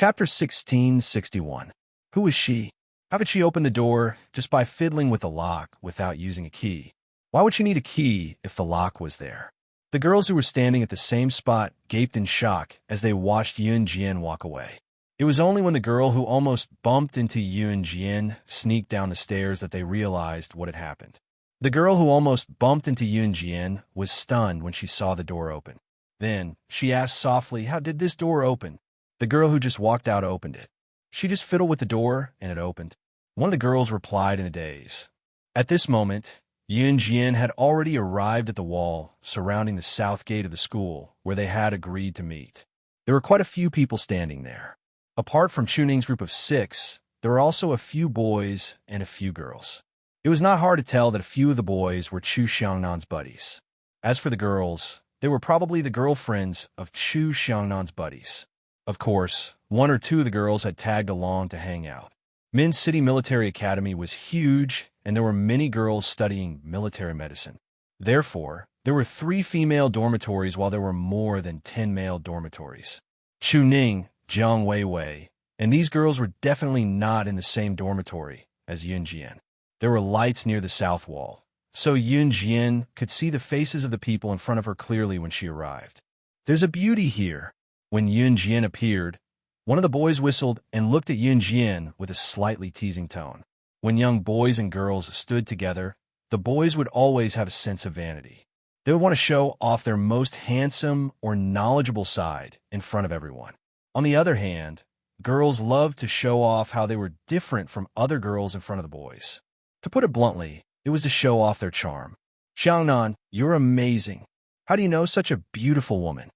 Chapter 1661. Who is she? How could she open the door just by fiddling with the lock without using a key? Why would she need a key if the lock was there? The girls who were standing at the same spot gaped in shock as they watched Yun Jian walk away. It was only when the girl who almost bumped into Yun Jian sneaked down the stairs that they realized what had happened. The girl who almost bumped into Yun Jian was stunned when she saw the door open. Then, she asked softly, "How did this door open?" The girl who just walked out opened it. She just fiddled with the door, and it opened. One of the girls replied in a daze. At this moment, Yun Jian had already arrived at the wall surrounding the south gate of the school where they had agreed to meet. There were quite a few people standing there. Apart from Chuning's group of 6, there were also a few boys and a few girls. It was not hard to tell that a few of the boys were Chu Xiangnan's buddies. As for the girls, they were probably the girlfriends of Chu Xiangnan's buddies. Of course, one or two of the girls had tagged along to hang out. Min City Military Academy was huge, and there were many girls studying military medicine. Therefore, there were 3 female dormitories while there were more than 10 male dormitories. Chu Ning, Jiang Weiwei, and these girls were definitely not in the same dormitory as Yun Jian. There were lights near the south wall, so Yun Jian could see the faces of the people in front of her clearly when she arrived. "There's a beauty here." When Yun Jian appeared, one of the boys whistled and looked at Yun Jian with a slightly teasing tone. When young boys and girls stood together, the boys would always have a sense of vanity. They would want to show off their most handsome or knowledgeable side in front of everyone. On the other hand, girls loved to show off how they were different from other girls in front of the boys. To put it bluntly, it was to show off their charm. "Xiangnan, you're amazing. How do you know such a beautiful woman?"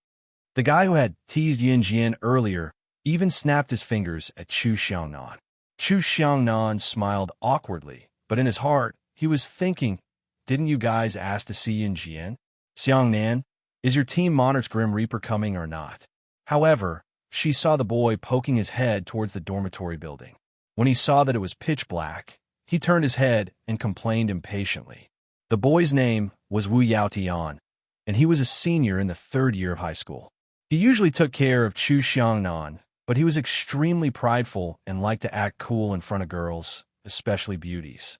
The guy who had teased Yun Jian earlier even snapped his fingers at Chu Xiangnan. Chu Xiangnan smiled awkwardly, but in his heart, he was thinking, "Didn't you guys ask to see Yun Jian? Xiangnan, is your Team Monarch's Grim Reaper coming or not?" However, she saw the boy poking his head towards the dormitory building. When he saw that it was pitch black, he turned his head and complained impatiently. The boy's name was Wu Yaotian, and he was a senior in the 3rd year of high school. He usually took care of Chu Xiangnan, but he was extremely prideful and liked to act cool in front of girls, especially beauties.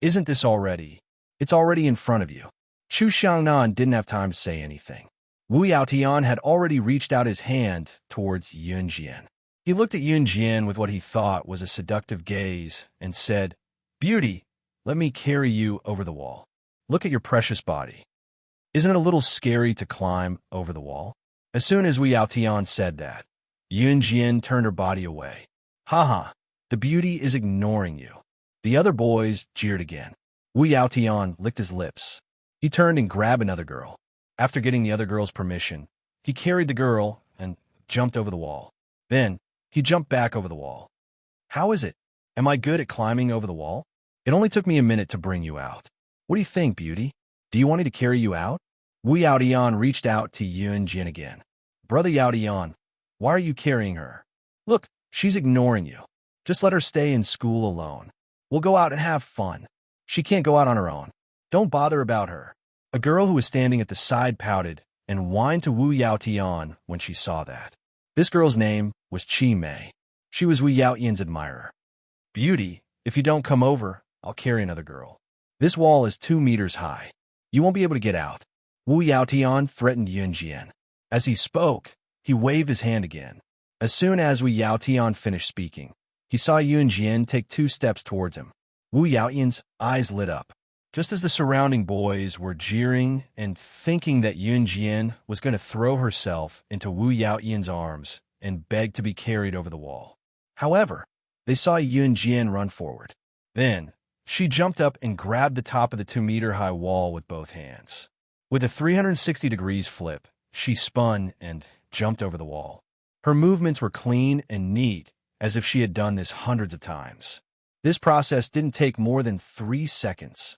"Isn't this already? It's already in front of you." Chu Xiangnan didn't have time to say anything. Wu Yaotian had already reached out his hand towards Yun Jian. He looked at Yun Jian with what he thought was a seductive gaze and said, "Beauty, let me carry you over the wall. Look at your precious body. Isn't it a little scary to climb over the wall?" As soon as Wu Yaotian said that, Yun Jian turned her body away. "Haha, the beauty is ignoring you." The other boys jeered again. Wu Yaotian licked his lips. He turned and grabbed another girl. After getting the other girl's permission, he carried the girl and jumped over the wall. Then, he jumped back over the wall. "How is it? Am I good at climbing over the wall? It only took me a minute to bring you out. What do you think, beauty? Do you want me to carry you out?" Wu Yaotian reached out to Yun Jian again. "Brother Yaotian, why are you carrying her? Look, she's ignoring you. Just let her stay in school alone. We'll go out and have fun. She can't go out on her own. Don't bother about her." A girl who was standing at the side pouted and whined to Wu Yaotian when she saw that. This girl's name was Chi Mei. She was Wu Yaotian's admirer. "Beauty, if you don't come over, I'll carry another girl. This wall is 2 meters high. You won't be able to get out." Wu Yaotian threatened Yun Jian. As he spoke, he waved his hand again. As soon as Wu Yaotian finished speaking, he saw Yun Jian take 2 steps towards him. Wu Yaotian's eyes lit up. Just as the surrounding boys were jeering and thinking that Yun Jian was going to throw herself into Wu Yaotian's arms and beg to be carried over the wall. However, they saw Yun Jian run forward. Then, she jumped up and grabbed the top of the 2-meter-high wall with both hands. With a 360 degrees flip, she spun and jumped over the wall. Her movements were clean and neat, as if she had done this hundreds of times. This process didn't take more than 3 seconds.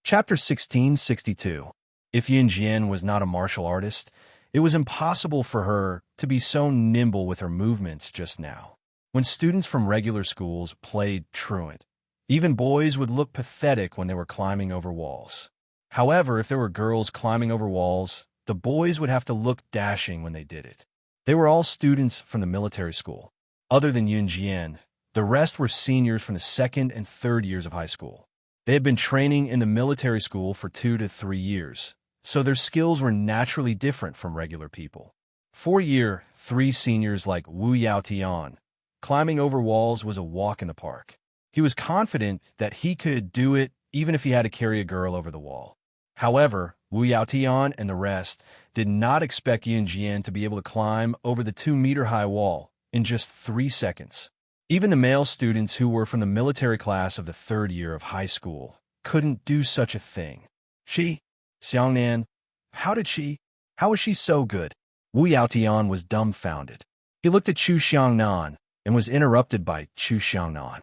Chapter 1662. If Yun Jian was not a martial artist, it was impossible for her to be so nimble with her movements just now. When students from regular schools played truant, even boys would look pathetic when they were climbing over walls. However, if there were girls climbing over walls, the boys would have to look dashing when they did it. They were all students from the military school. Other than Yun Jian, the rest were seniors from the second and third years of high school. They had been training in the military school for 2 to 3 years, so their skills were naturally different from regular people. 4-year, 3 seniors like Wu Yaotian, climbing over walls was a walk in the park. He was confident that he could do it even if he had to carry a girl over the wall. However, Wu Yaotian and the rest did not expect Yun Jian to be able to climb over the 2-meter-high wall in just 3 seconds. Even the male students who were from the military class of the 3rd year of high school couldn't do such a thing. Xiangnan, how was she so good? Wu Yaotian was dumbfounded. He looked at Chu Xiangnan and was interrupted by Chu Xiangnan.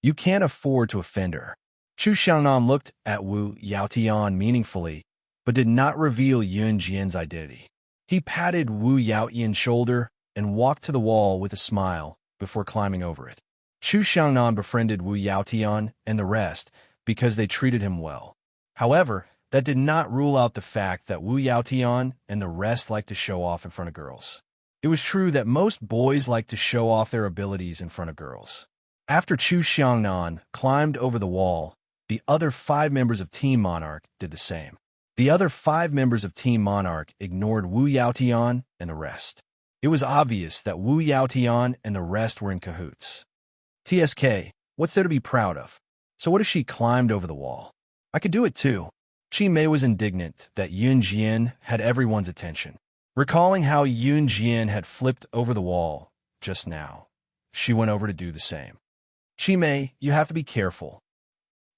You can't afford to offend her. Chu Xiangnan looked at Wu Yaotian meaningfully, but did not reveal Yun Jian's identity. He patted Wu Yaotian's shoulder and walked to the wall with a smile before climbing over it. Chu Xiangnan befriended Wu Yaotian and the rest because they treated him well. However, that did not rule out the fact that Wu Yaotian and the rest liked to show off in front of girls. It was true that most boys like to show off their abilities in front of girls. After Chu Xiangnan climbed over the wall, the other 5 members of Team Monarch did the same. The other 5 members of Team Monarch ignored Wu Yaotian and the rest. It was obvious that Wu Yaotian and the rest were in cahoots. TSK, what's there to be proud of? So what if she climbed over the wall? I could do it too. Chi Mei was indignant that Yun Jian had everyone's attention. Recalling how Yun Jian had flipped over the wall just now, she went over to do the same. Chi Mei, you have to be careful.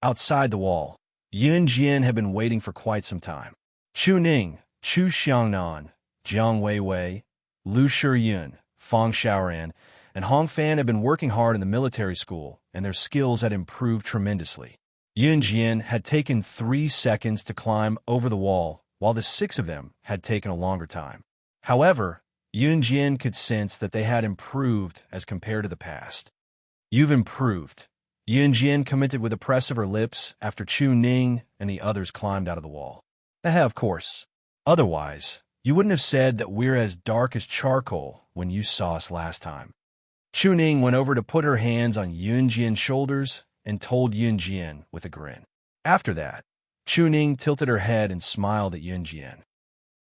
Outside the wall, Yun Jian had been waiting for quite some time. Chu Ning, Chu Xiangnan, Jiang Weiwei, Lu Shiyun, Fang Xiaoran, and Hong Fan had been working hard in the military school, and their skills had improved tremendously. Yun Jian had taken 3 seconds to climb over the wall, while the 6 of them had taken a longer time. However, Yun Jian could sense that they had improved as compared to the past. You've improved, Yun Jian commented with a press of her lips after Chu Ning and the others climbed out of the wall. Of course. Otherwise, you wouldn't have said that we're as dark as charcoal when you saw us last time. Chu Ning went over to put her hands on Yun Jian's shoulders and told Yun Jian with a grin. After that, Chu Ning tilted her head and smiled at Yun Jian.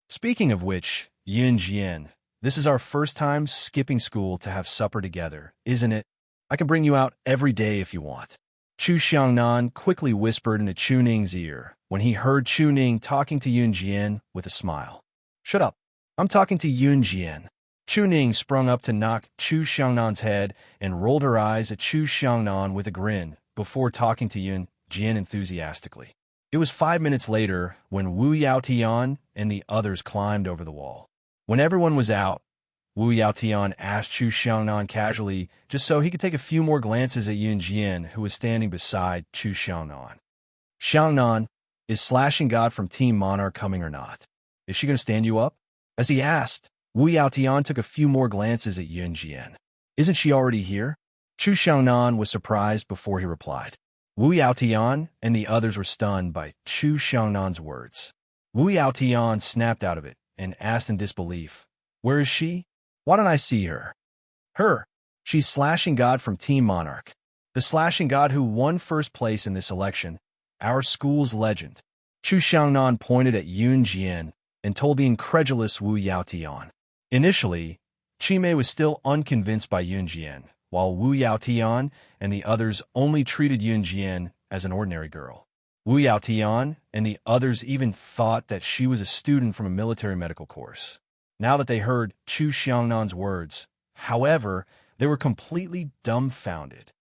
Speaking of which, Yun Jian, this is our first time skipping school to have supper together, isn't it? I can bring you out every day if you want. Chu Xiangnan quickly whispered into Chu Ning's ear when he heard Chu Ning talking to Yun Jian with a smile. Shut up. I'm talking to Yun Jian. Chu Ning sprung up to knock Chu Xiangnan's head and rolled her eyes at Chu Xiangnan with a grin before talking to Yun Jian enthusiastically. It was 5 minutes later when Wu Yaotian and the others climbed over the wall. When everyone was out, Wu Yaotian asked Chu Xiangnan casually just so he could take a few more glances at Yun Jian, who was standing beside Chu Xiangnan. Xiangnan, is Slashing God from Team Monarch coming or not? Is she going to stand you up? As he asked, Wu Yaotian took a few more glances at Yun Jian. Isn't she already here? Chu Xiangnan was surprised before he replied. Wu Yaotian and the others were stunned by Chu Xiangnan's words. Wu Yaotian snapped out of it and asked in disbelief, Where is she? Why don't I see her? Her. She's Slashing God from Team Monarch. The Slashing God who won first place in this election, our school's legend. Chu Xiangnan pointed at Yun Jian and told the incredulous Wu Yaotian. Initially, Chi Mei was still unconvinced by Yun Jian, while Wu Yaotian and the others only treated Yun Jian as an ordinary girl. Wu Yaotian and the others even thought that she was a student from a military medical course. Now that they heard Chu Xiangnan's words, however, they were completely dumbfounded.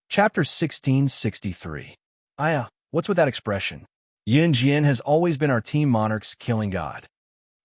Chapter 1663. Aya, what's with that expression? Yun Jian has always been our Team Monarch's killing god.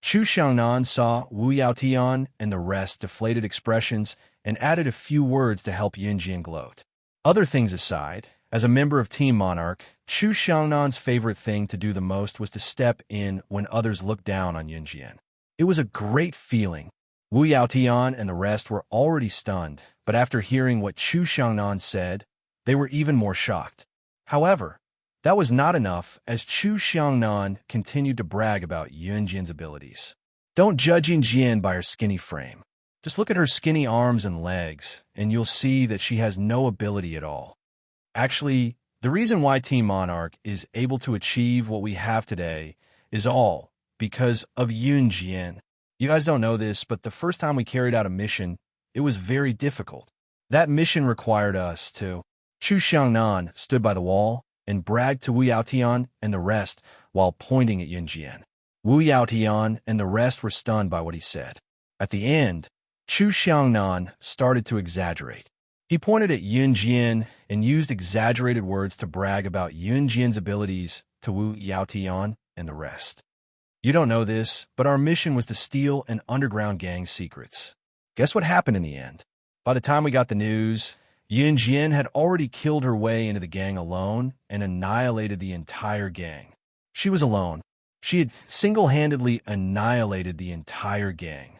Chu Xiangnan saw Wu Yaotian and the rest deflated expressions and added a few words to help Yun Jian gloat. Other things aside, as a member of Team Monarch, Chu Xiangnan's favorite thing to do the most was to step in when others looked down on Yun Jian. It was a great feeling. Wu Yaotian and the rest were already stunned, but after hearing what Chu Xiangnan said, they were even more shocked. However, that was not enough as Chu Xiangnan continued to brag about Yun Jian's abilities. Don't judge Yunjian by her skinny frame. Just look at her skinny arms and legs, and you'll see that she has no ability at all. Actually, the reason why Team Monarch is able to achieve what we have today is all because of Yunjian. You guys don't know this, but the first time we carried out a mission, it was very difficult. That mission required us to. Chu Xiangnan stood by the wall and bragged to Wu Yaotian and the rest while pointing at Yunjian. Wu Yaotian and the rest were stunned by what he said. At the end, Chu Xiangnan started to exaggerate. He pointed at Yunjian and used exaggerated words to brag about Yunjian's abilities to Wu Yaotian and the rest. You don't know this, but our mission was to steal an underground gang's secrets. Guess what happened in the end? By the time we got the news, Yunjian had already killed her way into the gang alone and annihilated the entire gang. She was alone. She had single-handedly annihilated the entire gang.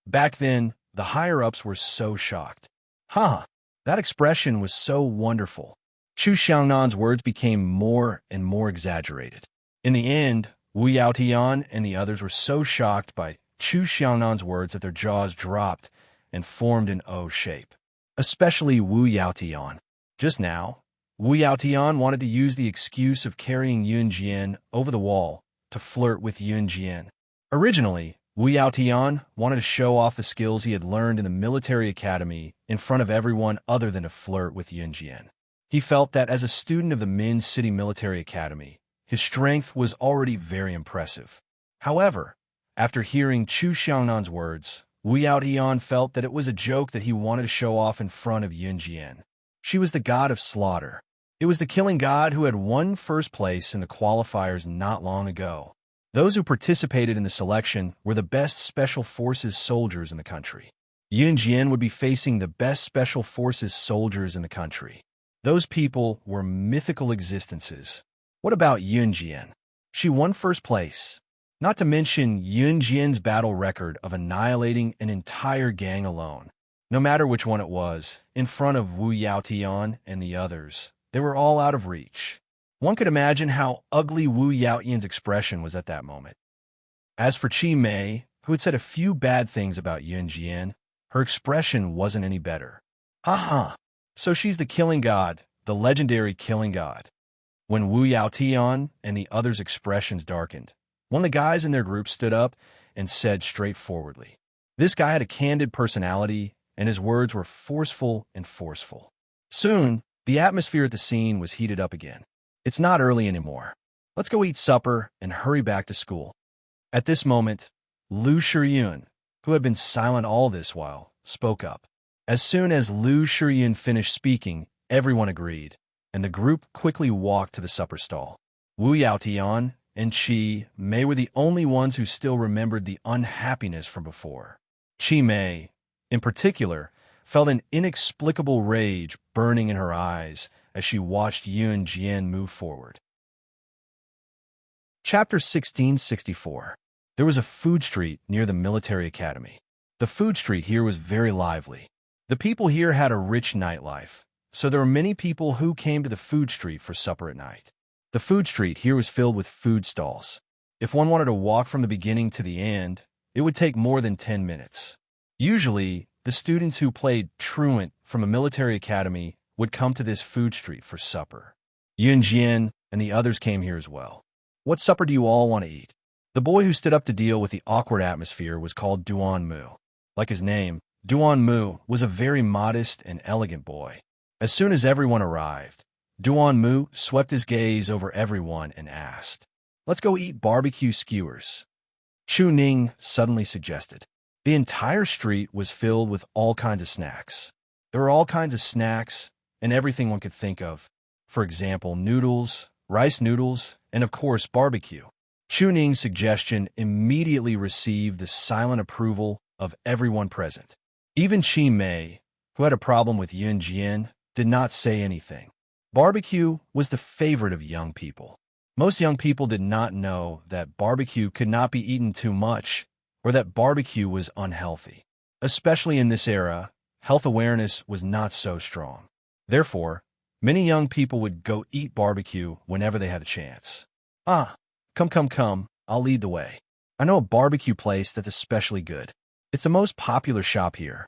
Back then, the higher-ups were so shocked. Huh, that expression was so wonderful. Chu Xiangnan's words became more and more exaggerated. In the end, Wu Yaotian and the others were so shocked by Chu Xiangnan's words that their jaws dropped and formed an O shape. Especially Wu Yaotian. Just now, Wu Yaotian wanted to use the excuse of carrying Yunjian over the wall to flirt with Yunjian. Originally, Wu Yaotian wanted to show off the skills he had learned in the military academy in front of everyone other than to flirt with Yunjian. He felt that as a student of the Min City Military Academy, his strength was already very impressive. However, after hearing Chu Xiangnan's words, Wu Yaotian felt that it was a joke that he wanted to show off in front of Yunjian. She was the god of slaughter. It was the killing god who had won first place in the qualifiers not long ago. Those who participated in the selection were the best Special Forces soldiers in the country. Yunjian would be facing the best Special Forces soldiers in the country. Those people were mythical existences. What about Yunjian? She won first place. Not to mention Yunjian's battle record of annihilating an entire gang alone. No matter which one it was, in front of Wu Yaotian and the others, they were all out of reach. One could imagine how ugly Wu Yaotian's expression was at that moment. As for Qi Mei, who had said a few bad things about Yunjian, her expression wasn't any better. Ha! So she's the killing god, the legendary killing god. When Wu Yaotian and the others' expressions darkened, one of the guys in their group stood up and said straightforwardly. This guy had a candid personality, and his words were forceful and forceful. Soon, the atmosphere at the scene was heated up again. It's not early anymore. Let's go eat supper and hurry back to school. At this moment, Lu Shiyun, who had been silent all this while, spoke up. As soon as Lu Shiyun finished speaking, everyone agreed, and the group quickly walked to the supper stall. Wu Yaotian and Qi Mei were the only ones who still remembered the unhappiness from before. Qi Mei, in particular, felt an inexplicable rage burning in her eyes as she watched Yunjian move forward. Chapter 1664. There was a food street near the military academy. The food street here was very lively. The people here had a rich nightlife, so there were many people who came to the food street for supper at night. The food street here was filled with food stalls. If one wanted to walk from the beginning to the end, it would take more than 10 minutes. Usually, the students who played truant from a military academy would come to this food street for supper. Yunjian and the others came here as well. What supper do you all want to eat? The boy who stood up to deal with the awkward atmosphere was called Duan Mu. Like his name, Duan Mu was a very modest and elegant boy. As soon as everyone arrived, Duan Mu swept his gaze over everyone and asked, "Let's go eat barbecue skewers." Chu Ning suddenly suggested. The entire street was filled with all kinds of snacks. There were all kinds of snacks and everything one could think of. For example, noodles, rice noodles, and of course barbecue. Chu Ning's suggestion immediately received the silent approval of everyone present. Even Qi Mei, who had a problem with Yunjian, did not say anything. Barbecue was the favorite of young people. Most young people did not know that barbecue could not be eaten too much or that barbecue was unhealthy. Especially in this era, health awareness was not so strong. Therefore, many young people would go eat barbecue whenever they had a chance. Come, I'll lead the way. I know a barbecue place that's especially good. It's the most popular shop here.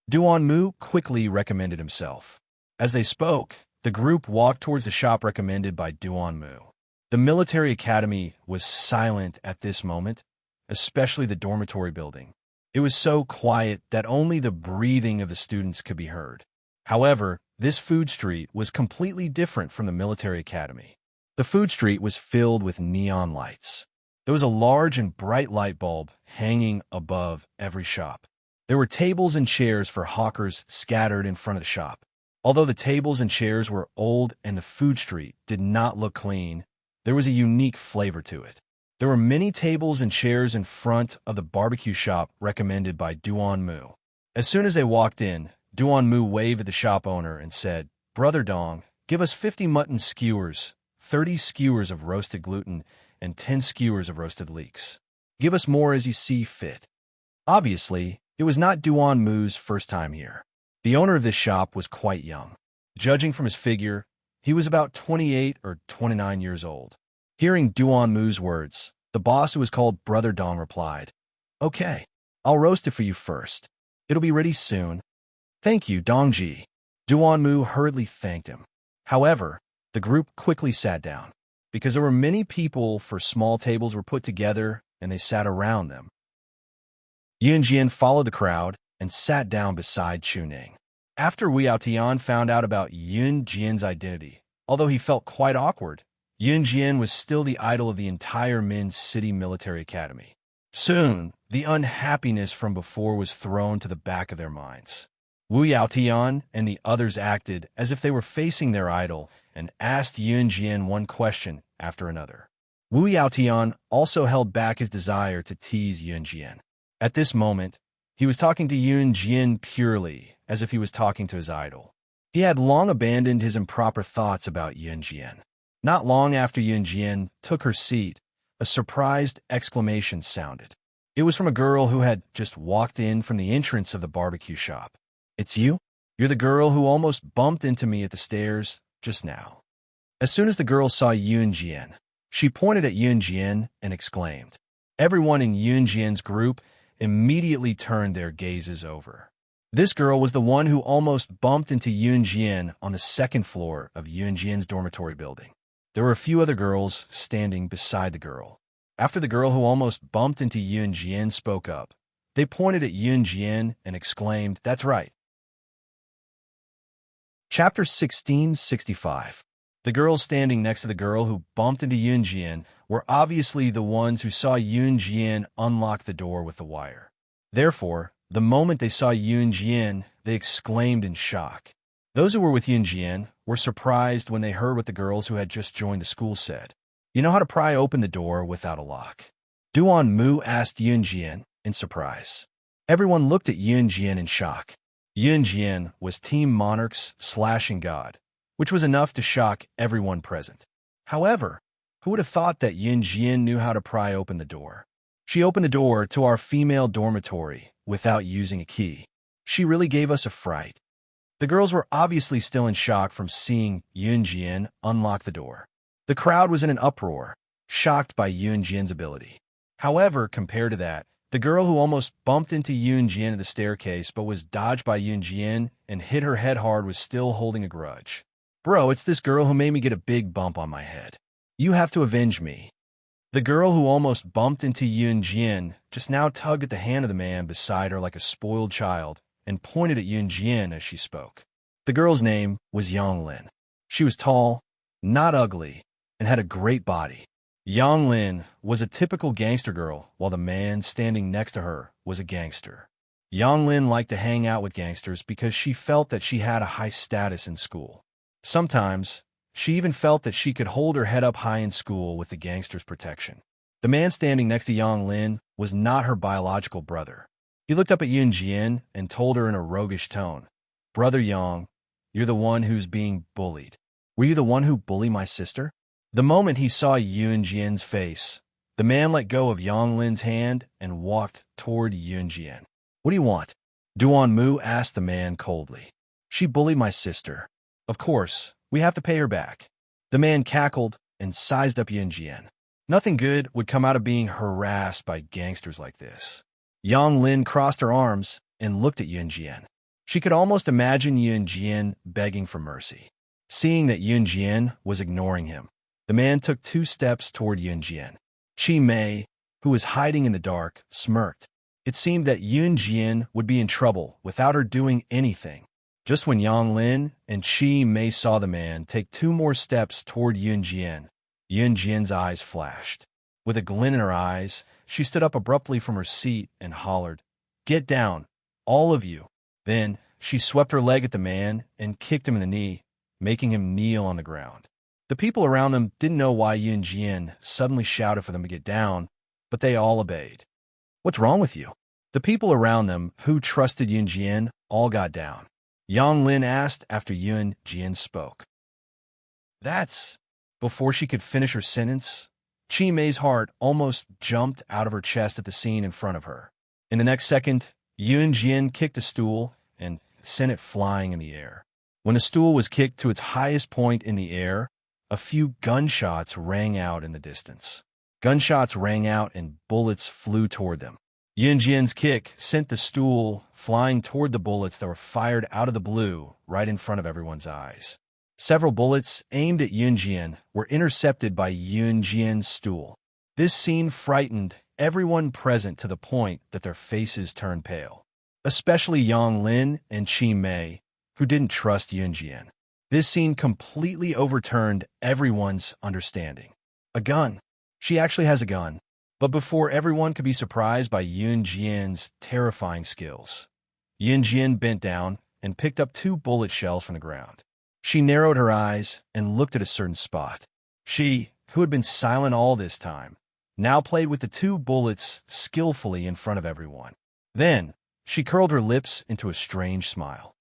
Duan Mu quickly recommended himself. As they spoke, the group walked towards the shop recommended by Duan Mu. The military academy was silent at this moment, especially the dormitory building. It was so quiet that only the breathing of the students could be heard. However, this food street was completely different from the military academy. The food street was filled with neon lights. There was a large and bright light bulb hanging above every shop. There were tables and chairs for hawkers scattered in front of the shop. Although the tables and chairs were old and the food street did not look clean, there was a unique flavor to it. There were many tables and chairs in front of the barbecue shop recommended by Duan Mu. As soon as they walked in, Duan Mu waved at the shop owner and said, "Brother Dong, give us 50 mutton skewers, 30 skewers of roasted gluten, and 10 skewers of roasted leeks. Give us more as you see fit." Obviously, it was not Duan Mu's first time here. The owner of this shop was quite young. Judging from his figure, he was about 28 or 29 years old. Hearing Duan Mu's words, the boss, who was called Brother Dong, replied, "Okay, I'll roast it for you first. It'll be ready soon." "Thank you, Dongji." Duan Mu hurriedly thanked him. However, the group quickly sat down. Because there were many people, for small tables were put together and they sat around them. Yun Jian followed the crowd and sat down beside Chu Ning. After Liao Tian found out about Yun Jian's identity, although he felt quite awkward, Yun Jian was still the idol of the entire Min City Military Academy. Soon, the unhappiness from before was thrown to the back of their minds. Wu Yaotian and the others acted as if they were facing their idol and asked Yun Jian one question after another. Wu Yaotian also held back his desire to tease Yun Jian. At this moment, he was talking to Yun Jian purely as if he was talking to his idol. He had long abandoned his improper thoughts about Yun Jian. Not long after Yun Jian took her seat, a surprised exclamation sounded. It was from a girl who had just walked in from the entrance of the barbecue shop. "It's you? You're the girl who almost bumped into me at the stairs just now." As soon as the girl saw Yun Jian, she pointed at Yun Jian and exclaimed. Everyone in Yun Jian's group immediately turned their gazes over. This girl was the one who almost bumped into Yun Jian on the second floor of Yun Jian's dormitory building. There were a few other girls standing beside the girl. After the girl who almost bumped into Yun Jian spoke up, they pointed at Yun Jian and exclaimed, "That's right." Chapter 1665. The girls standing next to the girl who bumped into Yun Jian were obviously the ones who saw Yun Jian unlock the door with the wire. Therefore, the moment they saw Yun Jian, they exclaimed in shock. Those who were with Yun Jian were surprised when they heard what the girls who had just joined the school said. "You know how to pry open the door without a lock?" Duan Mu asked Yun Jian in surprise. Everyone looked at Yun Jian in shock. Yun Jian was Team Monarch's slashing god, which was enough to shock everyone present. However, who would have thought that Yun Jian knew how to pry open the door? She opened the door to our female dormitory without using a key. She really gave us a fright. The girls were obviously still in shock from seeing Yun Jian unlock the door. The crowd was in an uproar, shocked by Yun Jian's ability. However, compared to that, the girl who almost bumped into Yun Jian at the staircase but was dodged by Yun Jian and hit her head hard was still holding a grudge. "Bro, it's this girl who made me get a big bump on my head. You have to avenge me." The girl who almost bumped into Yun Jian just now tugged at the hand of the man beside her like a spoiled child and pointed at Yun Jian as she spoke. The girl's name was Yang Lin. She was tall, not ugly, and had a great body. Yang Lin was a typical gangster girl, while the man standing next to her was a gangster. Yang Lin liked to hang out with gangsters because she felt that she had a high status in school. Sometimes, she even felt that she could hold her head up high in school with the gangster's protection. The man standing next to Yang Lin was not her biological brother. He looked up at Yun Jian and told her in a roguish tone, "Brother Yang, you're the one who's being bullied. Were you the one who bullied my sister?" The moment he saw Yun Jian's face, the man let go of Yang Lin's hand and walked toward Yun Jian. "What do you want?" Duan Mu asked the man coldly. "She bullied my sister. Of course, we have to pay her back." The man cackled and sized up Yun Jian. Nothing good would come out of being harassed by gangsters like this. Yang Lin crossed her arms and looked at Yun Jian. She could almost imagine Yun Jian begging for mercy. Seeing that Yun Jian was ignoring him, the man took 2 steps toward Yun Jian. Chi Mei, who was hiding in the dark, smirked. It seemed that Yun Jian would be in trouble without her doing anything. Just when Yang Lin and Chi Mei saw the man take 2 more steps toward Yun Jian's eyes flashed. With a glint in her eyes, she stood up abruptly from her seat and hollered, "Get down, all of you." Then, she swept her leg at the man and kicked him in the knee, making him kneel on the ground. The people around them didn't know why Yun Jian suddenly shouted for them to get down, but they all obeyed. "What's wrong with you?" The people around them, who trusted Yun Jian, all got down. Yang Lin asked after Yun Jian spoke. "That's..." Before she could finish her sentence, Chi Mei's heart almost jumped out of her chest at the scene in front of her. In the next second, Yun Jian kicked a stool and sent it flying in the air. When the stool was kicked to its highest point in the air, a few gunshots rang out in the distance. Gunshots rang out and bullets flew toward them. Yun Jian's kick sent the stool flying toward the bullets that were fired out of the blue right in front of everyone's eyes. Several bullets aimed at Yun Jian were intercepted by Yun Jian's stool. This scene frightened everyone present to the point that their faces turned pale, especially Yang Lin and Chi Mei, who didn't trust Yun Jian. This scene completely overturned everyone's understanding. A gun. She actually has a gun. But before everyone could be surprised by Yun Jian's terrifying skills, Yun Jian bent down and picked up 2 bullet shells from the ground. She narrowed her eyes and looked at a certain spot. She, who had been silent all this time, now played with the 2 bullets skillfully in front of everyone. Then, she curled her lips into a strange smile.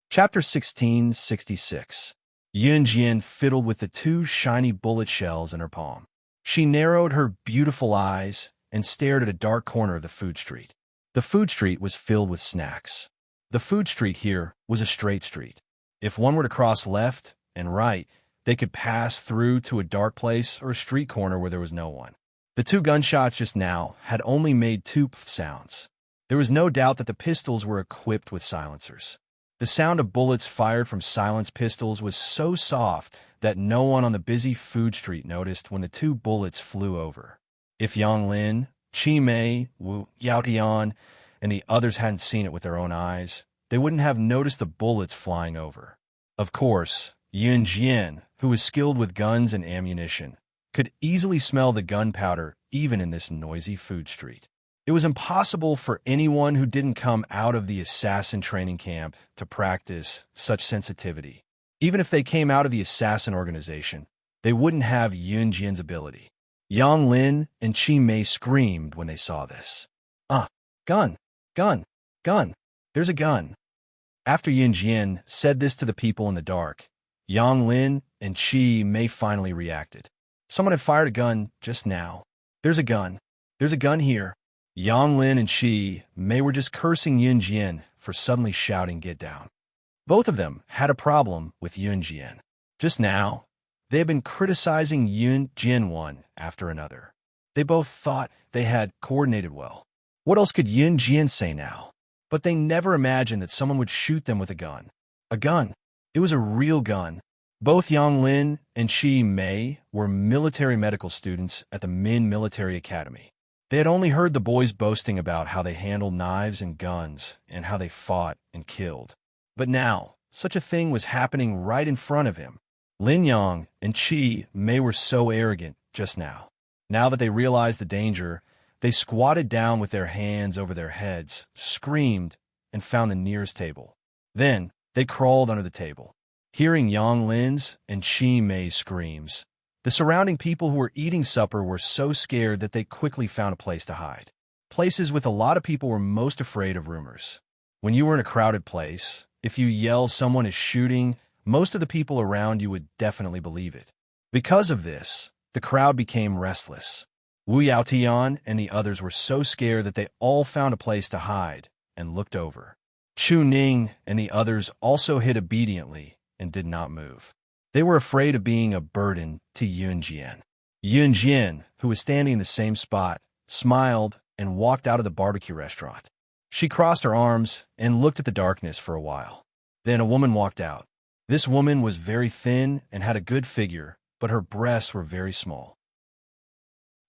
Chapter 1666. Yun Jian fiddled with the 2 shiny bullet shells in her palm. She narrowed her beautiful eyes and stared at a dark corner of the food street. The food street was filled with snacks. The food street here was a straight street. If one were to cross left and right, they could pass through to a dark place or a street corner where there was no one. The 2 gunshots just now had only made 2 sounds. There was no doubt that the pistols were equipped with silencers. The sound of bullets fired from silenced pistols was so soft that no one on the busy food street noticed when the 2 bullets flew over. If Yang Lin, Chi Mei, Wu Yaotian, and the others hadn't seen it with their own eyes, they wouldn't have noticed the bullets flying over. Of course, Yun Jian, who was skilled with guns and ammunition, could easily smell the gunpowder even in this noisy food street. It was impossible for anyone who didn't come out of the assassin training camp to practice such sensitivity. Even if they came out of the assassin organization, they wouldn't have Yun Jian's ability. Yang Lin and Chi Mei screamed when they saw this. Gun! Gun! Gun! There's a gun! After Yun Jian said this to the people in the dark, Yang Lin and Chi Mei finally reacted. Someone had fired a gun just now. There's a gun. There's a gun here. Yang Lin and Chi Mei were just cursing Yun Jian for suddenly shouting, "Get down." Both of them had a problem with Yun Jian. Just now, they had been criticizing Yun Jian one after another. They both thought they had coordinated well. What else could Yun Jian say now? But they never imagined that someone would shoot them with a gun. A gun. It was a real gun. Both Yang Lin and Chi Mei were military medical students at the Min Military Academy. They had only heard the boys boasting about how they handled knives and guns and how they fought and killed. But now, such a thing was happening right in front of him. Lin Yang and Chi Mei were so arrogant just now. Now that they realized the danger, they squatted down with their hands over their heads, screamed, and found the nearest table. Then, they crawled under the table. Hearing Yang Lin's and Chi Mei's screams, the surrounding people who were eating supper were so scared that they quickly found a place to hide. Places with a lot of people were most afraid of rumors. When you were in a crowded place, if you yell someone is shooting, most of the people around you would definitely believe it. Because of this, the crowd became restless. Wu Yaotian and the others were so scared that they all found a place to hide and looked over. Chu Ning and the others also hid obediently and did not move. They were afraid of being a burden to Yun Jian. Yun Jian, who was standing in the same spot, smiled and walked out of the barbecue restaurant. She crossed her arms and looked at the darkness for a while. Then a woman walked out. This woman was very thin and had a good figure, but her breasts were very small.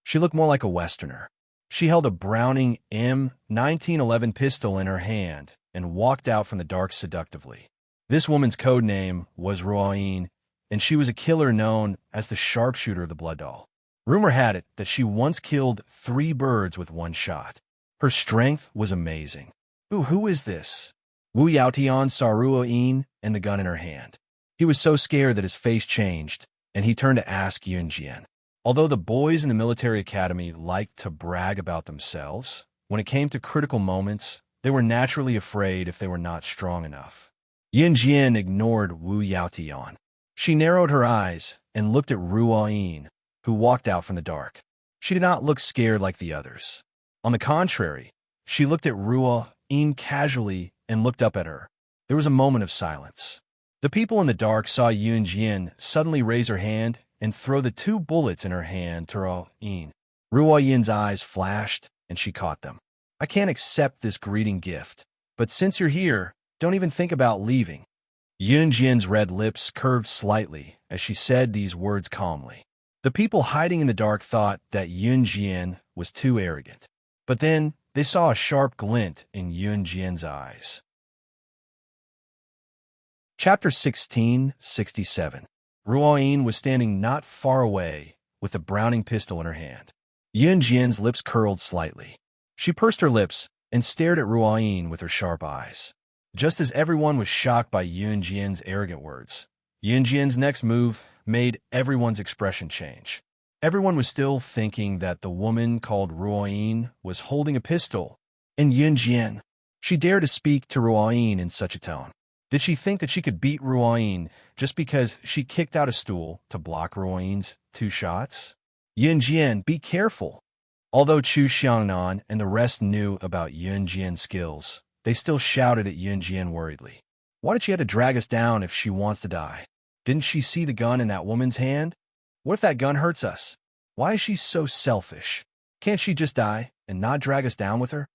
She looked more like a Westerner. She held a Browning M1911 pistol in her hand and walked out from the dark seductively. This woman's code name was Ruoyin, and she was a killer known as the sharpshooter of the Blood Doll. Rumor had it that she once killed 3 birds with one shot. Her strength was amazing. Ooh, who is this? Wu Yaotian saw Ruoyin and the gun in her hand. He was so scared that his face changed, and he turned to ask Yun Jian. Although the boys in the military academy liked to brag about themselves, when it came to critical moments, they were naturally afraid if they were not strong enough. Yun Jian ignored Wu Yaotian. She narrowed her eyes and looked at Ruoyin, who walked out from the dark. She did not look scared like the others. On the contrary, she looked at Ruoyin casually and looked up at her. There was a moment of silence. The people in the dark saw Yun Jian suddenly raise her hand and throw the 2 bullets in her hand to Ruoyin. Ruoyin's eyes flashed, and she caught them. I can't accept this greeting gift, but since you're here, don't even think about leaving. Yun Jian's red lips curved slightly as she said these words calmly. The people hiding in the dark thought that Yun Jian was too arrogant, but then they saw a sharp glint in Yun Jian's eyes. Chapter 1667. Ruoyin was standing not far away with a Browning pistol in her hand. Yun Jian's lips curled slightly. She pursed her lips and stared at Ruoyin with her sharp eyes. Just as everyone was shocked by Yun Jian's arrogant words, Yun Jian's next move made everyone's expression change. Everyone was still thinking that the woman called Ruoyin was holding a pistol, and Yun Jian, she dared to speak to Ruoyin in such a tone. Did she think that she could beat Ruoyin just because she kicked out a stool to block Ruoyin's 2 shots? Yun Jian, be careful. Although Chu Xiangnan and the rest knew about Yun Jian's skills, they still shouted at Yun Jian worriedly. Why did she have to drag us down if she wants to die? Didn't she see the gun in that woman's hand? What if that gun hurts us? Why is she so selfish? Can't she just die and not drag us down with her?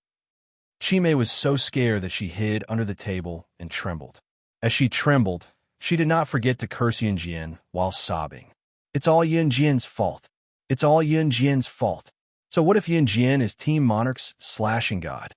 Chimei was so scared that she hid under the table and trembled. As she trembled, she did not forget to curse Yun Jian while sobbing. It's all Yun Jian's fault. It's all Yun Jian's fault. So what if Yun Jian is Team Monarch's slashing god?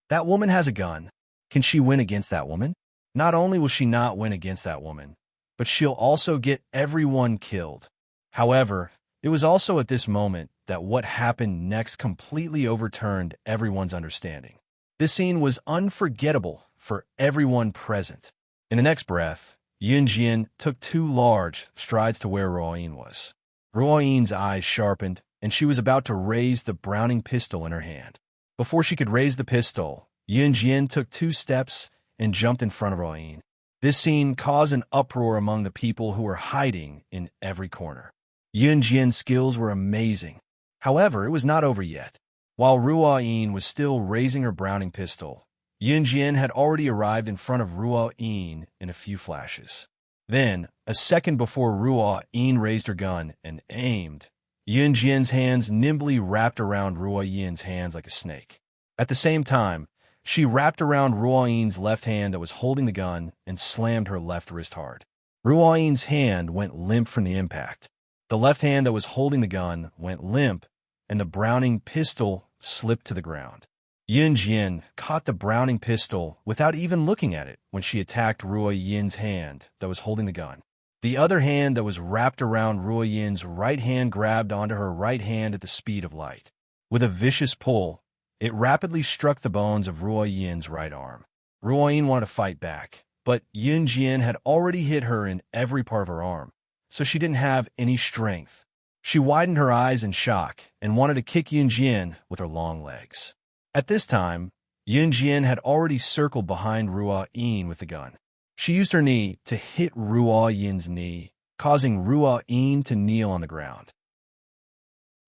That woman has a gun. Can she win against that woman? Not only will she not win against that woman, but she'll also get everyone killed. However, it was also at this moment that what happened next completely overturned everyone's understanding. This scene was unforgettable for everyone present. In the next breath, Yun Jian took 2 large strides to where Ruoyin was. Ruoyin's eyes sharpened, and she was about to raise the Browning pistol in her hand. Before she could raise the pistol, Yun Jian took 2 steps and jumped in front of Ruoyin. This scene caused an uproar among the people who were hiding in every corner. Yun Jian's skills were amazing. However, it was not over yet. While Ruoyin was still raising her Browning pistol, Yun Jian had already arrived in front of Ruoyin in a few flashes. Then, a second before Ruoyin raised her gun and aimed, Yun Jian's hands nimbly wrapped around Ruoyin's hands like a snake. At the same time, she wrapped around Ruoyin's left hand that was holding the gun and slammed her left wrist hard. Ruoyin's hand went limp from the impact. The left hand that was holding the gun went limp, and the Browning pistol slipped to the ground. Yun Jian caught the Browning pistol without even looking at it when she attacked Ruoyin's hand that was holding the gun. The other hand that was wrapped around Ruoyin's right hand grabbed onto her right hand at the speed of light. With a vicious pull, it rapidly struck the bones of Ruoyin's right arm. Ruoyin wanted to fight back, but Yun Jian had already hit her in every part of her arm, so she didn't have any strength. She widened her eyes in shock and wanted to kick Yun Jian with her long legs. At this time, Yun Jian had already circled behind Ruoyin with the gun. She used her knee to hit Ruoyin's knee, causing Ruoyin to kneel on the ground.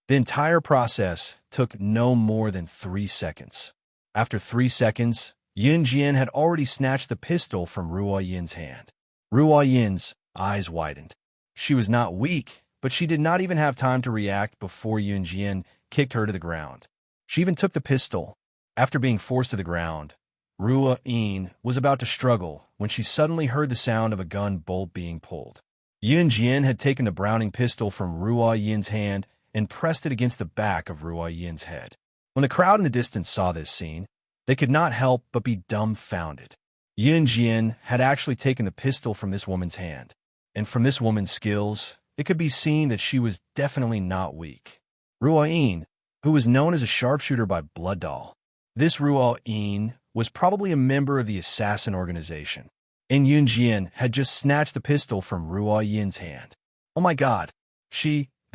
The entire process took no more than 3 seconds. After 3 seconds, Yun Jian had already snatched the pistol from Ruoyin's hand. Ruoyin's eyes widened. She was not weak, but she did not even have time to react before Yun Jian kicked her to the ground. She even took the pistol. After being forced to the ground, Rua Yin was about to struggle when she suddenly heard the sound of a gun bolt being pulled. Yun Jian had taken the Browning pistol from Rua Yin's hand and pressed it against the back of Rua Yin's head. When the crowd in the distance saw this scene, they could not help but be dumbfounded. Yun Jian had actually taken the pistol from this woman's hand, and from this woman's skills, it could be seen that she was definitely not weak. Rua Yin, who was known as a sharpshooter by Blood Doll. This Rua Yin was probably a member of the assassin organization, and Yun Jian had just snatched the pistol from Rua Yin's hand. Oh my god,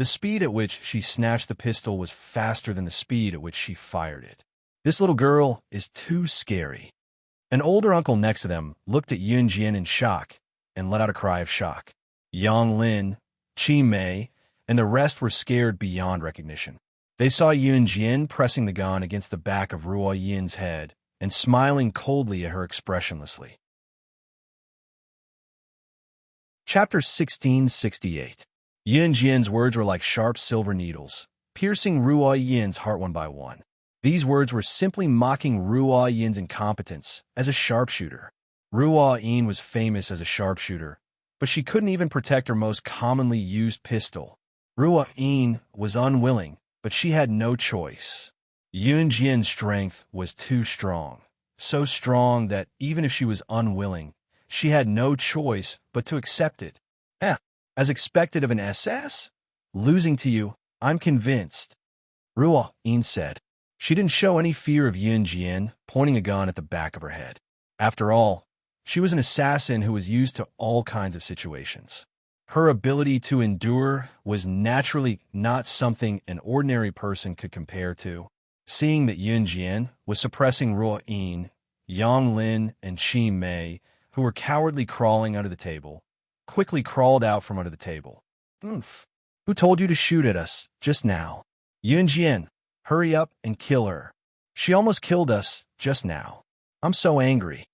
the speed at which she snatched the pistol was faster than the speed at which she fired it. This little girl is too scary. An older uncle next to them looked at Yun Jian in shock and let out a cry of shock. Yang Lin, Qi Mei, and the rest were scared beyond recognition. They saw Yun Jian pressing the gun against the back of Rua Yin's head and smiling coldly at her expressionlessly. Chapter 1668. Yun Jian's words were like sharp silver needles, piercing Rua Yin's heart one by one. These words were simply mocking Rua Yin's incompetence as a sharpshooter. Rua Yin was famous as a sharpshooter, but she couldn't even protect her most commonly used pistol. Rua Yin was unwilling, but she had no choice. Yun Jian's strength was too strong, so strong that even if she was unwilling, she had no choice but to accept it. As expected of an SS? Losing to you, I'm convinced, Rua Yin said. She didn't show any fear of Yun Jian pointing a gun at the back of her head. After all, she was an assassin who was used to all kinds of situations. Her ability to endure was naturally not something an ordinary person could compare to. Seeing that Yun Jian was suppressing Rua Yin, Yang Lin and Qi Mei, who were cowardly crawling under the table, quickly crawled out from under the table. Oof. Who told you to shoot at us just now? Yun Jian, hurry up and kill her. She almost killed us just now. I'm so angry.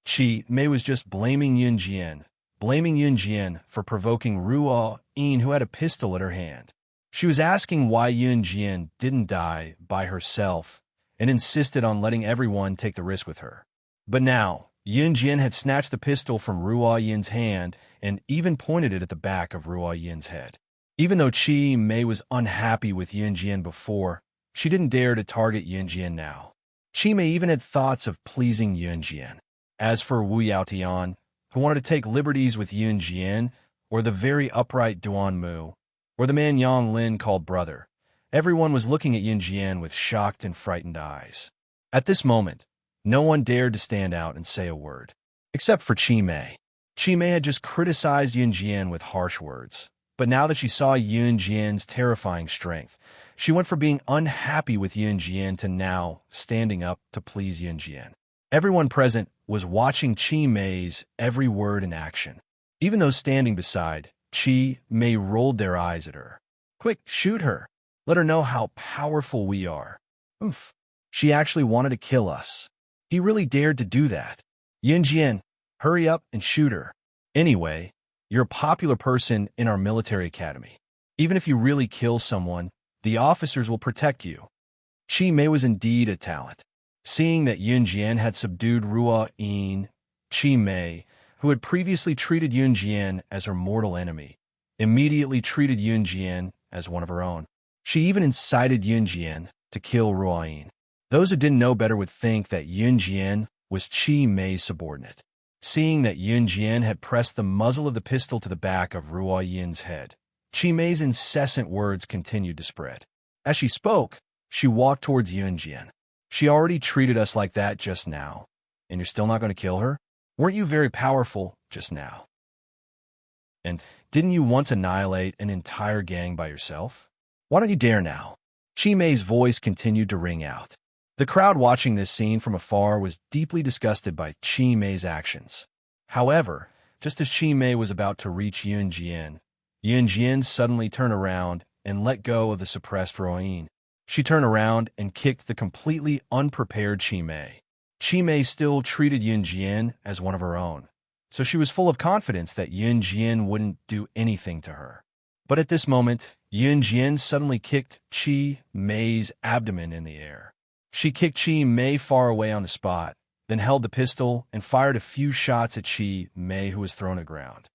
Qi Mei was just blaming Yun Jian for provoking Rua Yin, who had a pistol at her hand. She was asking why Yun Jian didn't die by herself and insisted on letting everyone take the risk with her. But now, Yun Jian had snatched the pistol from Rua Yin's hand and even pointed it at the back of Rua Yin's head. Even though Qi Mei was unhappy with Yun Jian before, she didn't dare to target Yun Jian now. Qi Mei even had thoughts of pleasing Yun Jian. As for Wu Yaotian, who wanted to take liberties with Yun Jian, or the very upright Duan Mu, or the man Yang Lin called brother, everyone was looking at Yun Jian with shocked and frightened eyes. At this moment, no one dared to stand out and say a word, except for Qi Mei. Qi Mei had just criticized Yun Jian with harsh words, but now that she saw Yun Jian's terrifying strength, she went from being unhappy with Yun Jian to now standing up to please Yun Jian. Everyone present was watching Qi Mei's every word and action. Even those standing beside, Qi Mei rolled their eyes at her. Quick, shoot her. Let her know how powerful we are. Oof. She actually wanted to kill us. He really dared to do that. Yun Jian, hurry up and shoot her. Anyway, you're a popular person in our military academy. Even if you really kill someone, the officers will protect you. Qi Mei was indeed a talent. Seeing that Yun Jian had subdued Rua Yin, Qi Mei, who had previously treated Yun Jian as her mortal enemy, immediately treated Yun Jian as one of her own. She even incited Yun Jian to kill Rua Yin. Those who didn't know better would think that Yun Jian was Qi Mei's subordinate. Seeing that Yun Jian had pressed the muzzle of the pistol to the back of Rua Yin's head, Qi Mei's incessant words continued to spread. As she spoke, she walked towards Yun Jian. She already treated us like that just now, and you're still not going to kill her? Weren't you very powerful just now? And didn't you once annihilate an entire gang by yourself? Why don't you dare now? Qi Mei's voice continued to ring out. The crowd watching this scene from afar was deeply disgusted by Qi Mei's actions. However, just as Qi Mei was about to reach Yun Jian suddenly turned around and let go of the suppressed Rua Yin. She turned around and kicked the completely unprepared Qi Mei. Qi Mei still treated Yun Jian as one of her own, so she was full of confidence that Yun Jian wouldn't do anything to her. But at this moment, Yun Jian suddenly kicked Chi Mei's abdomen in the air. She kicked Chi Mei far away on the spot, then held the pistol and fired a few shots at Chi Mei, who was thrown to the ground.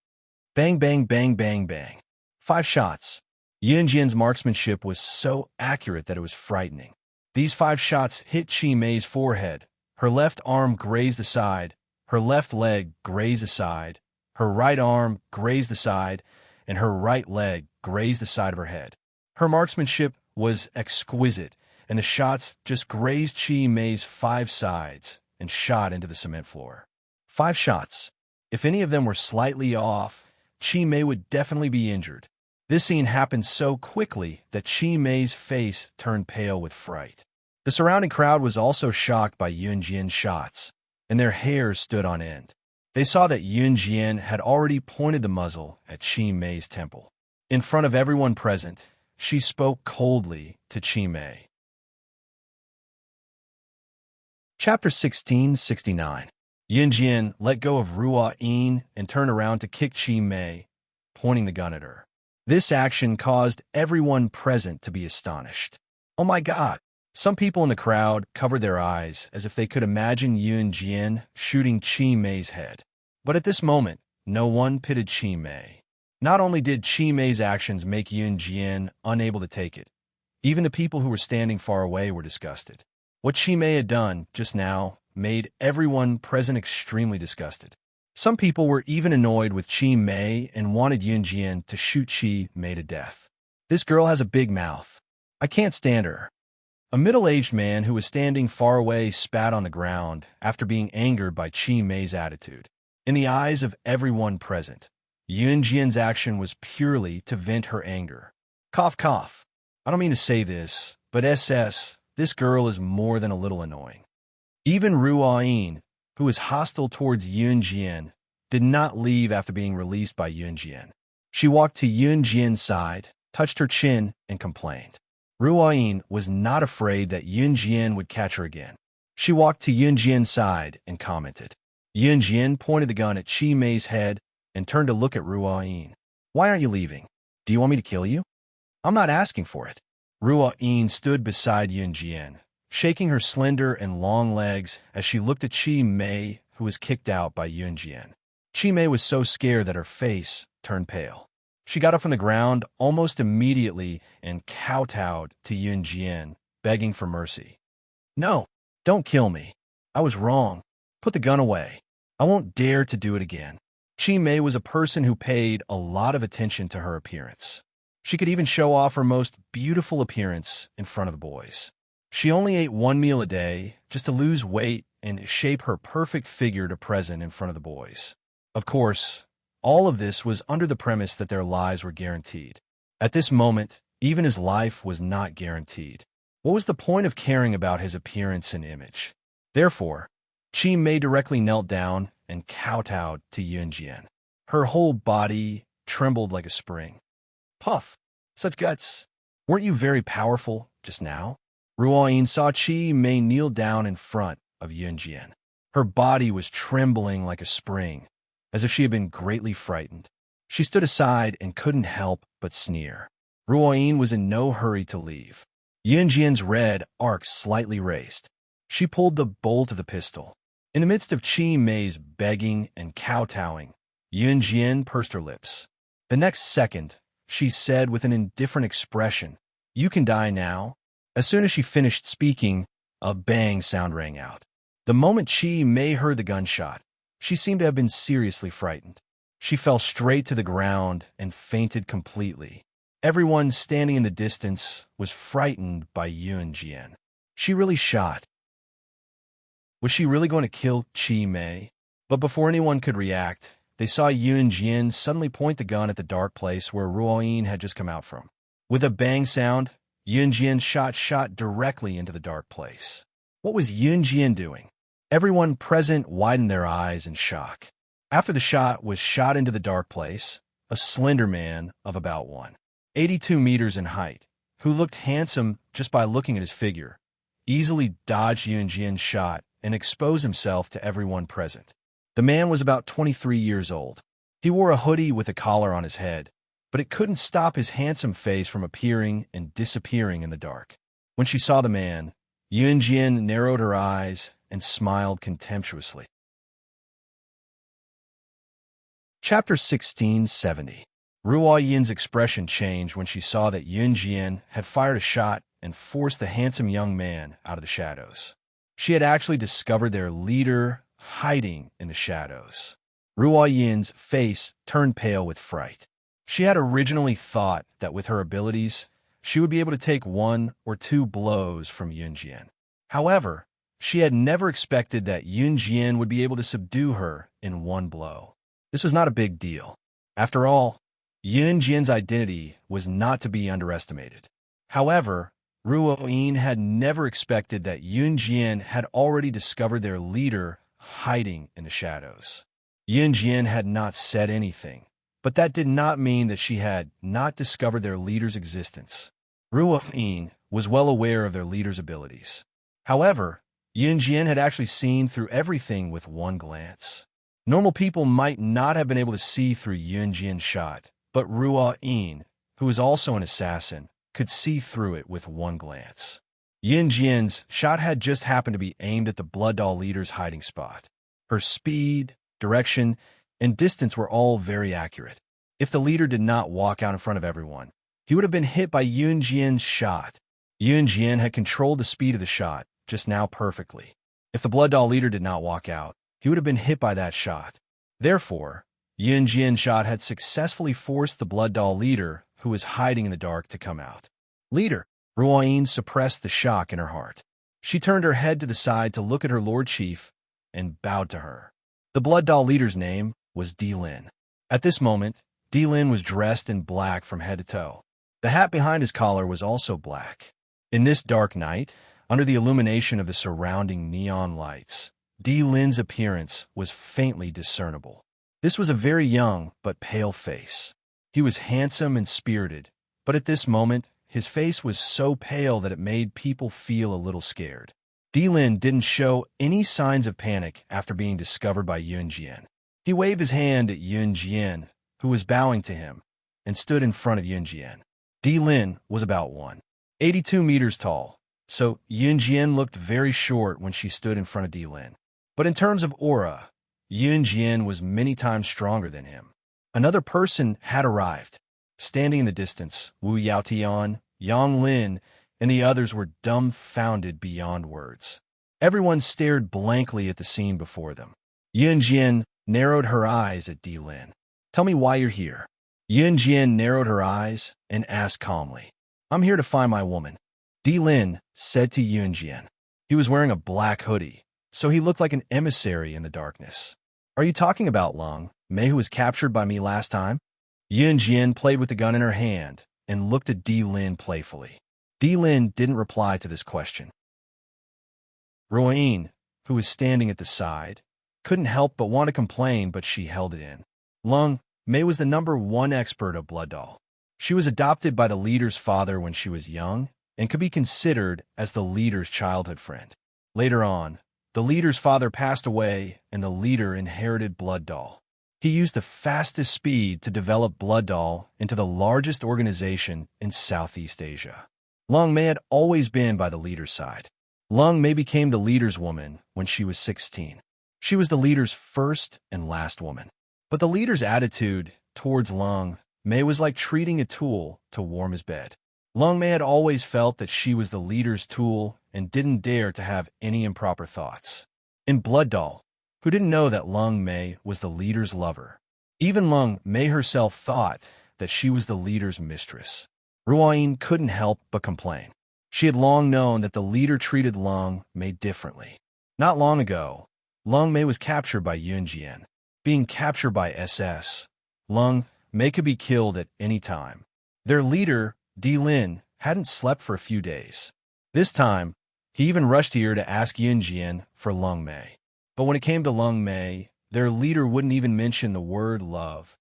Bang, bang, bang, bang, bang. 5 shots. Yun Jian's marksmanship was so accurate that it was frightening. These 5 shots hit Chi Mei's forehead. Her left arm grazed the side, her left leg grazed the side, her right arm grazed the side, and her right leg grazed the side of her head. Her marksmanship was exquisite, and the shots just grazed Chi Mei's 5 sides and shot into the cement floor. 5 shots. If any of them were slightly off, Chi Mei would definitely be injured. This scene happened so quickly that Chi Mei's face turned pale with fright. The surrounding crowd was also shocked by Yun Jian's shots, and their hair stood on end. They saw that Yun Jian had already pointed the muzzle at Chi Mei's temple. In front of everyone present, she spoke coldly to Chi Mei. Chapter 1669. Yun Jian let go of Rewritten and turned around to kick Chi Mei, pointing the gun at her. This action caused everyone present to be astonished. Oh my God! Some people in the crowd covered their eyes as if they could imagine Yun Jian shooting Chi Mei's head. But at this moment, no one pitied Chi Mei. Not only did Chi Mei's actions make Yun Jian unable to take it, even the people who were standing far away were disgusted. What Chi Mei had done just now made everyone present extremely disgusted. Some people were even annoyed with Chi Mei and wanted Yun Jian to shoot Chi Mei to death. This girl has a big mouth. I can't stand her. A middle-aged man who was standing far away spat on the ground after being angered by Chi Mei's attitude. In the eyes of everyone present, Yun Jian's action was purely to vent her anger. Cough, cough. I don't mean to say this, but this girl is more than a little annoying. Even Rewritten, who was hostile towards Yun Jian, did not leave after being released by Yun Jian. She walked to Yun Jian's side, touched her chin, and complained. Rewritten was not afraid that Yun Jian would catch her again. She walked to Yun Jian's side and commented. Yun Jian pointed the gun at Chi Mei's head and turned to look at Rewritten. Why aren't you leaving? Do you want me to kill you? I'm not asking for it. Rewritten stood beside Yun Jian, shaking her slender and long legs as she looked at Chi Mei, who was kicked out by Yun Jian. Chi Mei was so scared that her face turned pale. She got up from the ground almost immediately and kowtowed to Yun Jian, begging for mercy. No, don't kill me. I was wrong. Put the gun away. I won't dare to do it again. Chi Mei was a person who paid a lot of attention to her appearance. She could even show off her most beautiful appearance in front of the boys. She only ate 1 meal a day just to lose weight and shape her perfect figure to present in front of the boys. Of course, all of this was under the premise that their lives were guaranteed. At this moment, even his life was not guaranteed. What was the point of caring about his appearance and image? Therefore, Chi Mei directly knelt down and kowtowed to Yun Jian. Her whole body trembled like a spring. Puff! Such guts! Weren't you very powerful just now? Rewritten saw Chi Mei kneel down in front of Yun Jian. Her body was trembling like a spring, as if she had been greatly frightened. She stood aside and couldn't help but sneer. Rewritten was in no hurry to leave. Yun Jian's red arc slightly raised. She pulled the bolt of the pistol. In the midst of Chi Mei's begging and kowtowing, Yun Jian pursed her lips. The next second, she said with an indifferent expression, "You can die now." As soon as she finished speaking, a bang sound rang out. The moment Chi Mei heard the gunshot, she seemed to have been seriously frightened. She fell straight to the ground and fainted completely. Everyone standing in the distance was frightened by Yun Jian. She really shot. Was she really going to kill Chi Mei? But before anyone could react, they saw Yun Jian suddenly point the gun at the dark place where Rewritten had just come out from. With a bang sound, Yun Jian's shot directly into the dark place. What was Yun Jian doing? Everyone present widened their eyes in shock. After the shot was shot into the dark place, a slender man of about 182 meters in height, who looked handsome just by looking at his figure, easily dodged Yun Jian's shot and exposed himself to everyone present. The man was about 23 years old. He wore a hoodie with a collar on his head, but it couldn't stop his handsome face from appearing and disappearing in the dark. When she saw the man, Yunjian narrowed her eyes and smiled contemptuously. Chapter 1670. Ruo Yin's expression changed when she saw that Yunjian had fired a shot and forced the handsome young man out of the shadows. She had actually discovered their leader hiding in the shadows. Ruo Yin's face turned pale with fright. She had originally thought that with her abilities, she would be able to take 1 or 2 blows from Yunjian. However, she had never expected that Yunjian would be able to subdue her in 1 blow. This was not a big deal. After all, Yunjian's identity was not to be underestimated. However, Ruo Yin had never expected that Yunjian had already discovered their leader hiding in the shadows. Yunjian had not said anything, but that did not mean that she had not discovered their leader's existence. Ruo Yin was well aware of their leader's abilities. However, Yunjian had actually seen through everything with 1 glance. Normal people might not have been able to see through Yunjian's shot, but Ruo Yin, who was also an assassin, could see through it with 1 glance. Yunjian's shot had just happened to be aimed at the Blood Doll leader's hiding spot. Her speed, direction, and distance were all very accurate. If the leader did not walk out in front of everyone, he would have been hit by Yunjian's shot. Yunjian had controlled the speed of the shot just now perfectly. If the Blood Doll leader did not walk out, he would have been hit by that shot. Therefore, Yunjian's shot had successfully forced the Blood Doll leader, who was hiding in the dark, to come out. Leader! Ruo Yin suppressed the shock in her heart. She turned her head to the side to look at her Lord Chief and bowed to her. The Blood Doll leader's name was Di Lin. At this moment, Di Lin was dressed in black from head to toe. The hat behind his collar was also black. In this dark night, under the illumination of the surrounding neon lights, Di Lin's appearance was faintly discernible. This was a very young but pale face. He was handsome and spirited, but at this moment, his face was so pale that it made people feel a little scared. Di Lin didn't show any signs of panic after being discovered by Yunjian. He waved his hand at Yunjian, who was bowing to him, and stood in front of Yunjian. Di Lin was about 182 meters tall, so Yunjian looked very short when she stood in front of Di Lin. But in terms of aura, Yunjian was many times stronger than him. Another person had arrived. Standing in the distance, Wu Yaotian, Yang Lin, and the others were dumbfounded beyond words. Everyone stared blankly at the scene before them. Yunjian narrowed her eyes at Di Lin. Tell me why you're here. Yunjian narrowed her eyes and asked calmly. I'm here to find my woman. Di Lin said to Yunjian. He was wearing a black hoodie, so he looked like an emissary in the darkness. Are you talking about Lung Mei, who was captured by me last time? Yunjian played with the gun in her hand and looked at Di Lin playfully. Di Lin didn't reply to this question. Ruo Yin, who was standing at the side, couldn't help but want to complain, but she held it in. Lung Mei was the #1 expert of Blood Doll. She was adopted by the leader's father when she was young and could be considered as the leader's childhood friend. Later on, the leader's father passed away and the leader inherited Blood Doll. He used the fastest speed to develop Blood Doll into the largest organization in Southeast Asia. Lung Mei had always been by the leader's side. Lung Mei became the leader's woman when she was 16. She was the leader's first and last woman. But the leader's attitude towards Lung Mei was like treating a tool to warm his bed. Lung Mei had always felt that she was the leader's tool and didn't dare to have any improper thoughts. In Blood Doll, who didn't know that Lung Mei was the leader's lover? Even Lung Mei herself thought that she was the leader's mistress. Ruo Yin couldn't help but complain. She had long known that the leader treated Lung Mei differently. Not long ago, Lung Mei was captured by Yunjian. Being captured by SS, Lung Mei could be killed at any time. Their leader, Di Lin, hadn't slept for a few days. This time, he even rushed here to ask Yunjian for Lung Mei. But when it came to Lung Mei, their leader wouldn't even mention the word love.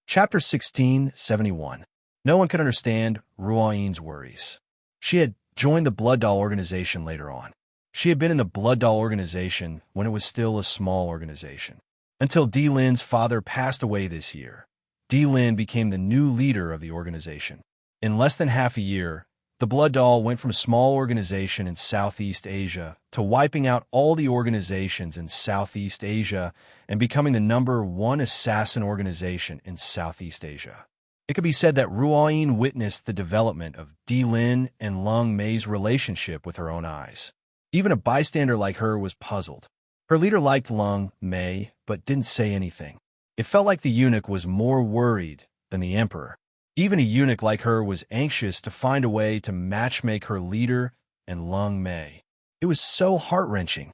Chapter 1671. No one could understand Ruo Yin's worries. She had joined the Blood Doll organization later on. She had been in the Blood Doll organization when it was still a small organization. Until Di Lin's father passed away this year, Di Lin became the new leader of the organization. In less than half a year, the Blood Doll went from a small organization in Southeast Asia to wiping out all the organizations in Southeast Asia and becoming the #1 assassin organization in Southeast Asia. It could be said that Ruoyin witnessed the development of Di Lin and Lung Mei's relationship with her own eyes. Even a bystander like her was puzzled. Her leader liked Lung Mei, but didn't say anything. It felt like the eunuch was more worried than the emperor. Even a eunuch like her was anxious to find a way to matchmake her leader and Lung Mei. It was so heart-wrenching.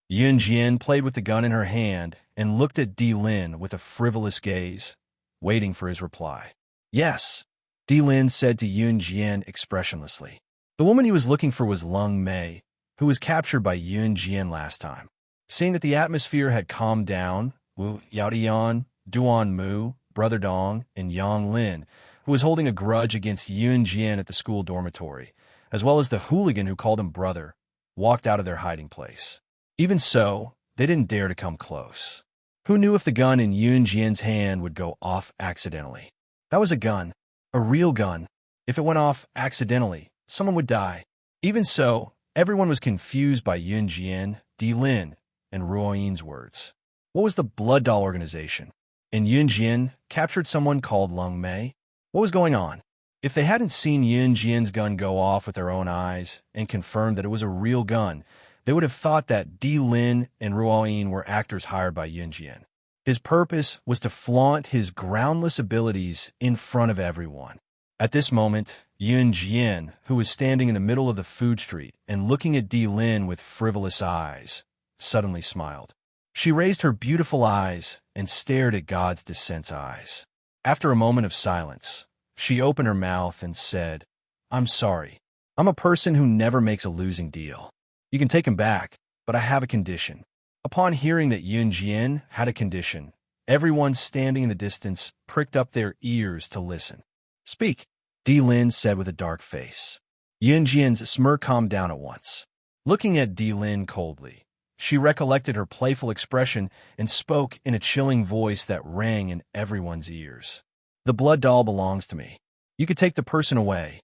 Yun Jian played with the gun in her hand and looked at Di Lin with a frivolous gaze, waiting for his reply. Yes, Di Lin said to Yun Jian expressionlessly. The woman he was looking for was Lung Mei, who was captured by Yun Jian last time. Seeing that the atmosphere had calmed down, Wu Yaodian, Duan Mu, Brother Dong, and Yang Lin, who was holding a grudge against Yun Jian at the school dormitory, as well as the hooligan who called him brother, walked out of their hiding place. Even so, they didn't dare to come close. Who knew if the gun in Yun Jian's hand would go off accidentally? That was a gun, a real gun. If it went off accidentally, someone would die. Even so, everyone was confused by Yun Jian, Di Lin, and Ruoyin's words. What was the Blood Doll organization? And Yun Jian captured someone called Lung Mei? What was going on? If they hadn't seen Yun Jian's gun go off with their own eyes and confirmed that it was a real gun, they would have thought that Di Lin and Ruoyin were actors hired by Yun Jian. His purpose was to flaunt his groundless abilities in front of everyone. At this moment, Yun Jian, who was standing in the middle of the food street and looking at Di Lin with frivolous eyes, suddenly smiled. She raised her beautiful eyes and stared at God's descent's eyes. After a moment of silence, she opened her mouth and said, "I'm sorry. I'm a person who never makes a losing deal. You can take him back, but I have a condition." Upon hearing that Yun Jian had a condition, everyone standing in the distance pricked up their ears to listen. "Speak," Di Lin said with a dark face. Yun Jian's smirk calmed down at once. Looking at Di Lin coldly, she recollected her playful expression and spoke in a chilling voice that rang in everyone's ears. "The Blood Doll belongs to me. You could take the person away."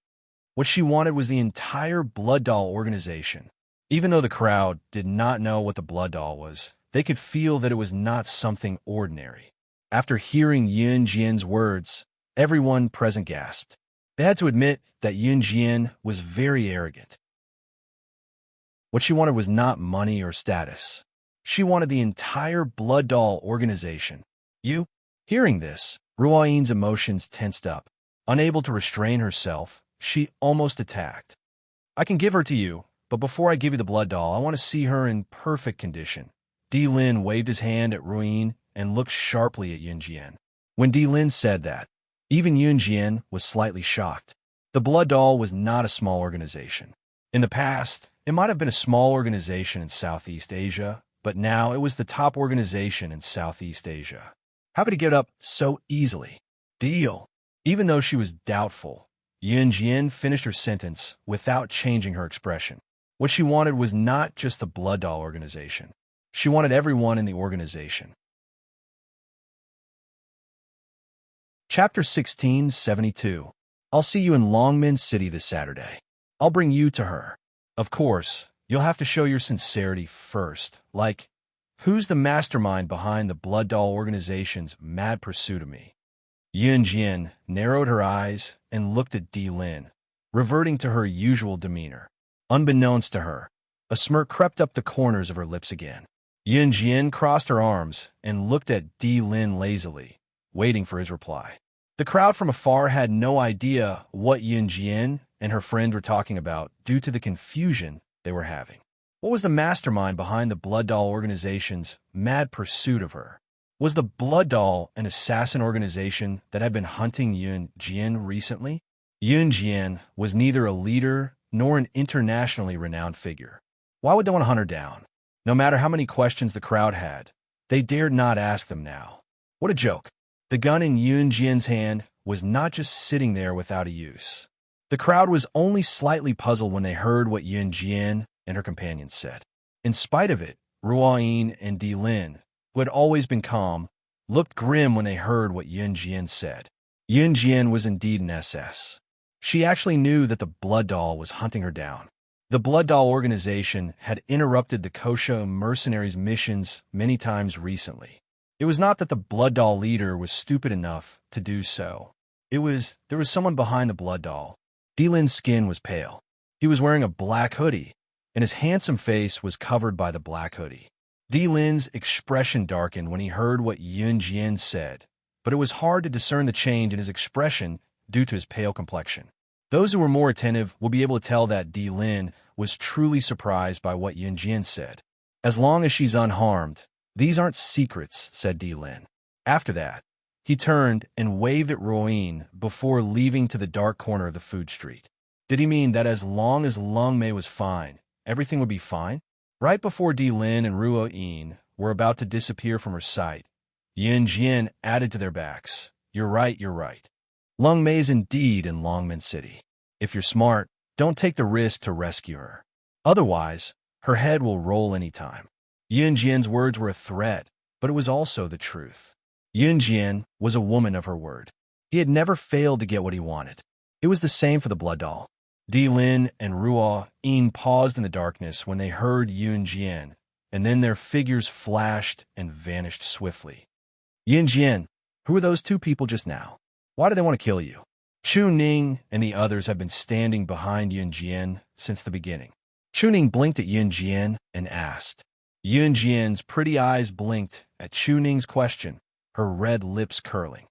What she wanted was the entire Blood Doll organization. Even though the crowd did not know what the Blood Doll was, they could feel that it was not something ordinary. After hearing Yun Jian's words, everyone present gasped. They had to admit that Yun Jian was very arrogant. What she wanted was not money or status. She wanted the entire Blood Doll organization. "You?" Hearing this, Ruoyin's emotions tensed up. Unable to restrain herself, she almost attacked. "I can give her to you, but before I give you the Blood Doll, I want to see her in perfect condition." Di Lin waved his hand at Ruoyin and looked sharply at Yun Jian. When Di Lin said that, even Yun Jian was slightly shocked. The Blood Doll was not a small organization. In the past, it might have been a small organization in Southeast Asia, but now it was the top organization in Southeast Asia. How could he give it up so easily? Deal. Even though she was doubtful, Yun Jian finished her sentence without changing her expression. What she wanted was not just the Blood Doll organization. She wanted everyone in the organization. Chapter 1672. I'll see you in Longmen City this Saturday. I'll bring you to her. Of course, you'll have to show your sincerity first. Like, who's the mastermind behind the Blood Doll organization's mad pursuit of me? Yun Jian narrowed her eyes and looked at Di Lin, reverting to her usual demeanor. Unbeknownst to her, a smirk crept up the corners of her lips again. Yun Jian crossed her arms and looked at Di Lin lazily, waiting for his reply. The crowd from afar had no idea what Yun Jian and her friend were talking about due to the confusion they were having. What was the mastermind behind the Blood Doll organization's mad pursuit of her? Was the Blood Doll an assassin organization that had been hunting Yun Jian recently? Yun Jian was neither a leader nor an internationally renowned figure. Why would they want to hunt her down? No matter how many questions the crowd had, they dared not ask them now. What a joke. The gun in Yun Jian's hand was not just sitting there without a use. The crowd was only slightly puzzled when they heard what Yun Jian and her companions said. In spite of it, Ruoyin and Di Lin, who had always been calm, looked grim when they heard what Yun Jian said. Yun Jian was indeed an SS. She actually knew that the Blood Doll was hunting her down. The Blood Doll organization had interrupted the Kosha mercenaries' missions many times recently. It was not that the Blood Doll leader was stupid enough to do so. There was someone behind the Blood Doll. Di Lin's skin was pale. He was wearing a black hoodie, and his handsome face was covered by the black hoodie. Di Lin's expression darkened when he heard what Yun Jian said, but it was hard to discern the change in his expression due to his pale complexion. Those who were more attentive will be able to tell that Di Lin was truly surprised by what Yun Jian said. As long as she's unharmed, these aren't secrets, said Di Lin. After that, he turned and waved at Ruoyin before leaving to the dark corner of the food street. Did he mean that as long as Lung Mei was fine, everything would be fine? Right before Di Lin and Ruoyin were about to disappear from her sight, Yun Jian added to their backs, You're right, you're right. Lung Mei is indeed in Longmen City. If you're smart, don't take the risk to rescue her. Otherwise, her head will roll any time. Yun Jian's words were a threat, but it was also the truth. Yun Jian was a woman of her word. He had never failed to get what he wanted. It was the same for the Blood Doll. Di Lin and Ruoyin paused in the darkness when they heard Yun Jian, and then their figures flashed and vanished swiftly. Yun Jian, who were those two people just now? Why do they want to kill you? Chu Ning and the others had been standing behind Yun Jian since the beginning. Chu Ning blinked at Yun Jian and asked. Yun Jian's pretty eyes blinked at Chu Ning's question, her red lips curling.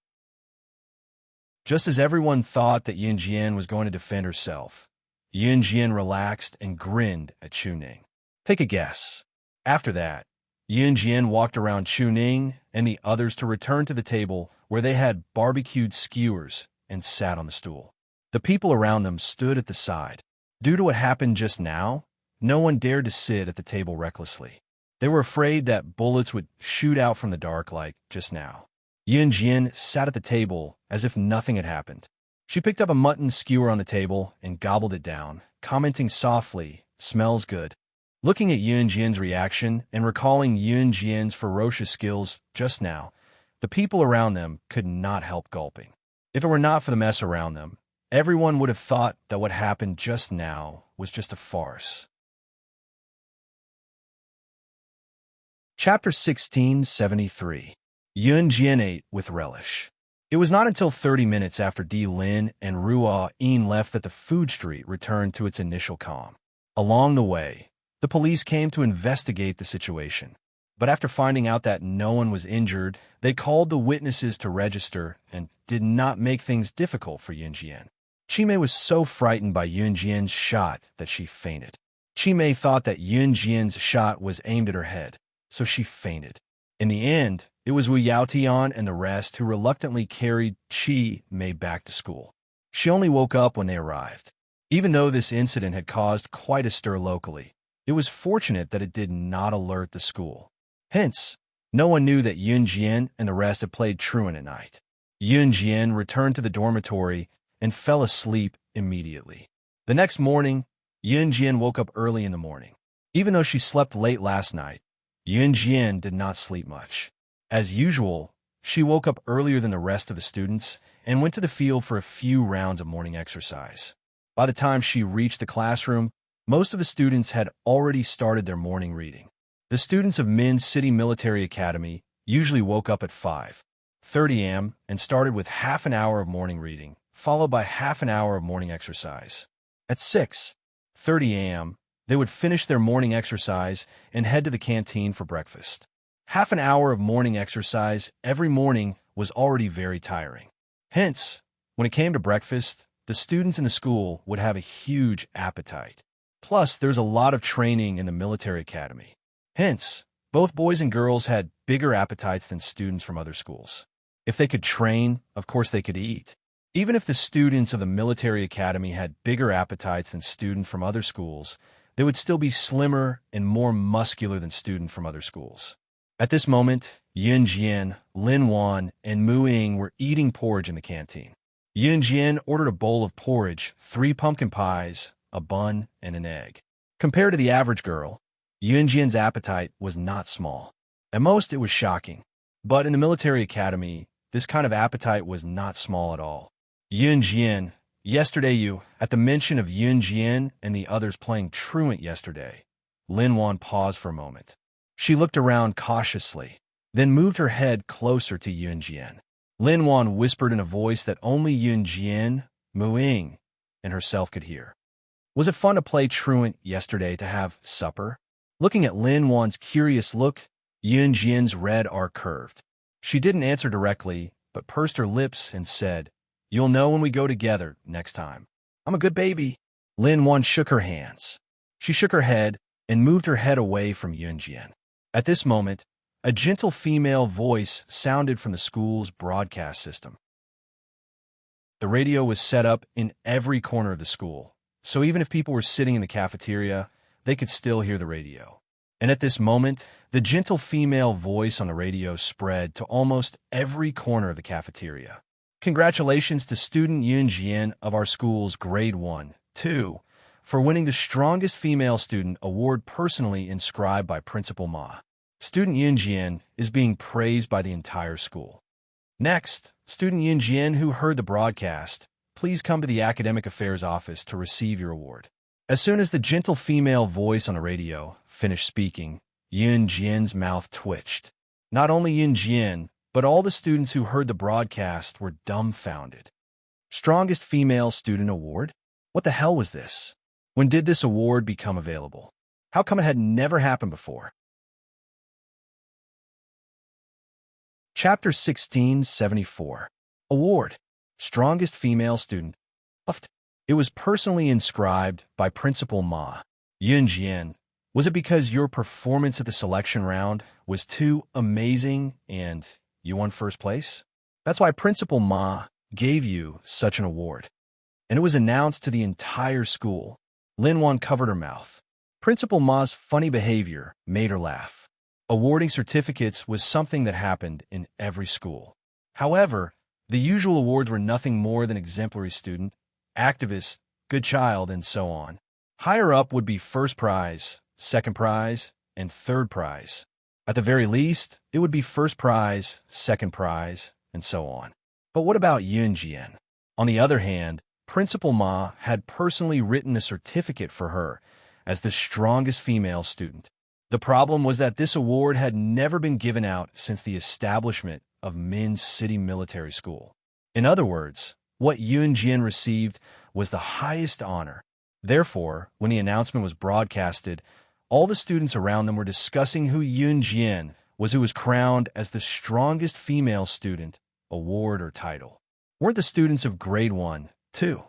Just as everyone thought that Yun Jian was going to defend herself, Yun Jian relaxed and grinned at Chu Ning. Take a guess. After that, Yun Jian walked around Chu Ning and the others to return to the table where they had barbecued skewers and sat on the stool. The people around them stood at the side. Due to what happened just now, no one dared to sit at the table recklessly. They were afraid that bullets would shoot out from the dark like just now. Yun Jian sat at the table as if nothing had happened. She picked up a mutton skewer on the table and gobbled it down, commenting softly, Smells good. Looking at Yun Jian's reaction and recalling Yun Jian's ferocious skills just now, the people around them could not help gulping. If it were not for the mess around them, everyone would have thought that what happened just now was just a farce. Chapter 1673. Yun Jian ate with relish. It was not until 30 minutes after Di Lin and Ruoyin left that the food street returned to its initial calm. Along the way, the police came to investigate the situation. But after finding out that no one was injured, they called the witnesses to register and did not make things difficult for Yun Jian. Qimei was so frightened by Yun Jian's shot that she fainted. Qimei thought that Yun Jian's shot was aimed at her head, so she fainted. In the end, it was Wu Yaotian and the rest who reluctantly carried Qimei back to school. She only woke up when they arrived. Even though this incident had caused quite a stir locally, it was fortunate that it did not alert the school. Hence, no one knew that Yun Jian and the rest had played truant at night. Yun Jian returned to the dormitory and fell asleep immediately. The next morning, Yun Jian woke up early in the morning. Even though she slept late last night, Yun Jian did not sleep much. As usual, she woke up earlier than the rest of the students and went to the field for a few rounds of morning exercise. By the time she reached the classroom, most of the students had already started their morning reading. The students of Min's City Military Academy usually woke up at 5:30 a.m. and started with half an hour of morning reading, followed by half an hour of morning exercise. At 6:30 a.m., they would finish their morning exercise and head to the canteen for breakfast. Half an hour of morning exercise every morning was already very tiring. Hence, when it came to breakfast, the students in the school would have a huge appetite. Plus, there's a lot of training in the military academy. Hence, both boys and girls had bigger appetites than students from other schools. If they could train, of course they could eat. Even if the students of the military academy had bigger appetites than students from other schools, they would still be slimmer and more muscular than students from other schools. At this moment, Yun Jian, Lin Wan, and Mu Ying were eating porridge in the canteen. Yun Jian ordered a bowl of porridge, 3 pumpkin pies, a bun, and an egg. Compared to the average girl, Yunjian's appetite was not small. At most, it was shocking. But in the military academy, this kind of appetite was not small at all. Yunjian, yesterday at the mention of Yunjian and the others playing truant yesterday, Linwan paused for a moment. She looked around cautiously, then moved her head closer to Yunjian. Linwan whispered in a voice that only Yunjian, Muing, and herself could hear. Was it fun to play truant yesterday to have supper? Looking at Linwan's curious look, Yunjian's red arc curved. She didn't answer directly, but pursed her lips and said, "You'll know when we go together next time. I'm a good baby." Linwan shook her hands. She shook her head and moved her head away from Yunjian. At this moment, a gentle female voice sounded from the school's broadcast system. The radio was set up in every corner of the school, so even if people were sitting in the cafeteria, they could still hear the radio. And at this moment, the gentle female voice on the radio spread to almost every corner of the cafeteria. "Congratulations to student Yunjian of our school's Grade 1, 2, for winning the Strongest Female Student Award personally inscribed by Principal Ma. Student Yunjian is being praised by the entire school. Next, student Yunjian who heard the broadcast, please come to the Academic Affairs office to receive your award." As soon as the gentle female voice on the radio finished speaking, Yunjian's mouth twitched. Not only Yunjian, but all the students who heard the broadcast were dumbfounded. Strongest Female Student Award? What the hell was this? When did this award become available? How come it had never happened before? Chapter 1674. Award. Strongest Female Student. It was personally inscribed by Principal Ma. Yunjian, was it because your performance at the selection round was too amazing and you won first place? That's why Principal Ma gave you such an award. And it was announced to the entire school. Linwan covered her mouth. Principal Ma's funny behavior made her laugh. Awarding certificates was something that happened in every school. However, the usual awards were nothing more than exemplary student, activist, good child, and so on. Higher up would be first prize, second prize, and third prize. At the very least, it would be first prize, second prize, and so on. But what about Yunjian? On the other hand, Principal Ma had personally written a certificate for her as the strongest female student. The problem was that this award had never been given out since the establishment of Min's City Military School. In other words, what Yunjian received was the highest honor. Therefore, when the announcement was broadcasted, all the students around them were discussing who Yunjian was, who was crowned as the strongest female student, award or title. Weren't the students of Grade 1, 2,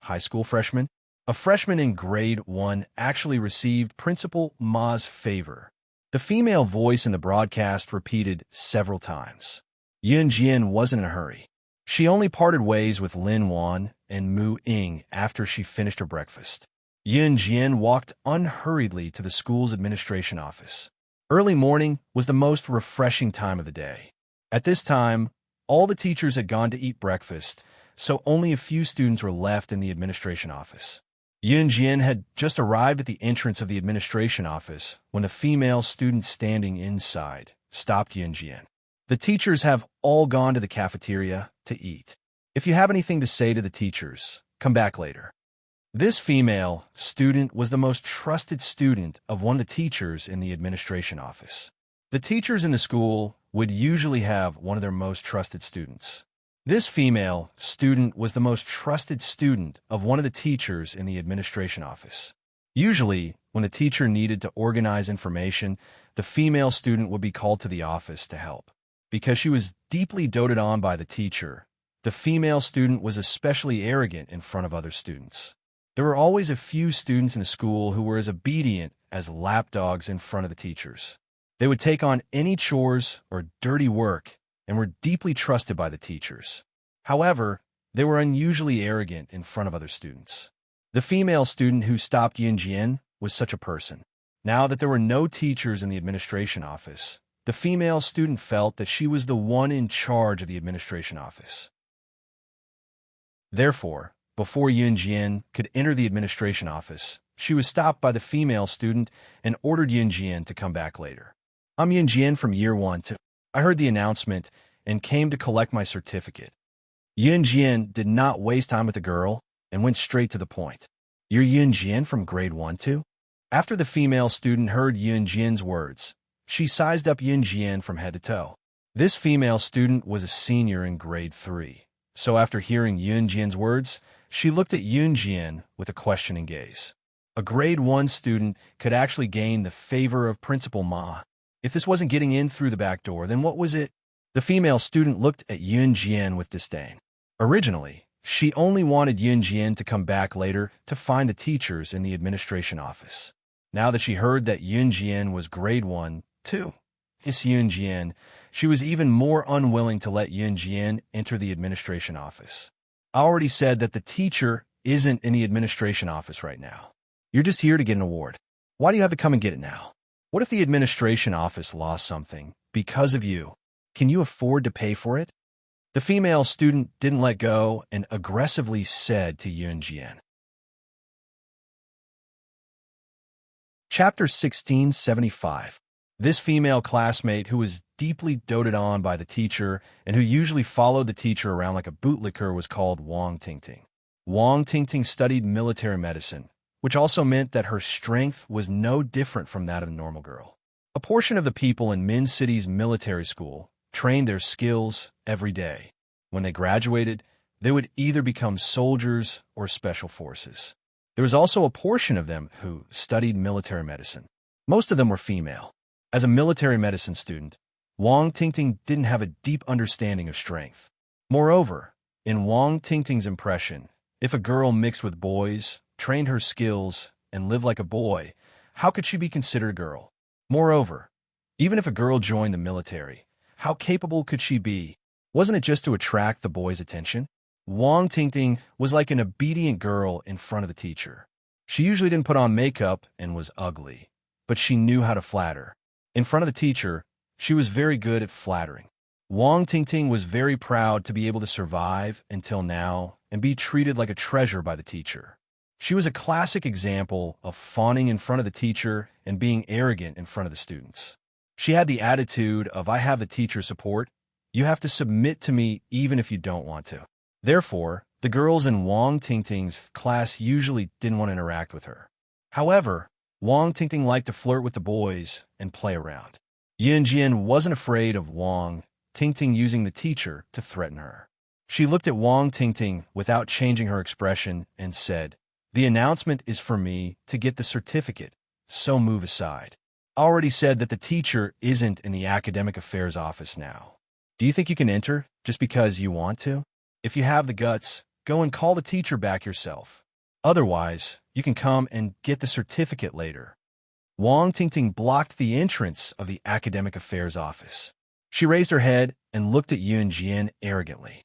high school freshmen? A freshman in Grade 1 actually received Principal Ma's favor. The female voice in the broadcast repeated several times. Yunjian wasn't in a hurry. She only parted ways with Lin Wan and Mu Ying after she finished her breakfast. Yunjian walked unhurriedly to the school's administration office. Early morning was the most refreshing time of the day. At this time, all the teachers had gone to eat breakfast, so only a few students were left in the administration office. Yunjian had just arrived at the entrance of the administration office when the female student standing inside stopped Yunjian. "The teachers have all gone to the cafeteria to eat. If you have anything to say to the teachers, come back later." This female student was the most trusted student of one of the teachers in the administration office. The teachers in the school would usually have one of their most trusted students. This female student was the most trusted student of one of the teachers in the administration office. Usually, when the teacher needed to organize information, the female student would be called to the office to help. Because she was deeply doted on by the teacher, the female student was especially arrogant in front of other students. There were always a few students in the school who were as obedient as lapdogs in front of the teachers. They would take on any chores or dirty work and were deeply trusted by the teachers. However, they were unusually arrogant in front of other students. The female student who stopped Yunjian was such a person. Now that there were no teachers in the administration office, the female student felt that she was the one in charge of the administration office. Therefore, before Yunjian could enter the administration office, she was stopped by the female student and ordered Yunjian to come back later. I'm Yunjian from year 1 too. I heard the announcement and came to collect my certificate. Yunjian did not waste time with the girl and went straight to the point. You're Yunjian from grade 1 too? After the female student heard Yunjian's words, she sized up Yunjian from head to toe. This female student was a senior in grade 3, so after hearing Yunjian's words, she looked at Yunjian with a questioning gaze. A grade 1 student could actually gain the favor of Principal Ma. If this wasn't getting in through the back door, then what was it? The female student looked at Yunjian with disdain. Originally, she only wanted Yunjian to come back later to find the teachers in the administration office. Now that she heard that Yunjian was grade 1, too, Miss Yunjian, she was even more unwilling to let Yunjian enter the administration office. I already said that the teacher isn't in the administration office right now. You're just here to get an award. Why do you have to come and get it now? What if the administration office lost something because of you? Can you afford to pay for it? The female student didn't let go and aggressively said to Yunjian. Chapter 1675. This female classmate who was deeply doted on by the teacher and who usually followed the teacher around like a bootlicker was called Wang Tingting. Wang Tingting studied military medicine, which also meant that her strength was no different from that of a normal girl. A portion of the people in Min City's military school trained their skills every day. When they graduated, they would either become soldiers or special forces. There was also a portion of them who studied military medicine. Most of them were female. As a military medicine student, Wang Tingting didn't have a deep understanding of strength. Moreover, in Wang Tingting's impression, if a girl mixed with boys, trained her skills, and lived like a boy, how could she be considered a girl? Moreover, even if a girl joined the military, how capable could she be? Wasn't it just to attract the boys' attention? Wang Tingting was like an obedient girl in front of the teacher. She usually didn't put on makeup and was ugly, but she knew how to flatter. In front of the teacher, she was very good at flattering. Wang Tingting was very proud to be able to survive until now and be treated like a treasure by the teacher. She was a classic example of fawning in front of the teacher and being arrogant in front of the students. She had the attitude of, I have the teacher's support. You have to submit to me even if you don't want to. Therefore, the girls in Wang Tingting's class usually didn't want to interact with her. However, Wang Tingting liked to flirt with the boys and play around. Yunjian wasn't afraid of Wang Tingting using the teacher to threaten her. She looked at Wang Tingting without changing her expression and said, the announcement is for me to get the certificate, so move aside. I already said that the teacher isn't in the academic affairs office now. Do you think you can enter just because you want to? If you have the guts, go and call the teacher back yourself. Otherwise, you can come and get the certificate later. Wang Tingting blocked the entrance of the academic affairs office. She raised her head and looked at Yunjian arrogantly.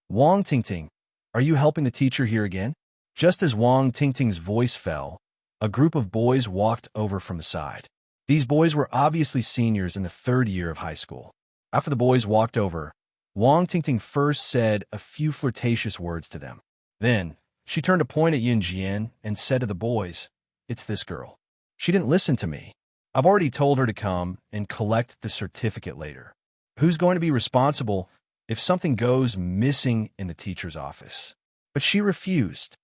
Wang Tingting, are you helping the teacher here again? Just as Wang Tingting's voice fell, a group of boys walked over from the side. These boys were obviously seniors in the 3rd year of high school. After the boys walked over, Wang Tingting first said a few flirtatious words to them. Then, she turned to point at Yunjian and said to the boys, it's this girl. She didn't listen to me. I've already told her to come and collect the certificate later. Who's going to be responsible if something goes missing in the teacher's office? But she refused.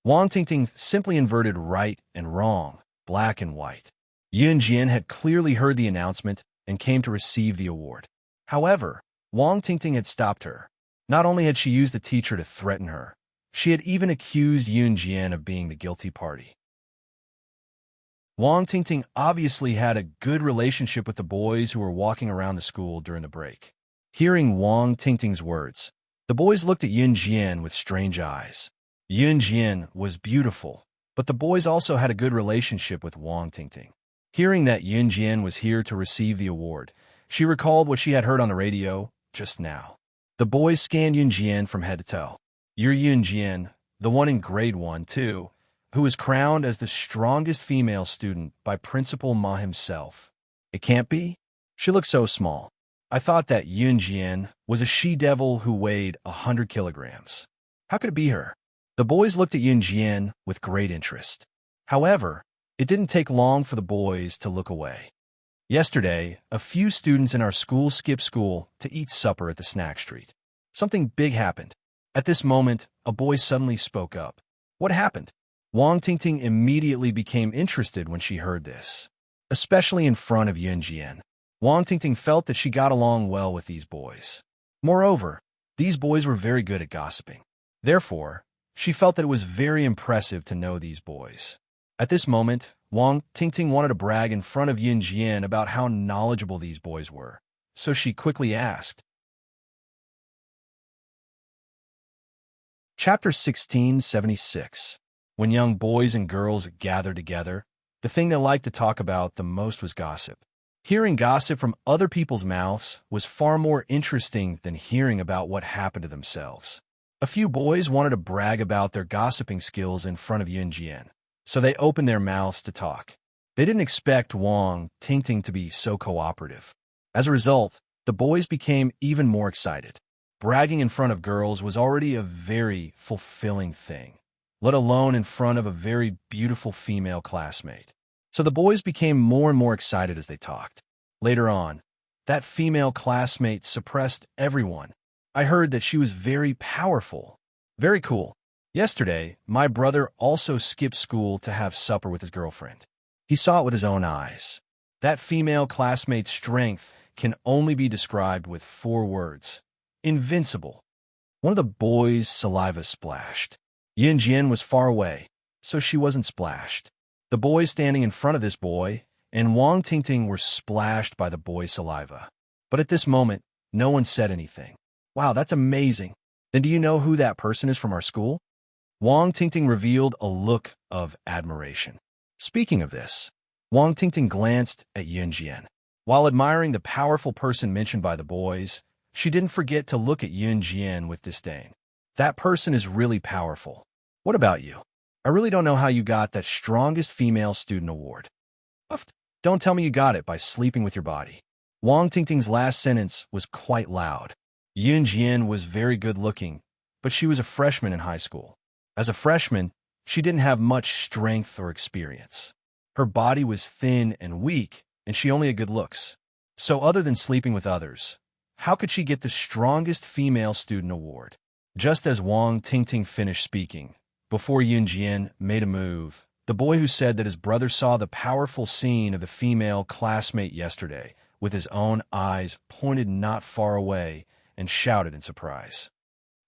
Wang Tingting simply inverted right and wrong, black and white. Yunjian had clearly heard the announcement and came to receive the award. However, Wang Tingting had stopped her. Not only had she used the teacher to threaten her, she had even accused Yunjian of being the guilty party. Wang Tingting obviously had a good relationship with the boys who were walking around the school during the break. Hearing Wang Tingting's words, the boys looked at Yunjian with strange eyes. Yunjian was beautiful, but the boys also had a good relationship with Wang Tingting. Hearing that Yunjian was here to receive the award, she recalled what she had heard on the radio just now. The boys scanned Yunjian from head to toe. You're Yunjian, the one in grade 1, too, who was crowned as the strongest female student by Principal Ma himself. It can't be? She looked so small. I thought that Yunjian was a she-devil who weighed 100 kilograms. How could it be her? The boys looked at Yunjian with great interest. However, it didn't take long for the boys to look away. Yesterday, a few students in our school skipped school to eat supper at the snack street. Something big happened. At this moment, a boy suddenly spoke up. What happened? Wang Tingting immediately became interested when she heard this, especially in front of Yunjian. Wang Tingting felt that she got along well with these boys. Moreover, these boys were very good at gossiping. Therefore, she felt that it was very impressive to know these boys. At this moment, Wang Tingting wanted to brag in front of Yunjian about how knowledgeable these boys were, so she quickly asked. Chapter 1676. When young boys and girls gathered together, the thing they liked to talk about the most was gossip. Hearing gossip from other people's mouths was far more interesting than hearing about what happened to themselves. A few boys wanted to brag about their gossiping skills in front of Yunjian, so they opened their mouths to talk. They didn't expect Wang Tingting to be so cooperative. As a result, the boys became even more excited. Bragging in front of girls was already a very fulfilling thing, let alone in front of a very beautiful female classmate. So the boys became more and more excited as they talked. Later on, that female classmate suppressed everyone. I heard that she was very powerful. Very cool. Yesterday, my brother also skipped school to have supper with his girlfriend. He saw it with his own eyes. That female classmate's strength can only be described with 4 words. Invincible. One of the boys' saliva splashed. Yunjian was far away, so she wasn't splashed. The boys standing in front of this boy and Wang Tingting were splashed by the boy's saliva. But at this moment, no one said anything. Wow, that's amazing. Then do you know who that person is from our school? Wang Tingting revealed a look of admiration. Speaking of this, Wang Tingting glanced at Yunjian. While admiring the powerful person mentioned by the boys, she didn't forget to look at Yunjian with disdain. That person is really powerful. What about you? I really don't know how you got that strongest female student award. Don't tell me you got it by sleeping with your body. Wang Tingting's last sentence was quite loud. Yunjian was very good-looking, but she was a freshman in high school. As a freshman, she didn't have much strength or experience. Her body was thin and weak, and she only had good looks. So other than sleeping with others, how could she get the strongest female student award? Just as Wang Tingting finished speaking, before Yunjian made a move, the boy who said that his brother saw the powerful scene of the female classmate yesterday with his own eyes pointed not far away and shouted in surprise.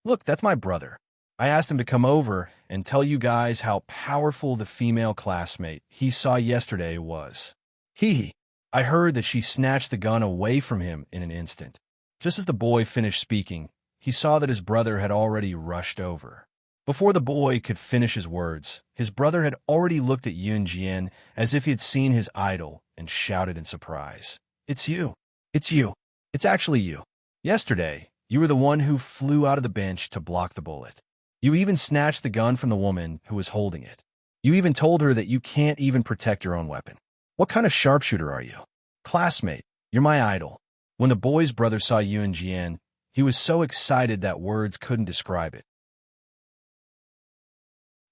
Look, that's my brother. I asked him to come over and tell you guys how powerful the female classmate he saw yesterday was. I heard that she snatched the gun away from him in an instant. Just as the boy finished speaking, he saw that his brother had already rushed over. Before the boy could finish his words, his brother had already looked at Yunjian as if he had seen his idol and shouted in surprise. It's you. It's you. It's actually you. Yesterday, you were the one who flew out of the bench to block the bullet. You even snatched the gun from the woman who was holding it. You even told her that you can't even protect your own weapon. What kind of sharpshooter are you? Classmate, you're my idol. When the boy's brother saw Yunjian, he was so excited that words couldn't describe it.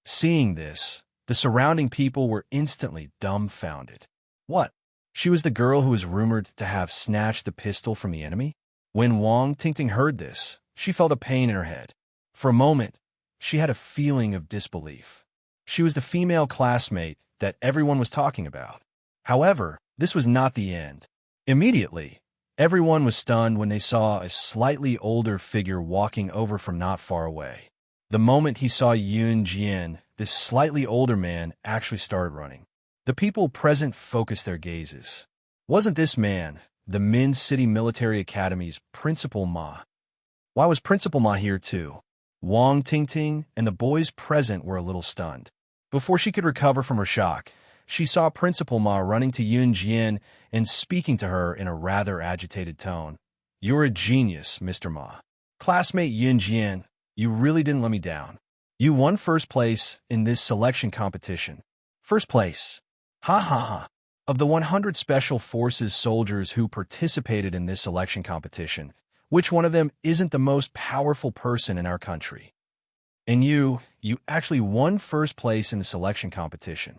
Seeing this, the surrounding people were instantly dumbfounded. What? She was the girl who was rumored to have snatched the pistol from the enemy? When Wang Tingting heard this, she felt a pain in her head. For a moment, she had a feeling of disbelief. She was the female classmate that everyone was talking about. However, this was not the end. Immediately, everyone was stunned when they saw a slightly older figure walking over from not far away. The moment he saw Yunjian, this slightly older man actually started running. The people present focused their gazes. Wasn't this man the Min City Military Academy's Principal Ma? Why was Principal Ma here too? Wang Tingting and the boys present were a little stunned. Before she could recover from her shock, she saw Principal Ma running to Yunjian and speaking to her in a rather agitated tone. You're a genius, Mr. Ma. Classmate Yunjian, you really didn't let me down. You won first place in this selection competition. First place. Ha ha ha. Of the 100 Special Forces soldiers who participated in this selection competition, which one of them isn't the most powerful person in our country? And you actually won first place in the selection competition.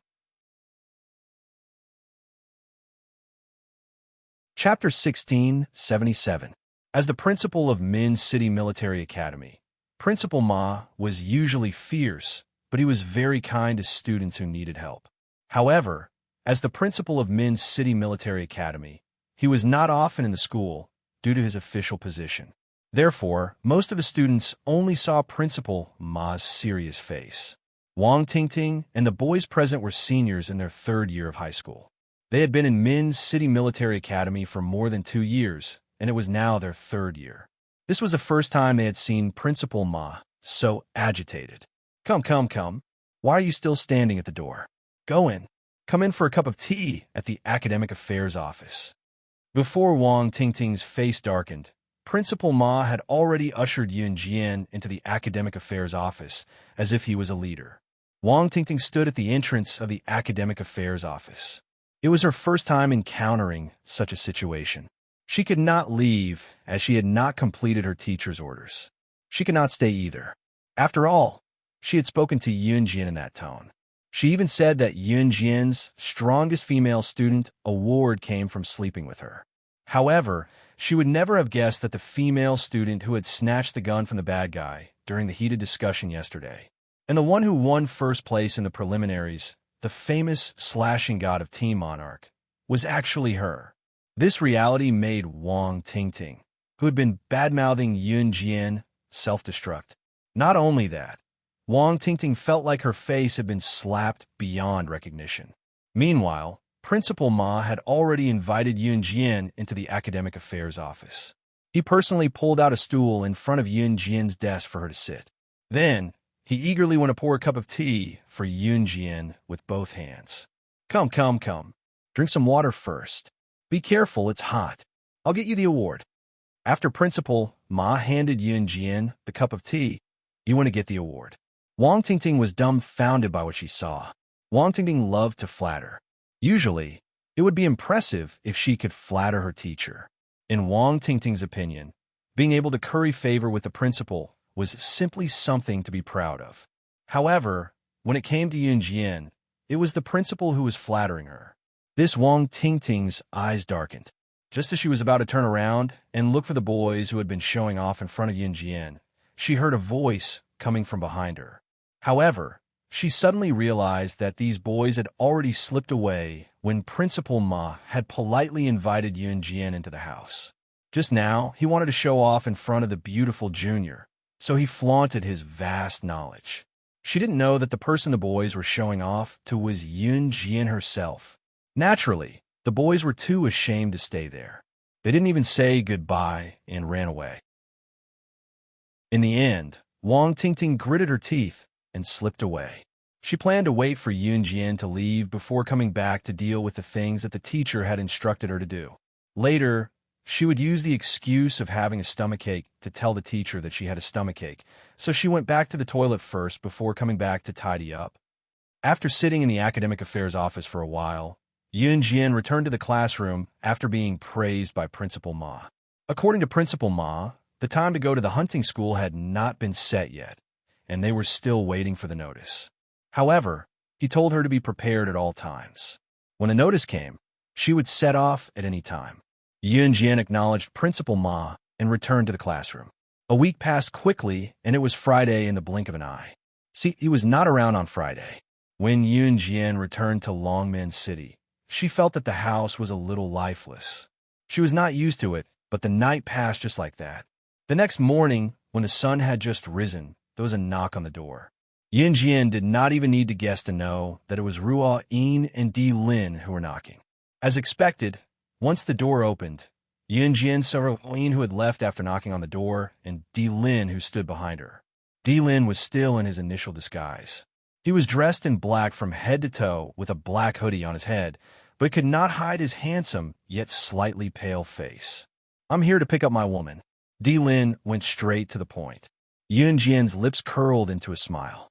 Chapter 1677. As the principal of Min City Military Academy, Principal Ma was usually fierce, but he was very kind to students who needed help. However, as the principal of Min City Military Academy, he was not often in the school due to his official position. Therefore, most of the students only saw Principal Ma's serious face. Wang Tingting and the boys present were seniors in their third year of high school. They had been in Min City Military Academy for more than 2 years, and it was now their third year. This was the first time they had seen Principal Ma so agitated. Come. Why are you still standing at the door? Go in. Come in for a cup of tea at the Academic Affairs office. Before Wang Tingting's face darkened, Principal Ma had already ushered Yun Jian into the Academic Affairs office as if he was a leader. Wang Tingting stood at the entrance of the Academic Affairs office. It was her first time encountering such a situation. She could not leave as she had not completed her teacher's orders. She could not stay either. After all, she had spoken to Yun Jian in that tone. She even said that Yun Jian's strongest female student award came from sleeping with her. However, she would never have guessed that the female student who had snatched the gun from the bad guy during the heated discussion yesterday, and the one who won first place in the preliminaries, the famous slashing god of Team Monarch, was actually her. This reality made Wang Tingting, who had been bad-mouthing Yun Jian, self-destruct. Not only that, Wang Tingting felt like her face had been slapped beyond recognition. Meanwhile, Principal Ma had already invited Yun Jian into the Academic Affairs office. He personally pulled out a stool in front of Yun Jian's desk for her to sit. Then, he eagerly went to pour a cup of tea for Yun Jian with both hands. Come. Drink some water first. Be careful, it's hot. I'll get you the award. After Principal Ma handed Yun Jian the cup of tea, he went to get the award. Wang Tingting was dumbfounded by what she saw. Wang Tingting loved to flatter. Usually, it would be impressive if she could flatter her teacher. In Wang Tingting's opinion, being able to curry favor with the principal was simply something to be proud of. However, when it came to Yun Jian, it was the principal who was flattering her. This Wang Tingting's eyes darkened. Just as she was about to turn around and look for the boys who had been showing off in front of Yun Jian, she heard a voice coming from behind her. However, she suddenly realized that these boys had already slipped away when Principal Ma had politely invited Yun Jian into the house. Just now, he wanted to show off in front of the beautiful junior, so he flaunted his vast knowledge. She didn't know that the person the boys were showing off to was Yun Jian herself. Naturally, the boys were too ashamed to stay there. They didn't even say goodbye and ran away. In the end, Wang Tingting gritted her teeth and slipped away. She planned to wait for Yun Jian to leave before coming back to deal with the things that the teacher had instructed her to do. Later, she would use the excuse of having a stomachache to tell the teacher that she had a stomachache, so she went back to the toilet first before coming back to tidy up. After sitting in the Academic Affairs office for a while, Yun Jian returned to the classroom after being praised by Principal Ma. According to Principal Ma, the time to go to the hunting school had not been set yet, and they were still waiting for the notice. However, he told her to be prepared at all times. When the notice came, she would set off at any time. Yun Jian acknowledged Principal Ma and returned to the classroom. A week passed quickly, and it was Friday in the blink of an eye. See, he was not around on Friday. When Yun Jian returned to Longmen City, she felt that the house was a little lifeless. She was not used to it, but the night passed just like that. The next morning, when the sun had just risen, there was a knock on the door. Yun Jian did not even need to guess to know that it was Ruo Yin and Di Lin who were knocking. As expected, once the door opened, Yun Jian saw Ruo Yin who had left after knocking on the door and Di Lin who stood behind her. Di Lin was still in his initial disguise. He was dressed in black from head to toe with a black hoodie on his head, but could not hide his handsome yet slightly pale face. I'm here to pick up my woman. Di Lin went straight to the point. Yun Jian's lips curled into a smile.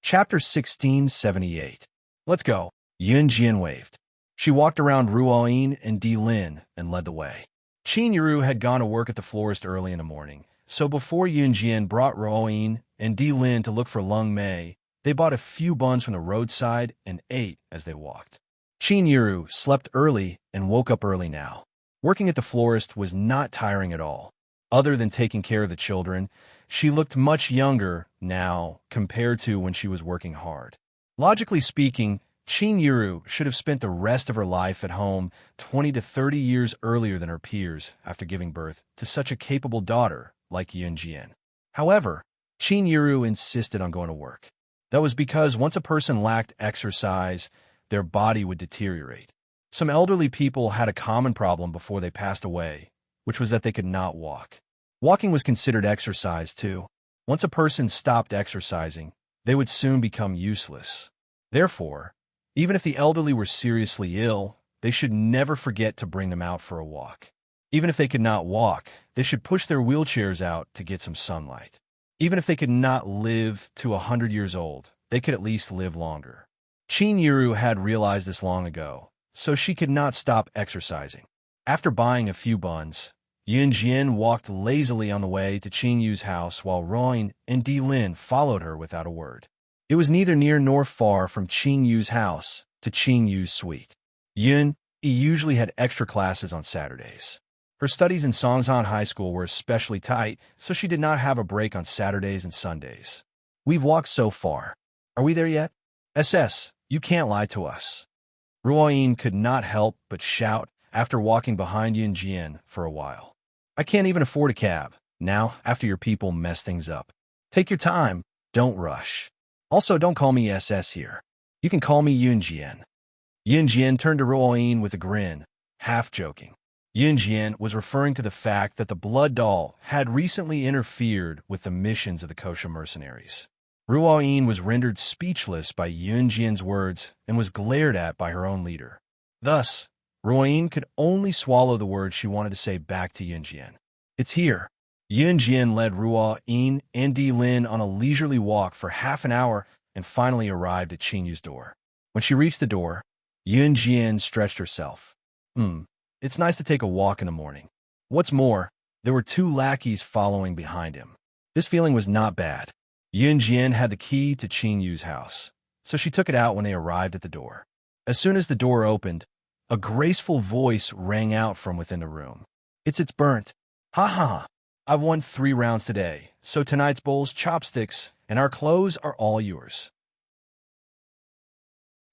Chapter 1678. Let's go. Yun Jian waved. She walked around Ruo Yin and Di Lin and led the way. Qin Yuru had gone to work at the florist early in the morning, so before Yun Jian brought Ruo Yin and Di Lin to look for Lung Mei, they bought a few buns from the roadside and ate as they walked. Qin Yiru slept early and woke up early now. Working at the florist was not tiring at all. Other than taking care of the children, she looked much younger now compared to when she was working hard. Logically speaking, Qin Yiru should have spent the rest of her life at home 20 to 30 years earlier than her peers after giving birth to such a capable daughter like Yunjian. However, Qin Yiru insisted on going to work. That was because once a person lacked exercise, their body would deteriorate. Some elderly people had a common problem before they passed away, which was that they could not walk. Walking was considered exercise too. Once a person stopped exercising, they would soon become useless. Therefore, even if the elderly were seriously ill, they should never forget to bring them out for a walk. Even if they could not walk, they should push their wheelchairs out to get some sunlight. Even if they could not live to 100 years old, they could at least live longer. Qin Yiru had realized this long ago, so she could not stop exercising. After buying a few buns, Yunjian walked lazily on the way to Qin Yu's house while Ruoyin and Di Lin followed her without a word. It was neither near nor far from Qin Yu's house to Qin Yu's suite. Yun usually had extra classes on Saturdays. Her studies in Songzhan High School were especially tight, so she did not have a break on Saturdays and Sundays. We've walked so far. Are we there yet? SS, you can't lie to us. Ruoyin could not help but shout after walking behind Yunjian for a while. I can't even afford a cab, now after your people mess things up. Take your time, don't rush. Also, don't call me SS here. You can call me Yunjian. Yunjian turned to Ruoyin with a grin, half joking. Yunjian was referring to the fact that the blood doll had recently interfered with the missions of the kosher mercenaries. Ruoyin was rendered speechless by Yunjian's words and was glared at by her own leader. Thus, Ruoyin could only swallow the words she wanted to say back to Yunjian. It's here. Yunjian led Ruoyin and Di Lin on a leisurely walk for half an hour and finally arrived at Qin Yu's door. When she reached the door, Yunjian stretched herself. It's nice to take a walk in the morning. What's more, there were 2 lackeys following behind him. This feeling was not bad. Yunjian had the key to Qin Yu's house, so she took it out when they arrived at the door. As soon as the door opened, a graceful voice rang out from within the room. It's burnt. Ha ha. I've won 3 rounds today, so tonight's bowl's chopsticks and our clothes are all yours.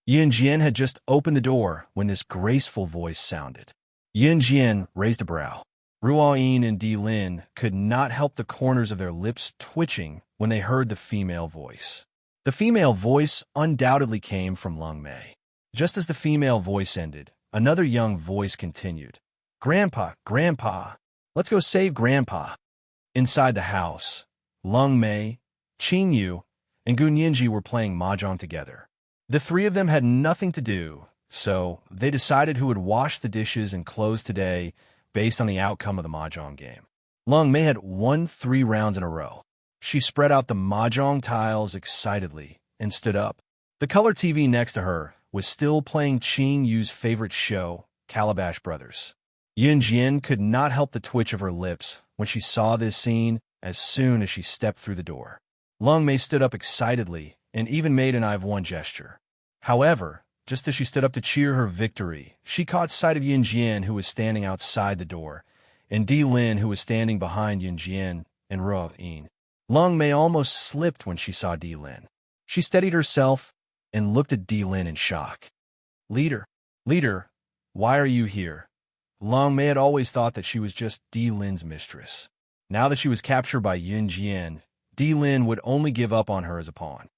Yunjian had just opened the door when this graceful voice sounded. Yunjian raised a brow. Ruoyin and Di Lin could not help the corners of their lips twitching when they heard the female voice. The female voice undoubtedly came from Lung Mei. Just as the female voice ended, another young voice continued. Grandpa, Grandpa, let's go save Grandpa. Inside the house, Lung Mei, Qin Yu, and Gun Yinji were playing mahjong together. The 3 of them had nothing to do, so they decided who would wash the dishes and clothes today based on the outcome of the mahjong game. Lung Mei had won 3 rounds in a row. She spread out the mahjong tiles excitedly and stood up. The color TV next to her was still playing Qin Yu's favorite show, Calabash Brothers. Yunjian could not help the twitch of her lips when she saw this scene as soon as she stepped through the door. Lung Mei stood up excitedly and even made an I've won gesture. However, just as she stood up to cheer her victory, she caught sight of Yunjian, who was standing outside the door, and Di Lin, who was standing behind Yunjian and Ruoyin. Lung Mei almost slipped when she saw Di Lin. She steadied herself and looked at Di Lin in shock. Leader, why are you here? Lung Mei had always thought that she was just Di Lin's mistress. Now that she was captured by Yunjian, Di Lin would only give up on her as a pawn.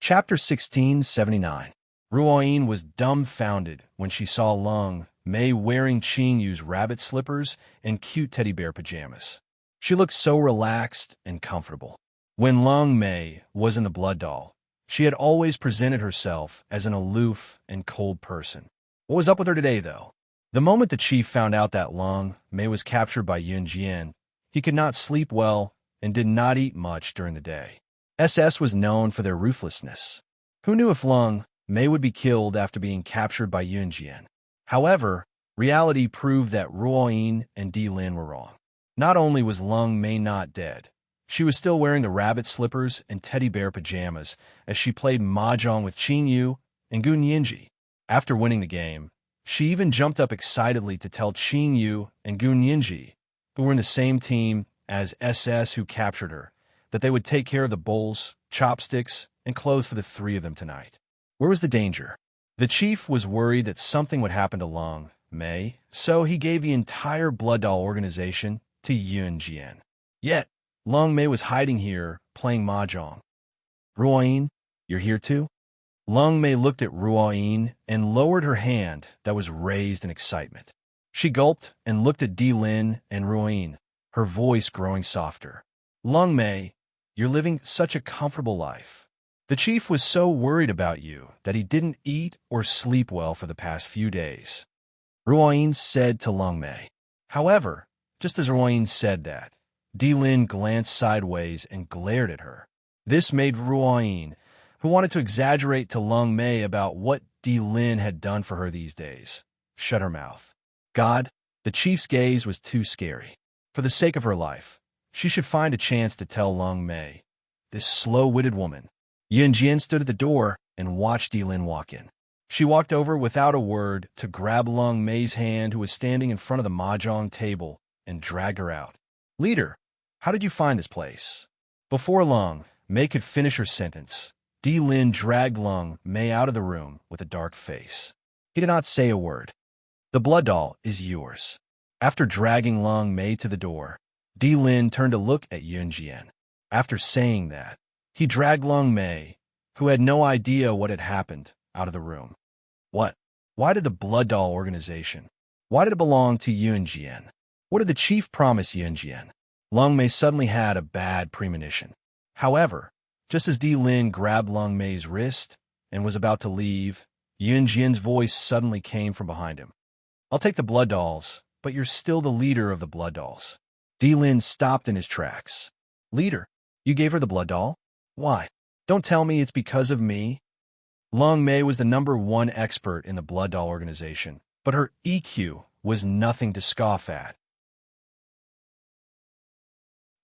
Chapter 1679. Ruoyin was dumbfounded when she saw Lung Mei wearing Qin Yu's rabbit slippers and cute teddy bear pajamas. She looked so relaxed and comfortable. When Lung Mei was in the blood doll, she had always presented herself as an aloof and cold person. What was up with her today, though? The moment the chief found out that Lung Mei was captured by Yunjian, he could not sleep well and did not eat much during the day. SS was known for their ruthlessness. Who knew if Lung Mei would be killed after being captured by Yunjian? However, reality proved that Ruoyin and Di Lin were wrong. Not only was Lung Mei not dead, She was still wearing the rabbit slippers and teddy bear pajamas as she played mahjong with Qin Yu and Gun Yinji. After winning the game, she even jumped up excitedly to tell Qin Yu and Gun Yinji, who were in the same team as SS who captured her, that they would take care of the bowls, chopsticks, and clothes for the three of them tonight. Where was the danger? The chief was worried that something would happen to Long Mei, so he gave the entire Blood Doll organization to Yun Jian. Yet, Long Mei was hiding here, playing mahjong. Ruoyin, you're here too? Long Mei looked at Ruoyin and lowered her hand that was raised in excitement. She gulped and looked at Di Lin and Ruoyin, her voice growing softer. Long Mei, you're living such a comfortable life. The chief was so worried about you that he didn't eat or sleep well for the past few days. Ruoyin said to Long Mei. However, just as Ruoyin said that, Di Lin glanced sideways and glared at her. This made Ruoyin, who wanted to exaggerate to Long Mei about what Di Lin had done for her these days, shut her mouth. God, the chief's gaze was too scary. For the sake of her life, she should find a chance to tell Long Mei, this slow-witted woman. Yun Jian stood at the door and watched Di Lin walk in. She walked over without a word to grab Long Mei's hand, who was standing in front of the mahjong table, and drag her out. Leader, how did you find this place? Before Long Mei could finish her sentence, Di Lin dragged Long Mei out of the room with a dark face. He did not say a word. The blood doll is yours. After dragging Long Mei to the door, Di Lin turned to look at Yun Jian. After saying that, he dragged Long Mei, who had no idea what had happened, out of the room. What? Why did the blood doll organization? Why did it belong to Yun Jian? What did the chief promise Yun Jian? Long Mei suddenly had a bad premonition. However, just as Di Lin grabbed Long Mei's wrist and was about to leave, Yun Jian's voice suddenly came from behind him. I'll take the blood dolls, but you're still the leader of the blood dolls. Di Lin stopped in his tracks. Leader, you gave her the blood doll? Why? Don't tell me it's because of me. Long Mei was the #1 expert in the blood doll organization, but her EQ was nothing to scoff at.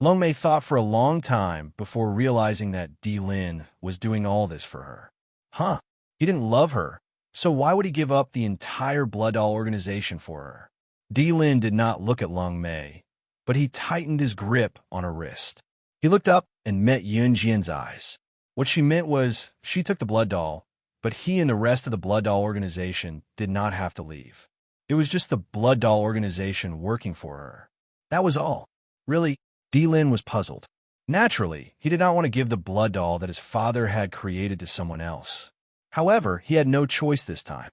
Long Mei thought for a long time before realizing that Di Lin was doing all this for her. Huh, he didn't love her, so why would he give up the entire blood doll organization for her? Di Lin did not look at Long Mei, but he tightened his grip on her wrist. He looked up and met Yun Jian's eyes. What she meant was she took the blood doll, but he and the rest of the blood doll organization did not have to leave. It was just the blood doll organization working for her. That was all. Really, Di Lin was puzzled. Naturally, he did not want to give the blood doll that his father had created to someone else. However, he had no choice this time.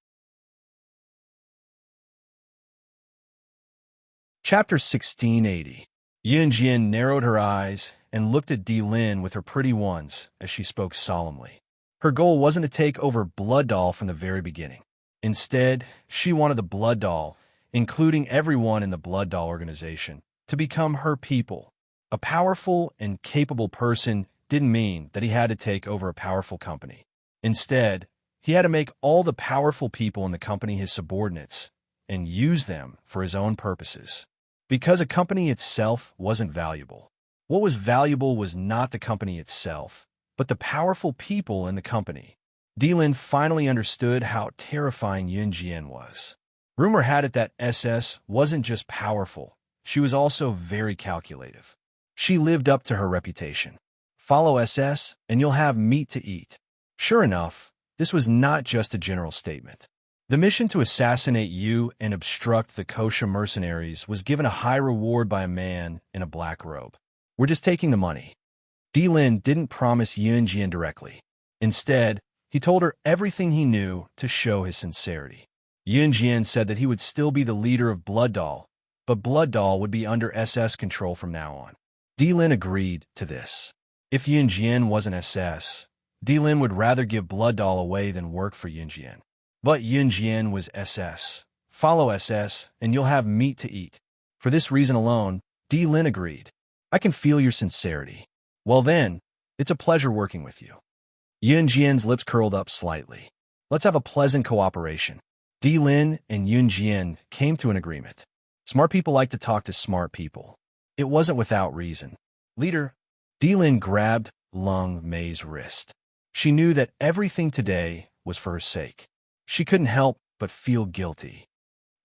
Chapter 1680. Yun Jian narrowed her eyes and looked at Di Lin with her pretty ones as she spoke solemnly. Her goal wasn't to take over Blood Doll from the very beginning. Instead, she wanted the Blood Doll, including everyone in the Blood Doll organization, to become her people. A powerful and capable person didn't mean that he had to take over a powerful company. Instead, he had to make all the powerful people in the company his subordinates and use them for his own purposes. Because a company itself wasn't valuable. What was valuable was not the company itself, but the powerful people in the company. Di Lin finally understood how terrifying Yun Jian was. Rumor had it that SS wasn't just powerful, she was also very calculative. She lived up to her reputation. Follow SS and you'll have meat to eat. Sure enough, this was not just a general statement. The mission to assassinate you and obstruct the kosher mercenaries was given a high reward by a man in a black robe. We're just taking the money. Di Lin didn't promise Yun Jian directly. Instead, he told her everything he knew to show his sincerity. Yun Jian said that he would still be the leader of Blood Doll, but Blood Doll would be under SS control from now on. Di Lin agreed to this. If Yun Jian wasn't SS, Di Lin would rather give Blood Doll away than work for Yun Jian. But Yun Jian was SS. Follow SS, and you'll have meat to eat. For this reason alone, Di Lin agreed. I can feel your sincerity. Well then, it's a pleasure working with you. Yun Jian's lips curled up slightly. Let's have a pleasant cooperation. Di Lin and Yun Jian came to an agreement. Smart people like to talk to smart people. It wasn't without reason. Leader, Delin grabbed Lung Mei's wrist. She knew that everything today was for her sake. She couldn't help but feel guilty.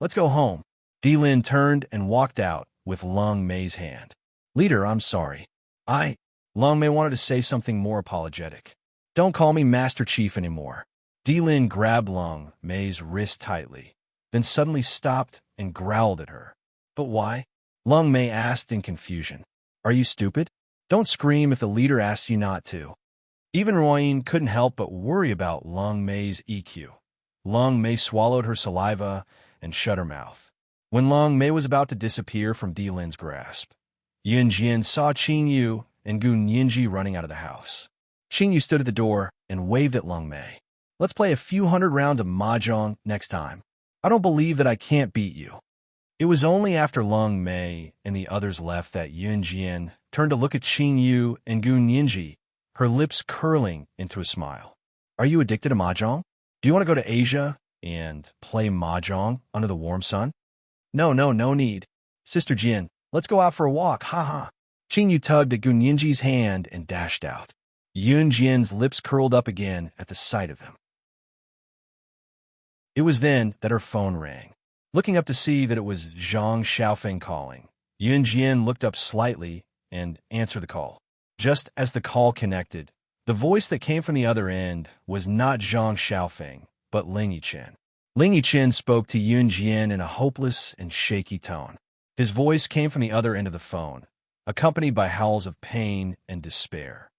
Let's go home. Delin turned and walked out with Lung Mei's hand. Leader, I'm sorry. Lung Mei wanted to say something more apologetic. Don't call me Master Chief anymore. Delin grabbed Lung Mei's wrist tightly, then suddenly stopped and growled at her. But why? Lung Mei asked in confusion. Are you stupid? Don't scream if the leader asks you not to. Even Ruoyin couldn't help but worry about Lung Mei's EQ. Lung Mei swallowed her saliva and shut her mouth. When Lung Mei was about to disappear from Delin's grasp, Yun Jian saw Qing Yu and Gu Nianji running out of the house. Qing Yu stood at the door and waved at Lung Mei. Let's play a few hundred rounds of mahjong next time. I don't believe that I can't beat you. It was only after Lung Mei and the others left that Yun Jian turned to look at Qing Yu and Gu Nianji, her lips curling into a smile. Are you addicted to mahjong? Do you want to go to Asia and play mahjong under the warm sun? No need. Sister Jin, let's go out for a walk, haha. Qing Yu tugged at Gu Nianji's hand and dashed out. Yun Jian's lips curled up again at the sight of him. It was then that her phone rang. Looking up to see that it was Zhang Xiaofeng calling, Yun Jian looked up slightly and answered the call. Just as the call connected, the voice that came from the other end was not Zhang Xiaofeng, but Ling Yichen. Ling Yichen spoke to Yun Jian in a hopeless and shaky tone. His voice came from the other end of the phone, accompanied by howls of pain and despair.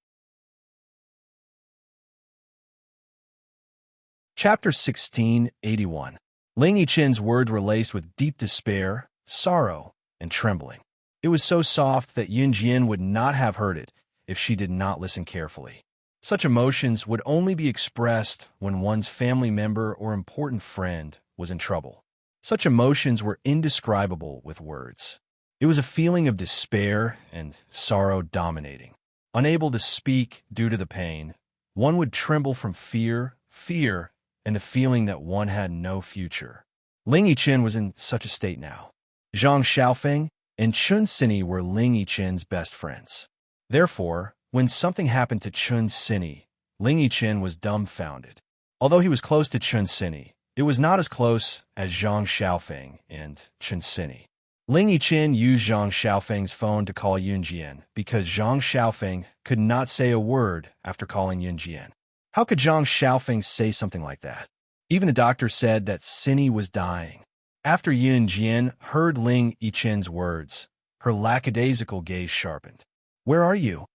Chapter 1681. Ling Yichen's words were laced with deep despair, sorrow, and trembling. It was so soft that Yun Jian would not have heard it if she did not listen carefully. Such emotions would only be expressed when one's family member or important friend was in trouble. Such emotions were indescribable with words. It was a feeling of despair and sorrow dominating. Unable to speak due to the pain, one would tremble from fear, and the feeling that one had no future. Ling Yichen was in such a state now. Zhang Xiaofeng and Chun Sini were Ling Yichen's best friends. Therefore, when something happened to Chun Sini, Ling Yichen was dumbfounded. Although he was close to Chun Sini, it was not as close as Zhang Xiaofeng and Chun Sini. Ling Yichen used Zhang Xiaofeng's phone to call Yun Jian because Zhang Xiaofeng could not say a word after calling Yun Jian. How could Zhang Xiaofeng say something like that? Even the doctor said that Sini was dying. After Yun Jian heard Ling Yichen's words, her lackadaisical gaze sharpened. Where are you?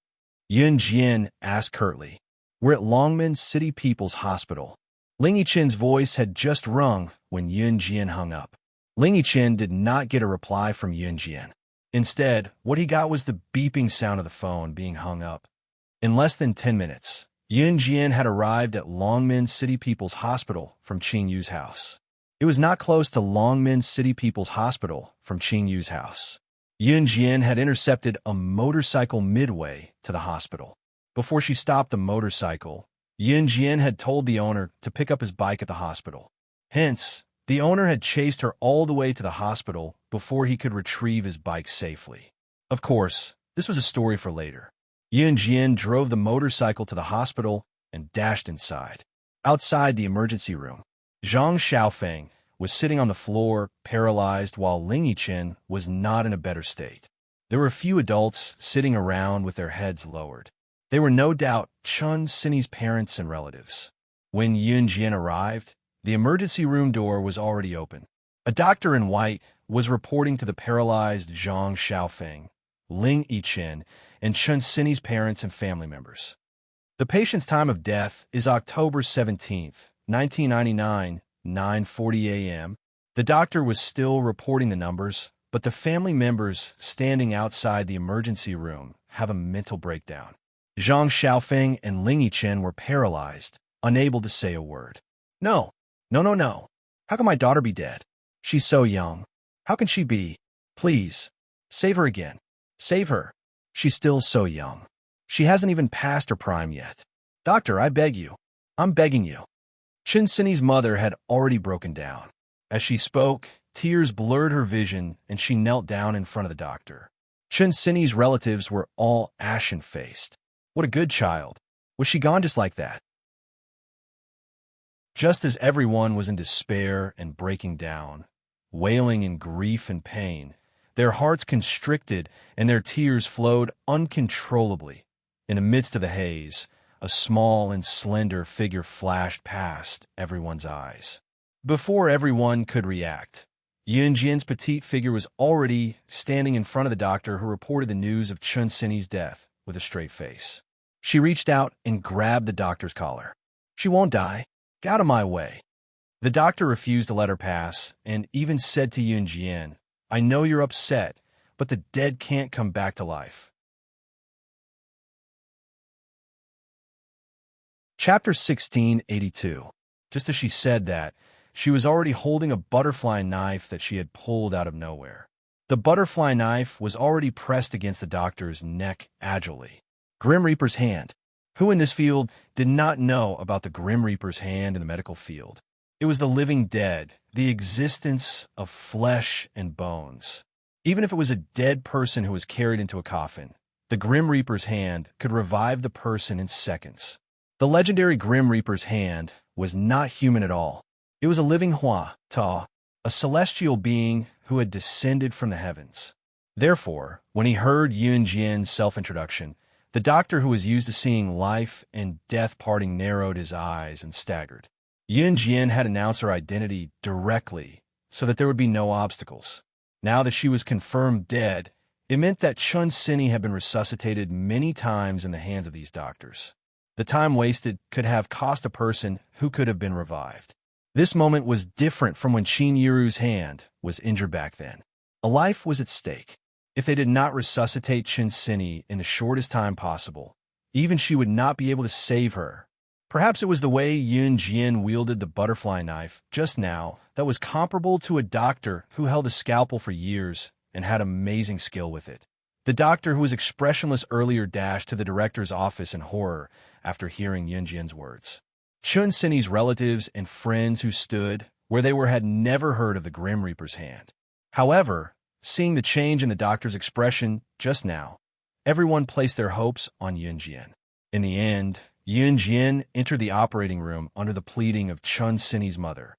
Yun Jian asked curtly. We're at Longmen City People's Hospital. Ling Yichen's voice had just rung when Yun Jian hung up. Ling Yichen did not get a reply from Yun Jian. Instead, what he got was the beeping sound of the phone being hung up. In less than 10 minutes, Yun Jian had arrived at Longmen City People's Hospital from Qing Yu's house. It was not close to Longmen City People's Hospital from Qing Yu's house. Yun Jian had intercepted a motorcycle midway to the hospital. Before she stopped the motorcycle, Yun Jian had told the owner to pick up his bike at the hospital. Hence, the owner had chased her all the way to the hospital before he could retrieve his bike safely. Of course, this was a story for later. Yun Jian drove the motorcycle to the hospital and dashed inside. Outside the emergency room, Zhang Xiaofeng was sitting on the floor, paralyzed, while Ling Yichen was not in a better state. There were a few adults sitting around with their heads lowered. They were no doubt Chun Sini's parents and relatives. When Yun Jian arrived, the emergency room door was already open. A doctor in white was reporting to the paralyzed Zhang Xiaofeng, Ling Yichen, and Chun Sini's parents and family members. The patient's time of death is October 17th, 1999, 9:40 a.m. The doctor was still reporting the numbers, but the family members standing outside the emergency room have a mental breakdown. Zhang Xiaofeng and Ling Yichen were paralyzed, unable to say a word. No. How can my daughter be dead? She's so young. How can she be? Please, save her again. Save her. She's still so young. She hasn't even passed her prime yet. Doctor, I beg you. I'm begging you. Chun Sini's mother had already broken down. As she spoke, tears blurred her vision and she knelt down in front of the doctor. Chun Sini's relatives were all ashen-faced. What a good child. Was she gone just like that? Just as everyone was in despair and breaking down, wailing in grief and pain, their hearts constricted and their tears flowed uncontrollably. In the midst of the haze, a small and slender figure flashed past everyone's eyes. Before everyone could react, Yunjian's petite figure was already standing in front of the doctor who reported the news of Chun Sini's death with a straight face. She reached out and grabbed the doctor's collar. "She won't die. Get out of my way." The doctor refused to let her pass and even said to Yunjian, "I know you're upset, but the dead can't come back to life." Chapter 1682. Just as she said that, she was already holding a butterfly knife that she had pulled out of nowhere. The butterfly knife was already pressed against the doctor's neck agilely. Grim Reaper's hand. Who in this field did not know about the Grim Reaper's hand in the medical field? It was the living dead, the existence of flesh and bones. Even if it was a dead person who was carried into a coffin, the Grim Reaper's hand could revive the person in seconds. The legendary Grim Reaper's hand was not human at all. It was a living Hua Ta, a celestial being who had descended from the heavens. Therefore, when he heard Yunjian's self-introduction, the doctor who was used to seeing life and death parting narrowed his eyes and staggered. Yunjian had announced her identity directly so that there would be no obstacles. Now that she was confirmed dead, it meant that Chun Sini had been resuscitated many times in the hands of these doctors. The time wasted could have cost a person who could have been revived. This moment was different from when Qin Yiru's hand was injured back then. A life was at stake. If they did not resuscitate Chun Sini in the shortest time possible, even she would not be able to save her. Perhaps it was the way Yunjian wielded the butterfly knife just now that was comparable to a doctor who held a scalpel for years and had amazing skill with it. The doctor who was expressionless earlier dashed to the director's office in horror after hearing Yunjian's words. Chun Sini's relatives and friends who stood where they were had never heard of the Grim Reaper's hand. However, seeing the change in the doctor's expression just now, everyone placed their hopes on Yunjian. In the end, Yunjian entered the operating room under the pleading of Chun Sini's mother.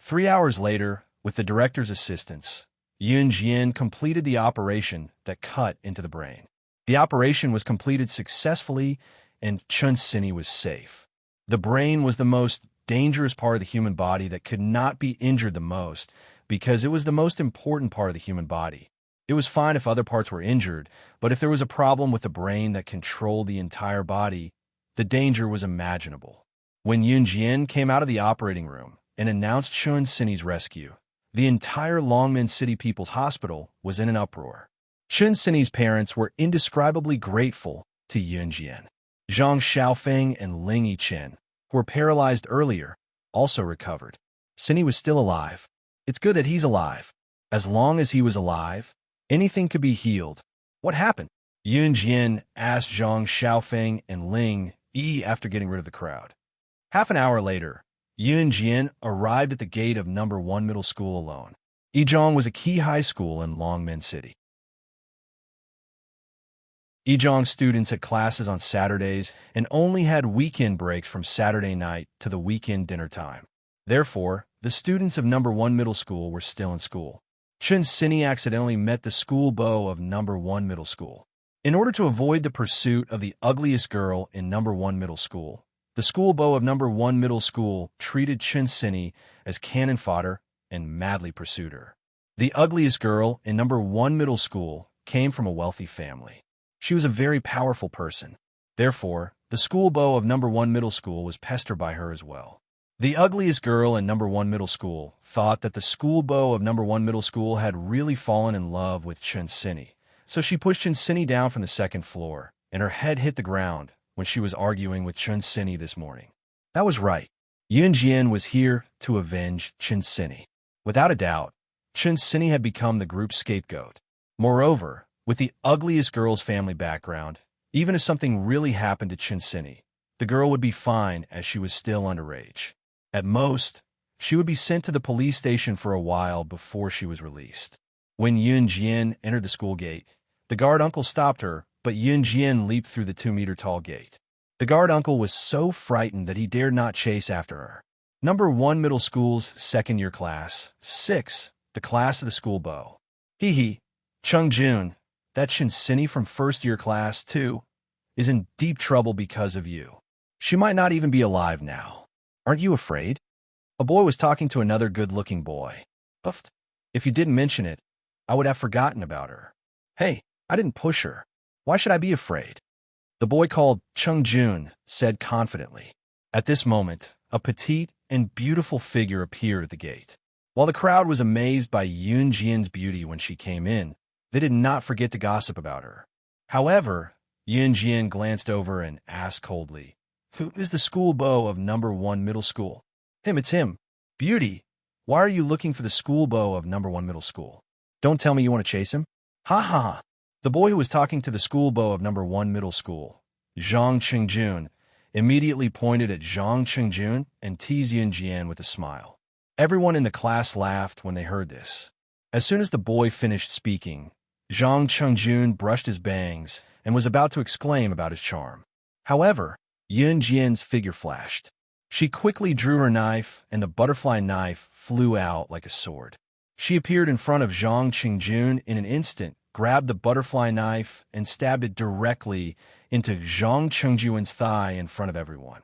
3 hours later, with the director's assistance, Yunjian completed the operation that cut into the brain. The operation was completed successfully, and Chun Sini was safe. The brain was the most dangerous part of the human body that could not be injured the most because it was the most important part of the human body. It was fine if other parts were injured, but if there was a problem with the brain that controlled the entire body, the danger was imaginable. When Yunjian came out of the operating room and announced Chun Sini's rescue, the entire Longmen City People's Hospital was in an uproar. Chun Sini's parents were indescribably grateful to Yunjian. Zhang Xiaofeng and Ling Yichen, who were paralyzed earlier, also recovered. Sini was still alive. It's good that he's alive. As long as he was alive, anything could be healed. What happened? Yunjian asked Zhang Xiaofeng and Ling Yi after getting rid of the crowd. Half an hour later, Yunjian arrived at the gate of No. 1 Middle School alone. Yizhong was a key high school in Longmen City. Yizhong students had classes on Saturdays and only had weekend breaks from Saturday night to the weekend dinner time. Therefore, the students of No. 1 Middle School were still in school. Chun Sini accidentally met the school beau of No. 1 Middle School. In order to avoid the pursuit of the ugliest girl in No. 1 Middle School, the school beau of No. 1 Middle School treated Chun Sini as cannon fodder and madly pursued her. The ugliest girl in No. 1 Middle School came from a wealthy family. She was a very powerful person. Therefore, the school beau of No. 1 Middle School was pestered by her as well. The ugliest girl in No. 1 Middle School thought that the school beau of No. 1 Middle School had really fallen in love with Chun Sini, so she pushed Chun Sini down from the second floor, and her head hit the ground when she was arguing with Chun Sini this morning. That was right. Yunjian was here to avenge Chun Sini. Without a doubt, Chun Sini had become the group's scapegoat. Moreover, with the ugliest girl's family background, even if something really happened to Chun Sini, the girl would be fine as she was still underage. At most, she would be sent to the police station for a while before she was released. When Yunjian entered the school gate, The guard uncle stopped her, but Yun Jian leaped through the 2-meter-tall gate. The guard uncle was so frightened that he dared not chase after her. Number 1 middle school's second-year class, 6, the class of the school beau. Hee, Chung Jun, that Shinsini from first-year class 2, is in deep trouble because of you. She might not even be alive now. Aren't you afraid? A boy was talking to another good-looking boy. Puffed. If you didn't mention it, I would have forgotten about her. Hey, I didn't push her. Why should I be afraid? The boy called Chung Jun said confidently. At this moment, a petite and beautiful figure appeared at the gate. While the crowd was amazed by Yun Jian's beauty when she came in, they did not forget to gossip about her. However, Yun Jian glanced over and asked coldly, "Who is the school beau of number 1 middle school?" "Him, it's him." "Beauty, why are you looking for the school beau of number 1 middle school? Don't tell me you want to chase him?" "Ha ha ha." The boy who was talking to the school beau of number 1 middle school, Zhang Qingjun, immediately pointed at Zhang Qingjun and teased Yun Jian with a smile. Everyone in the class laughed when they heard this. As soon as the boy finished speaking, Zhang Qingjun brushed his bangs and was about to exclaim about his charm. However, Yun Jian's figure flashed. She quickly drew her knife, and the butterfly knife flew out like a sword. She appeared in front of Zhang Qingjun in an instant, grabbed the butterfly knife, and stabbed it directly into Zhang Qingjun's thigh in front of everyone.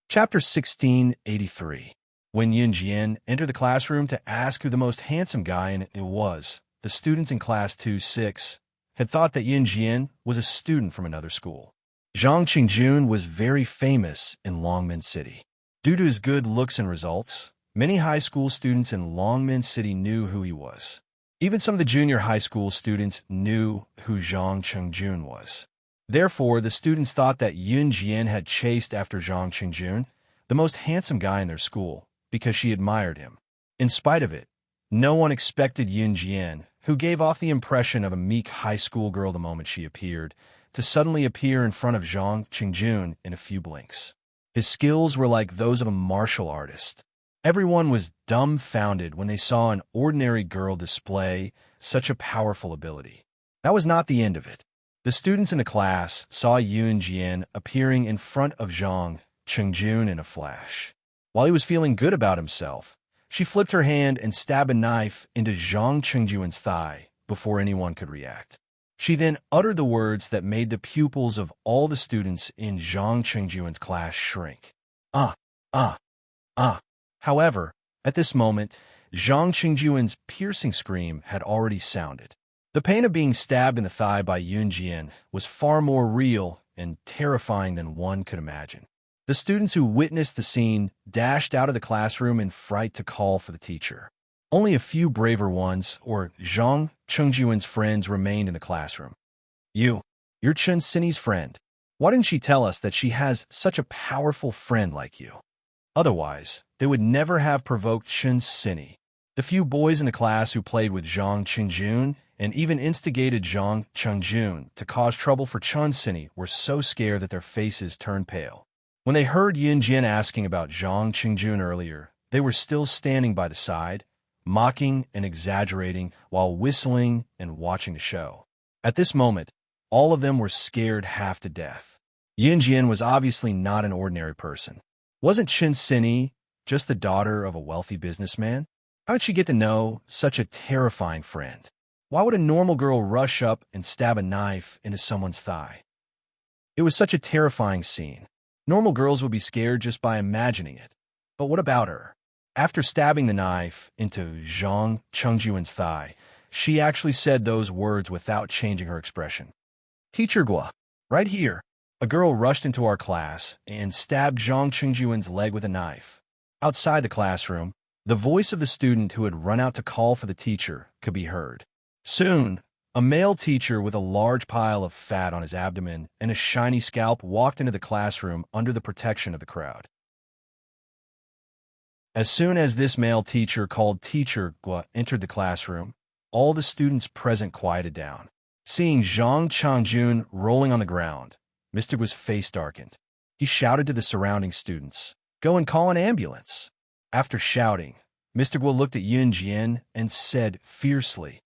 Chapter 1683. When Yun Jian entered the classroom to ask who the most handsome guy in it was, the students in class 2-6 had thought that Yun Jian was a student from another school. Zhang Qingjun was very famous in Longmen City. Due to his good looks and results, many high school students in Longmen City knew who he was. Even some of the junior high school students knew who Zhang Qingjun was. Therefore, the students thought that Yun Jian had chased after Zhang Qingjun, the most handsome guy in their school, because she admired him. In spite of it, no one expected Yun Jian, who gave off the impression of a meek high school girl the moment she appeared, to suddenly appear in front of Zhang Qingjun in a few blinks. His skills were like those of a martial artist. Everyone was dumbfounded when they saw an ordinary girl display such a powerful ability. That was not the end of it. The students in the class saw Yun Jian appearing in front of Zhang Qingjun in a flash. While he was feeling good about himself, she flipped her hand and stabbed a knife into Zhang Qingjun's thigh before anyone could react. She then uttered the words that made the pupils of all the students in Zhang Qingjun's class shrink. Ah, ah, ah. However, at this moment, Zhang Qingjun's piercing scream had already sounded. The pain of being stabbed in the thigh by Yun Jian was far more real and terrifying than one could imagine. The students who witnessed the scene dashed out of the classroom in fright to call for the teacher. Only a few braver ones, or Zhang Qingjun's friends, remained in the classroom. You're Chen Sini's friend. Why didn't she tell us that she has such a powerful friend like you? Otherwise, they would never have provoked Chen Sini. The few boys in the class who played with Zhang Qingjun and even instigated Zhang Qingjun to cause trouble for Chen Sini were so scared that their faces turned pale. When they heard Yun Jian asking about Zhang Qingjun earlier, they were still standing by the side, mocking and exaggerating while whistling and watching the show. At this moment, all of them were scared half to death. Yun Jian was obviously not an ordinary person. Wasn't Chen Sini just the daughter of a wealthy businessman? How did she get to know such a terrifying friend? Why would a normal girl rush up and stab a knife into someone's thigh? It was such a terrifying scene. Normal girls would be scared just by imagining it. But what about her? After stabbing the knife into Zhang Qingjun's thigh, she actually said those words without changing her expression. "Teacher Gua, right here." A girl rushed into our class and stabbed Zhang Qingjun's leg with a knife. Outside the classroom, the voice of the student who had run out to call for the teacher could be heard. Soon, a male teacher with a large pile of fat on his abdomen and a shiny scalp walked into the classroom under the protection of the crowd. As soon as this male teacher called Teacher Gua entered the classroom, all the students present quieted down. Seeing Zhang Qingjun rolling on the ground, Mr. Gua's face darkened. He shouted to the surrounding students, "Go and call an ambulance." After shouting, Mr. Guo looked at Yun Jian and said fiercely,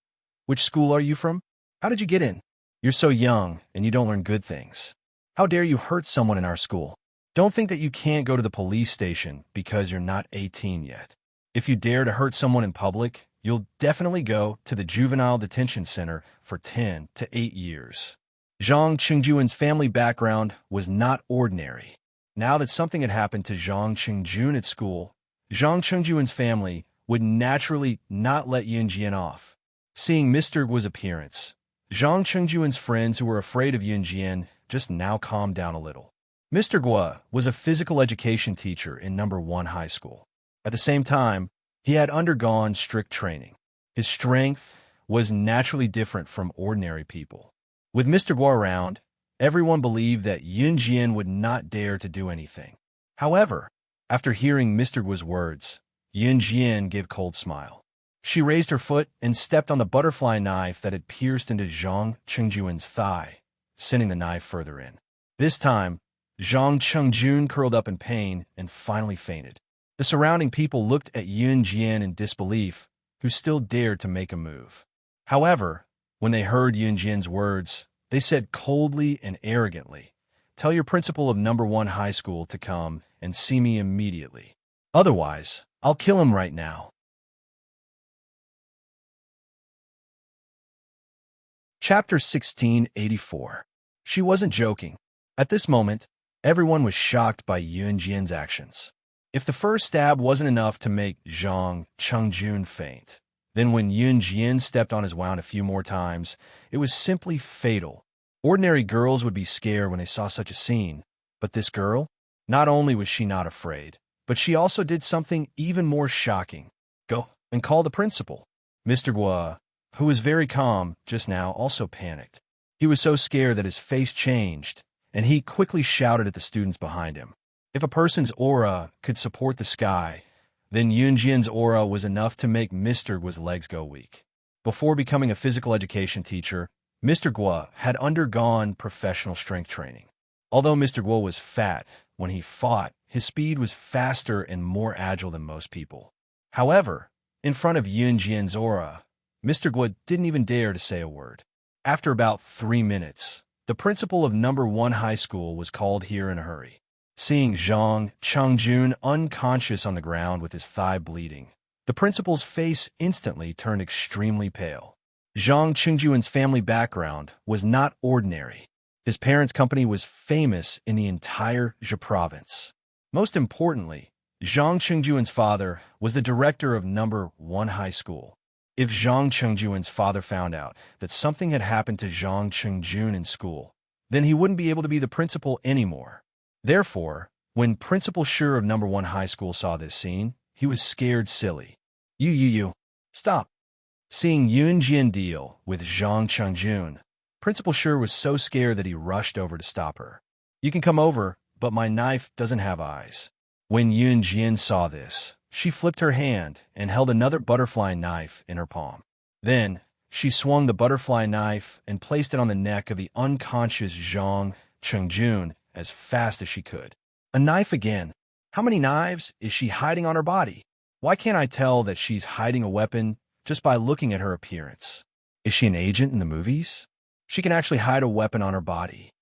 "Which school are you from? How did you get in? You're so young, and you don't learn good things. How dare you hurt someone in our school? Don't think that you can't go to the police station because you're not 18 yet. If you dare to hurt someone in public, you'll definitely go to the juvenile detention center for 10 to 8 years." Zhang Qingjuan's family background was not ordinary. Now that something had happened to Zhang Qingjun at school, Zhang Qingjuan's family would naturally not let Yun Jian off. Seeing Mr. Guo's appearance, Zhang Qingjuan's friends who were afraid of Yun Jian just now calmed down a little. Mr. Guo was a physical education teacher in No. 1 high school. At the same time, he had undergone strict training. His strength was naturally different from ordinary people. With Mr. Guo around, everyone believed that Yun Jian would not dare to do anything. However, after hearing Mr. Guo's words, Yun Jian gave a cold smile. She raised her foot and stepped on the butterfly knife that had pierced into Zhang Qingjuan's thigh, sending the knife further in. This time, Zhang Qingjun curled up in pain and finally fainted. The surrounding people looked at Yun Jian in disbelief, who still dared to make a move. However, when they heard Yun Jian's words, they said coldly and arrogantly, "Tell your principal of No. 1 high school to come and see me immediately. Otherwise, I'll kill him right now." Chapter 1684. She wasn't joking. At this moment, everyone was shocked by Yun Jian's actions. If the first stab wasn't enough to make Zhang Qingjun faint, then when Yun Jian stepped on his wound a few more times, it was simply fatal. Ordinary girls would be scared when they saw such a scene, but this girl, not only was she not afraid, but she also did something even more shocking. "Go and call the principal." Mr. Guo, who was very calm just now, also panicked. He was so scared that his face changed, and he quickly shouted at the students behind him. If a person's aura could support the sky, then Yun Jian's aura was enough to make Mr. Guo's legs go weak. Before becoming a physical education teacher, Mr. Guo had undergone professional strength training. Although Mr. Guo was fat, when he fought, his speed was faster and more agile than most people. However, in front of Yun Jian's aura, Mr. Guo didn't even dare to say a word. After about 3 minutes, the principal of No. 1 high school was called here in a hurry. Seeing Zhang Qingjun unconscious on the ground with his thigh bleeding, the principal's face instantly turned extremely pale. Zhang Qingjun's family background was not ordinary. His parents' company was famous in the entire Zhe province. Most importantly, Zhang Qingjun's father was the director of No. 1 high school. If Zhang Qingjun's father found out that something had happened to Zhang Qingjun in school, then he wouldn't be able to be the principal anymore. Therefore, when Principal Shi of No. 1 high school saw this scene, he was scared silly. You, stop." Seeing Yun Jian deal with Zhang Qingjun, Principal Shi was so scared that he rushed over to stop her. "You can come over, but my knife doesn't have eyes." When Yun Jian saw this, she flipped her hand and held another butterfly knife in her palm. Then, she swung the butterfly knife and placed it on the neck of the unconscious Zhang Qingjun as fast as she could. A knife again. How many knives is she hiding on her body? Why can't I tell that she's hiding a weapon just by looking at her appearance? Is she an agent in the movies? She can actually hide a weapon on her body.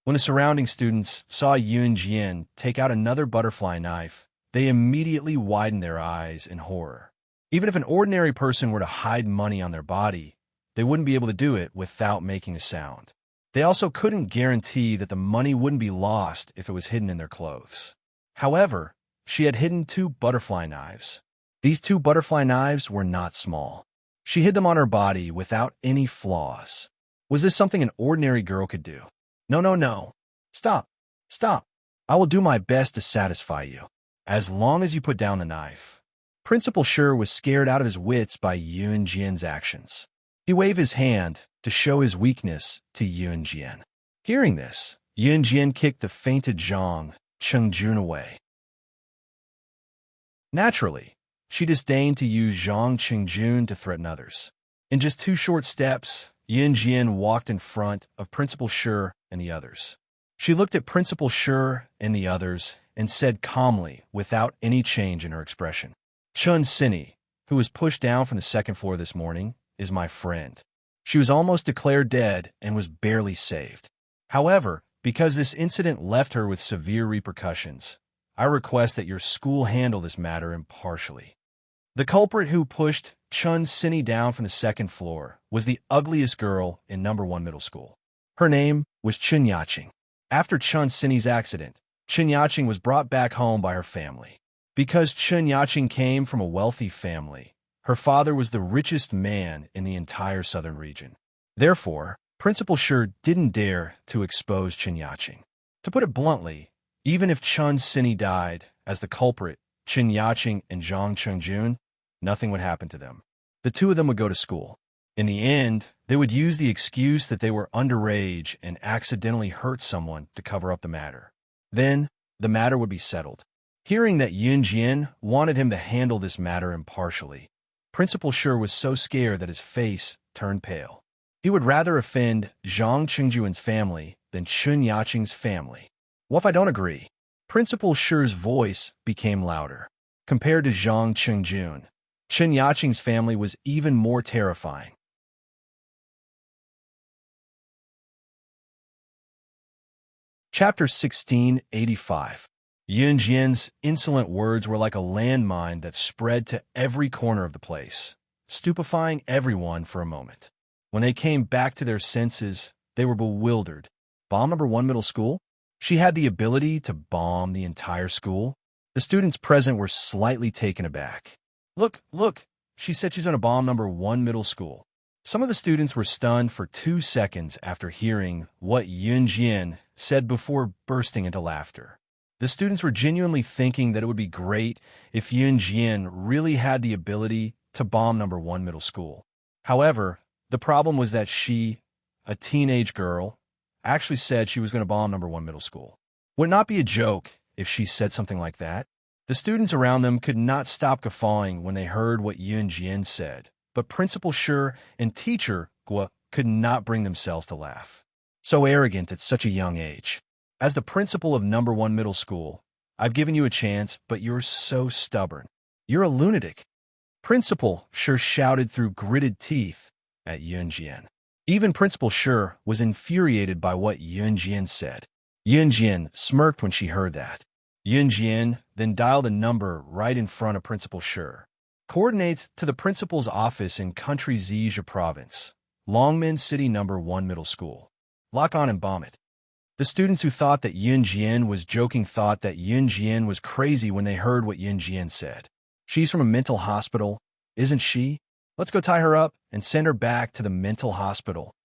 When the surrounding students saw Yun Jian take out another butterfly knife, they immediately widened their eyes in horror. Even if an ordinary person were to hide money on their body, they wouldn't be able to do it without making a sound. They also couldn't guarantee that the money wouldn't be lost if it was hidden in their clothes. However, she had hidden 2 butterfly knives. These 2 butterfly knives were not small. She hid them on her body without any flaws. Was this something an ordinary girl could do? No. Stop. I will do my best to satisfy you, as long as you put down the knife. Principal Shi was scared out of his wits by Yun Jian's actions. He waved his hand to show his weakness to Yun Jian. Hearing this, Yun Jian kicked the fainted Zhang Qingjun away. Naturally, she disdained to use Zhang Qingjun to threaten others. In just 2 short steps, Yun Jian walked in front of Principal Shi and the others. She looked at Principal Shi and the others and said calmly, without any change in her expression, Chun Sinny, who was pushed down from the second floor this morning, is my friend. She was almost declared dead and was barely saved. However, because this incident left her with severe repercussions, I request that your school handle this matter impartially. The culprit who pushed Chun Sinny down from the second floor was the ugliest girl in number 1 middle school. Her name was Chun Yaching. After Chun Sinny's accident, Chun Yaching was brought back home by her family. Because Chun Yaching came from a wealthy family, her father was the richest man in the entire southern region. Therefore, Principal Shi didn't dare to expose Chun Yaching. To put it bluntly, even if Chun Sinny died as the culprit, Chun Yaching and Zhang Chengjun, nothing would happen to them. The two of them would go to school. In the end, they would use the excuse that they were underage and accidentally hurt someone to cover up the matter. Then, the matter would be settled. Hearing that Yun Jian wanted him to handle this matter impartially, Principal Shi was so scared that his face turned pale. He would rather offend Zhang Chengjun's family than Chun Yaching's family. What if I don't agree? Principal Shi's voice became louder. Compared to Zhang Chengjun, Chun Yaching's family was even more terrifying. Chapter 1685. Yun Jian's insolent words were like a landmine that spread to every corner of the place, stupefying everyone for a moment. When they came back to their senses, they were bewildered. Bomb number 1 middle school? She had the ability to bomb the entire school? The students present were slightly taken aback. Look, she said she's going to bomb number 1 middle school. Some of the students were stunned for 2 seconds after hearing what Yun Jian said before bursting into laughter. The students were genuinely thinking that it would be great if Yun Jian really had the ability to bomb number 1 middle school. However, the problem was that she, a teenage girl, actually said she was going to bomb number 1 middle school. Would it not be a joke if she said something like that? The students around them could not stop guffawing when they heard what Yun Jian said, but Principal Shi and Teacher Guo could not bring themselves to laugh. So arrogant at such a young age. As the principal of number 1 middle school, I've given you a chance, but you're so stubborn. You're a lunatic. Principal Shi shouted through gritted teeth at Yun Jian. Even Principal Shi was infuriated by what Yun Jian said. Yun Jian smirked when she heard that. Yun Jian then dialed a number right in front of Principal Shi. Coordinates to the principal's office in Country Zhejiang Province, Longmen City number 1 middle school. Lock on and bomb it. The students who thought that Yun Jian was joking thought that Yun Jian was crazy when they heard what Yun Jian said. She's from a mental hospital, isn't she? Let's go tie her up and send her back to the mental hospital.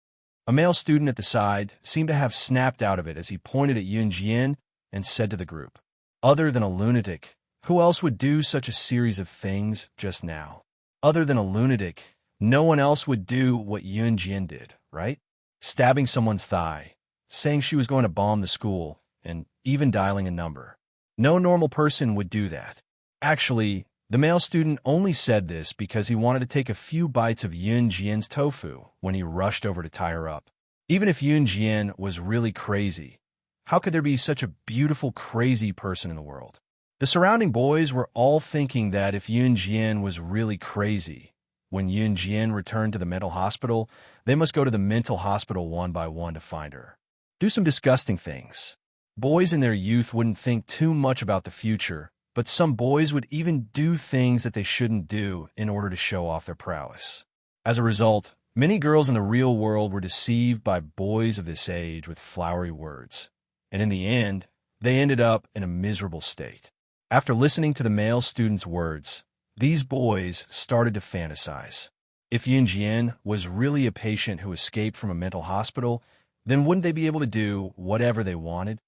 A male student at the side seemed to have snapped out of it as he pointed at Yun Jian and said to the group, "Other than a lunatic, who else would do such a series of things just now? Other than a lunatic, no one else would do what Yun Jian did, right? Stabbing someone's thigh, saying she was going to bomb the school, and even dialing a number. No normal person would do that. Actually, the male student only said this because he wanted to take a few bites of Yun Jian's tofu when he rushed over to tie her up. Even if Yun Jian was really crazy, how could there be such a beautiful, crazy person in the world? The surrounding boys were all thinking that if Yun Jian was really crazy, when Yun Jian returned to the mental hospital, they must go to the mental hospital one by one to find her. Do some disgusting things. Boys in their youth wouldn't think too much about the future, but some boys would even do things that they shouldn't do in order to show off their prowess. As a result, many girls in the real world were deceived by boys of this age with flowery words, and in the end, they ended up in a miserable state. After listening to the male student's words, these boys started to fantasize. If Yun Jian was really a patient who escaped from a mental hospital, then wouldn't they be able to do whatever they wanted?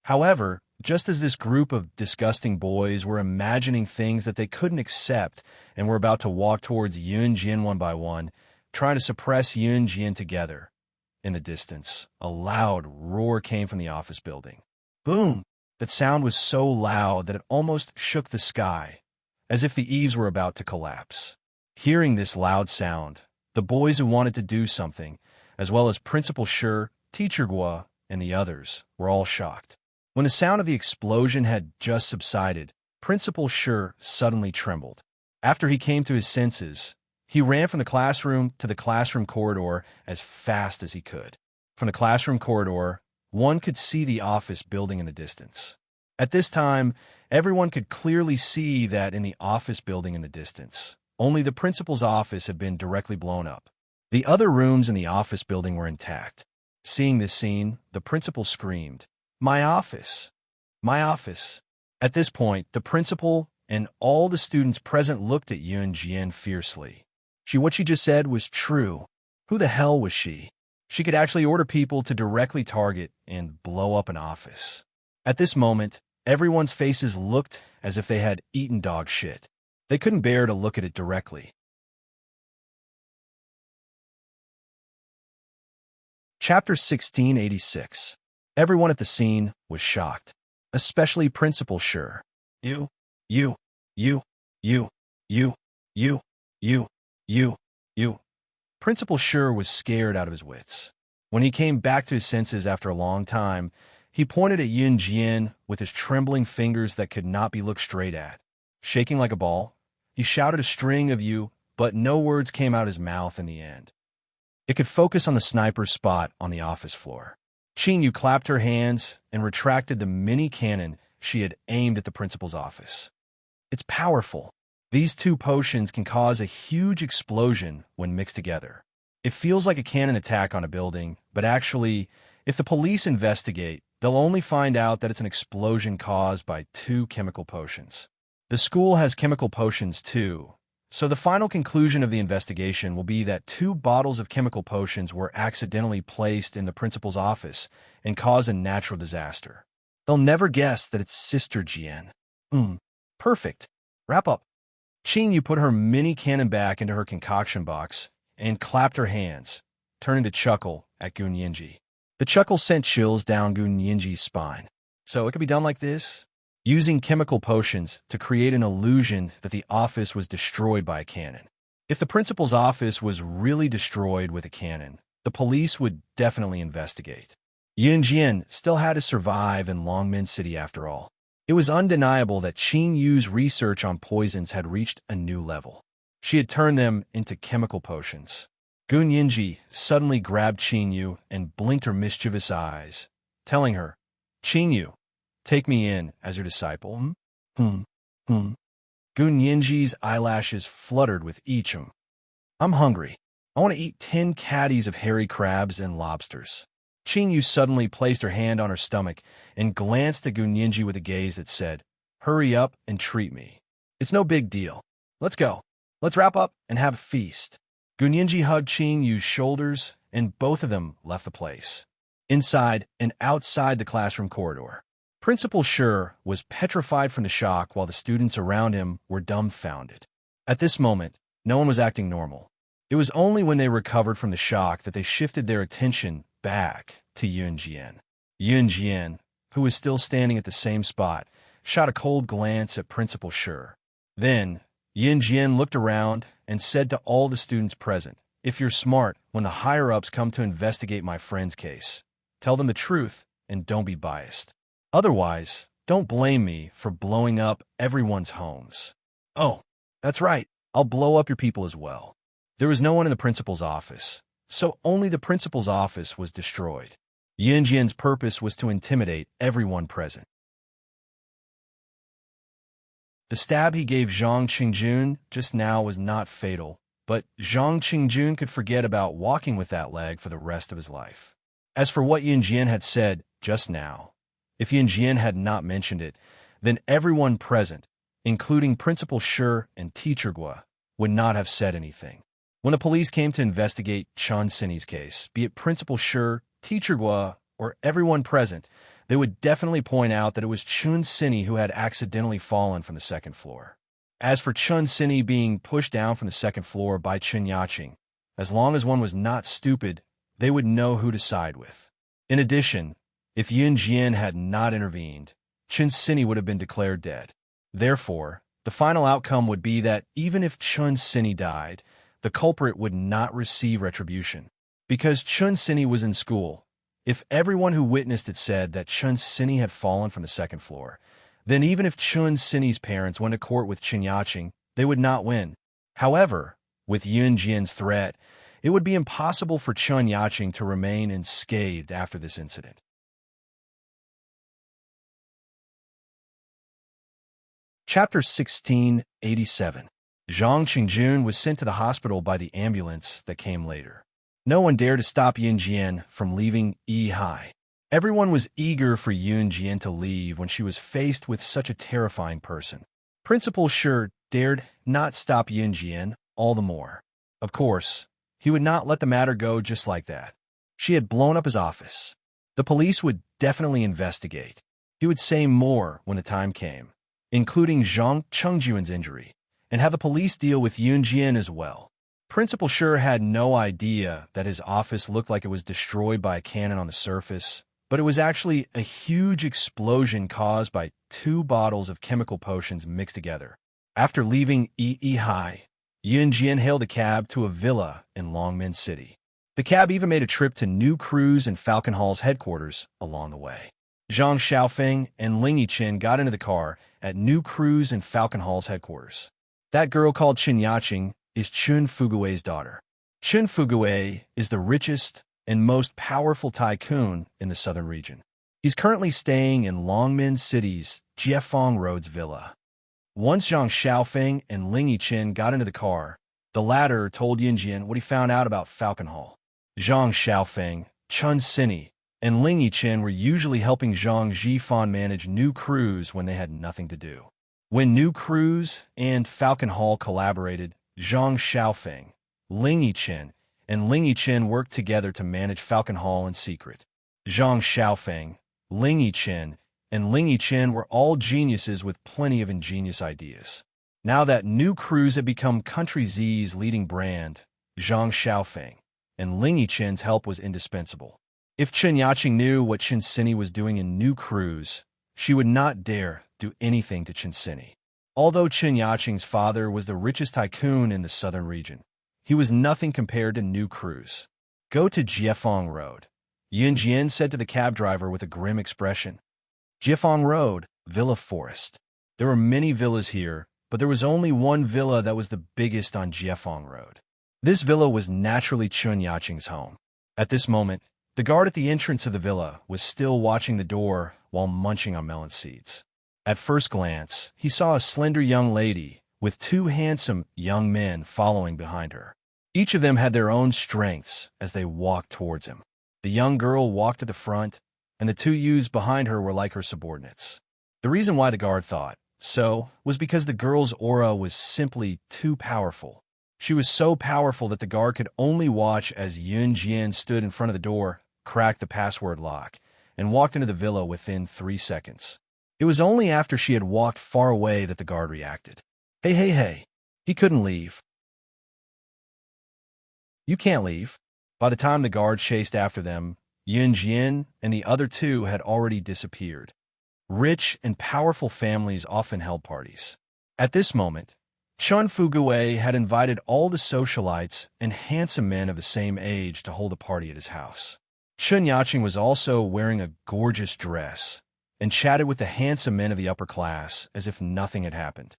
However, just as this group of disgusting boys were imagining things that they couldn't accept and were about to walk towards Yun Jian one by one, trying to suppress Yun Jian together, in the distance, a loud roar came from the office building. Boom! That sound was so loud that it almost shook the sky, as if the eaves were about to collapse. Hearing this loud sound, the boys who wanted to do something, as well as Principal Shi, Teacher Guo, and the others, were all shocked. When the sound of the explosion had just subsided, Principal Shi suddenly trembled. After he came to his senses, he ran from the classroom to the classroom corridor as fast as he could. From the classroom corridor, one could see the office building in the distance. At this time, everyone could clearly see that in the office building in the distance, only the principal's office had been directly blown up. The other rooms in the office building were intact. Seeing this scene, the principal screamed, "My office! My office!" At this point, the principal and all the students present looked at Yun Jian fiercely. What she just said was true. Who the hell was she? She could actually order people to directly target and blow up an office. At this moment, everyone's faces looked as if they had eaten dog shit. They couldn't bear to look at it directly. Chapter 1686. Everyone at the scene was shocked, especially Principal Shi. You. Principal Shi was scared out of his wits. When he came back to his senses after a long time, he pointed at Yun Jian with his trembling fingers that could not be looked straight at. Shaking like a ball, he shouted a string of "you," but no words came out of his mouth in the end. It could focus on the sniper's spot on the office floor. Qin Yu clapped her hands and retracted the mini cannon she had aimed at the principal's office. It's powerful. These two potions can cause a huge explosion when mixed together. It feels like a cannon attack on a building, but actually, if the police investigate, they'll only find out that it's an explosion caused by two chemical potions. The school has chemical potions too, so the final conclusion of the investigation will be that 2 bottles of chemical potions were accidentally placed in the principal's office and caused a natural disaster. They'll never guess that it's Sister Jian. Perfect. Wrap up. Qin Yu put her mini cannon back into her concoction box and clapped her hands, turning to chuckle at Gun Yinji. The chuckle sent chills down Gun Yinji's spine. So it could be done like this? Using chemical potions to create an illusion that the office was destroyed by a cannon. If the principal's office was really destroyed with a cannon, the police would definitely investigate. Yun Jian still had to survive in Longmen City after all. It was undeniable that Qin Yu's research on poisons had reached a new level. She had turned them into chemical potions. Gun Yinji suddenly grabbed Qin Yu and blinked her mischievous eyes, telling her, "Qin Yu, take me in as your disciple." Gun Yinji's eyelashes fluttered with each. "I'm hungry. I want to eat 10 caddies of hairy crabs and lobsters." Qin Yu suddenly placed her hand on her stomach and glanced at Gun Yinji with a gaze that said, "Hurry up and treat me. It's no big deal. Let's go. Let's wrap up and have a feast." Gun Yinji hugged Qin Yu's shoulders, and both of them left the place. Inside and outside the classroom corridor, Principal Shi was petrified from the shock while the students around him were dumbfounded. At this moment, no one was acting normal. It was only when they recovered from the shock that they shifted their attention back to Yun Jian. Yun Jian, who was still standing at the same spot, shot a cold glance at Principal Shi. Then, Yun Jian looked around and said to all the students present, "If you're smart, when the higher-ups come to investigate my friend's case, tell them the truth and don't be biased. Otherwise, don't blame me for blowing up everyone's homes." "Oh, that's right. I'll blow up your people as well." There was no one in the principal's office, so only the principal's office was destroyed. Yun Jian's purpose was to intimidate everyone present. The stab he gave Zhang Qingjun just now was not fatal, but Zhang Qingjun could forget about walking with that leg for the rest of his life. As for what Yun Jian had said just now, if Yun Jian had not mentioned it, then everyone present, including Principal Shi and Teacher Gua, would not have said anything. When the police came to investigate Chun Sini's case, be it Principal Shi, Teacher Gua, or everyone present, they would definitely point out that it was Chun Sini who had accidentally fallen from the second floor. As for Chun Sini being pushed down from the second floor by Chun Yaqing, as long as one was not stupid, they would know who to side with. In addition, if Yun Jian had not intervened, Chun Sini would have been declared dead. Therefore, the final outcome would be that even if Chun Sini died, the culprit would not receive retribution. Because Chun Sini was in school, if everyone who witnessed it said that Chun Sini had fallen from the second floor, Then even if Chun Sini's parents went to court with Chen Yaqing, they would not win. However, with Yun Jian's threat, it would be impossible for Chun Yaqing to remain unscathed after this incident. Chapter 1687. Zhang Qingjun was sent to the hospital by the ambulance that came later. No one dared to stop Yun Jian from leaving Yihai. Everyone was eager for Yun Jian to leave when she was faced with such a terrifying person. Principal Shi dared not stop Yun Jian, all the more. Of course, he would not let the matter go just like that. She had blown up his office. The police would definitely investigate. He would say more when the time came, including Zhang Chengjuan's injury, and have the police deal with Yun Jian as well. Principal Shi had no idea that his office looked like it was destroyed by a cannon on the surface, but it was actually a huge explosion caused by 2 bottles of chemical potions mixed together. After leaving Yihai, Yun Jian hailed a cab to a villa in Longmen City. The cab even made a trip to New Cruz and Falcon Hall's headquarters along the way. Zhang Xiaofeng and Ling Yichen got into the car at New Cruz and Falcon Hall's headquarters. That girl called Chen Yaqing is Chun Fugui's daughter. Chun Fugui is the richest and most powerful tycoon in the southern region. He's currently staying in Longmen City's Jiefeng Road's villa. Once Zhang Xiaofeng and Ling Yichen got into the car, the latter told Yun Jian what he found out about Falcon Hall. Zhang Xiaofeng, Chun Sini, and Ling Yichen were usually helping Zhang Zhifan manage New Cruz when they had nothing to do. When New Cruz and Falcon Hall collaborated, Zhang Xiaofeng, Ling Yichen, and Ling Yichen worked together to manage Falcon Hall in secret. Zhang Xiaofeng, Ling Yichen, and Ling Yichen were all geniuses with plenty of ingenious ideas. Now that New Cruz had become Country Z's leading brand, Zhang Xiaofeng and Ling Yichen's help was indispensable. If Chen Yaqing knew what Chen Sini was doing in New Cruz, she would not dare do anything to Chen Sini. Although Chen Yaqing's father was the richest tycoon in the southern region, he was nothing compared to New Cruz. Go to Jiefeng Road, Yun Jian said to the cab driver with a grim expression. Jiefeng Road, Villa Forest. There were many villas here, but there was only one villa that was the biggest on Jiefeng Road. This villa was naturally Chen Yaqing's home. At this moment, the guard at the entrance of the villa was still watching the door while munching on melon seeds. At first glance, he saw a slender young lady with 2 handsome young men following behind her. Each of them had their own strengths as they walked towards him. The young girl walked to the front, and the 2 youths behind her were like her subordinates. The reason why the guard thought so was because the girl's aura was simply too powerful. She was so powerful that the guard could only watch as Yun Jian stood in front of the door, cracked the password lock, and walked into the villa within 3 seconds. It was only after she had walked far away that the guard reacted. Hey. He couldn't leave. You can't leave. By the time the guard chased after them, Yun Jian and the other 2 had already disappeared. Rich and powerful families often held parties. At this moment, Chun Fugui had invited all the socialites and handsome men of the same age to hold a party at his house. Chen Yaqing was also wearing a gorgeous dress and chatted with the handsome men of the upper class as if nothing had happened.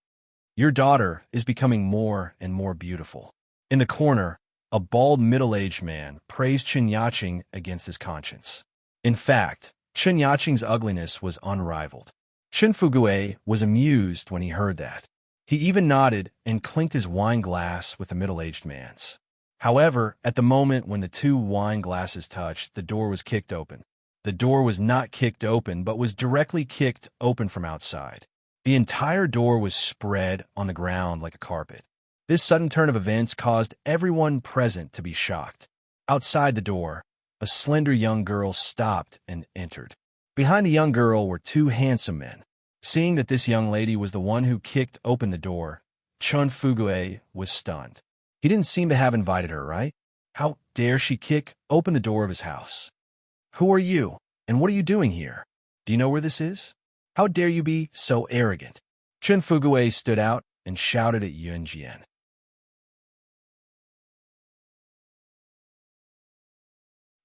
Your daughter is becoming more and more beautiful. In the corner, a bald middle-aged man praised Chen Yaqing against his conscience. In fact, Chen Yaqing's ugliness was unrivaled. Chen Fugui was amused when he heard that. He even nodded and clinked his wine glass with the middle-aged man's. However, at the moment when the 2 wine glasses touched, the door was kicked open. The door was not kicked open, but was directly kicked open from outside. The entire door was spread on the ground like a carpet. This sudden turn of events caused everyone present to be shocked. Outside the door, a slender young girl stopped and entered. Behind the young girl were 2 handsome men. Seeing that this young lady was the one who kicked open the door, Chun Fugui was stunned. He didn't seem to have invited her, right? How dare she kick open the door of his house? Who are you, and what are you doing here? Do you know where this is? How dare you be so arrogant? Chun Fugui stood out and shouted at Yun Jian.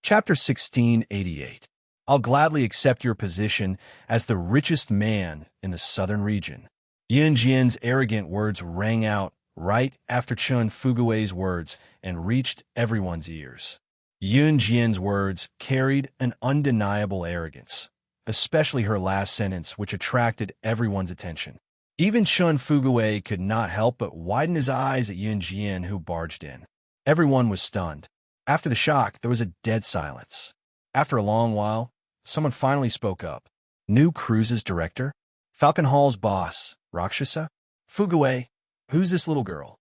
Chapter 1688. I'll gladly accept your position as the richest man in the southern region. Yun Jian's arrogant words rang out right after Chun Fugui's words and reached everyone's ears. Yun Jian's words carried an undeniable arrogance, especially her last sentence, which attracted everyone's attention. Even Chun Fugui could not help but widen his eyes at Yun Jian, who barged in. Everyone was stunned. After the shock, there was a dead silence. After a long while, someone finally spoke up. New cruise's director? Falcon Hall's boss, Rakshasa? Fugui, who's this little girl?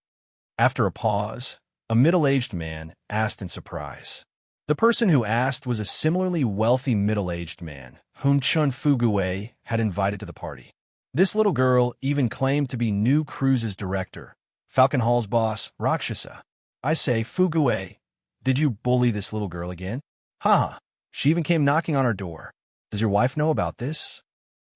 After a pause, a middle-aged man asked in surprise. The person who asked was a similarly wealthy middle-aged man, whom Chun Fugui had invited to the party. This little girl even claimed to be New Cruise's director, Falcon Hall's boss, Rakshasa. I say, Fugui, did you bully this little girl again? Haha, she even came knocking on our door. Does your wife know about this?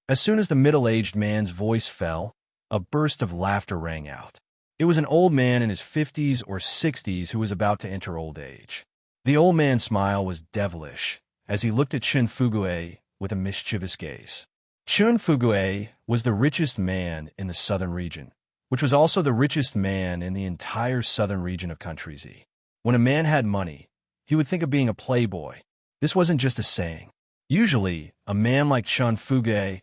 As soon as the middle-aged man's voice fell, a burst of laughter rang out. It was an old man in his 50s or 60s who was about to enter old age. The old man's smile was devilish as he looked at Chun Fugui with a mischievous gaze. Chun Fugui was the richest man in the southern region, which was also the richest man in the entire southern region of Country Z. When a man had money, he would think of being a playboy. This wasn't just a saying. Usually, a man like Chun Fugui,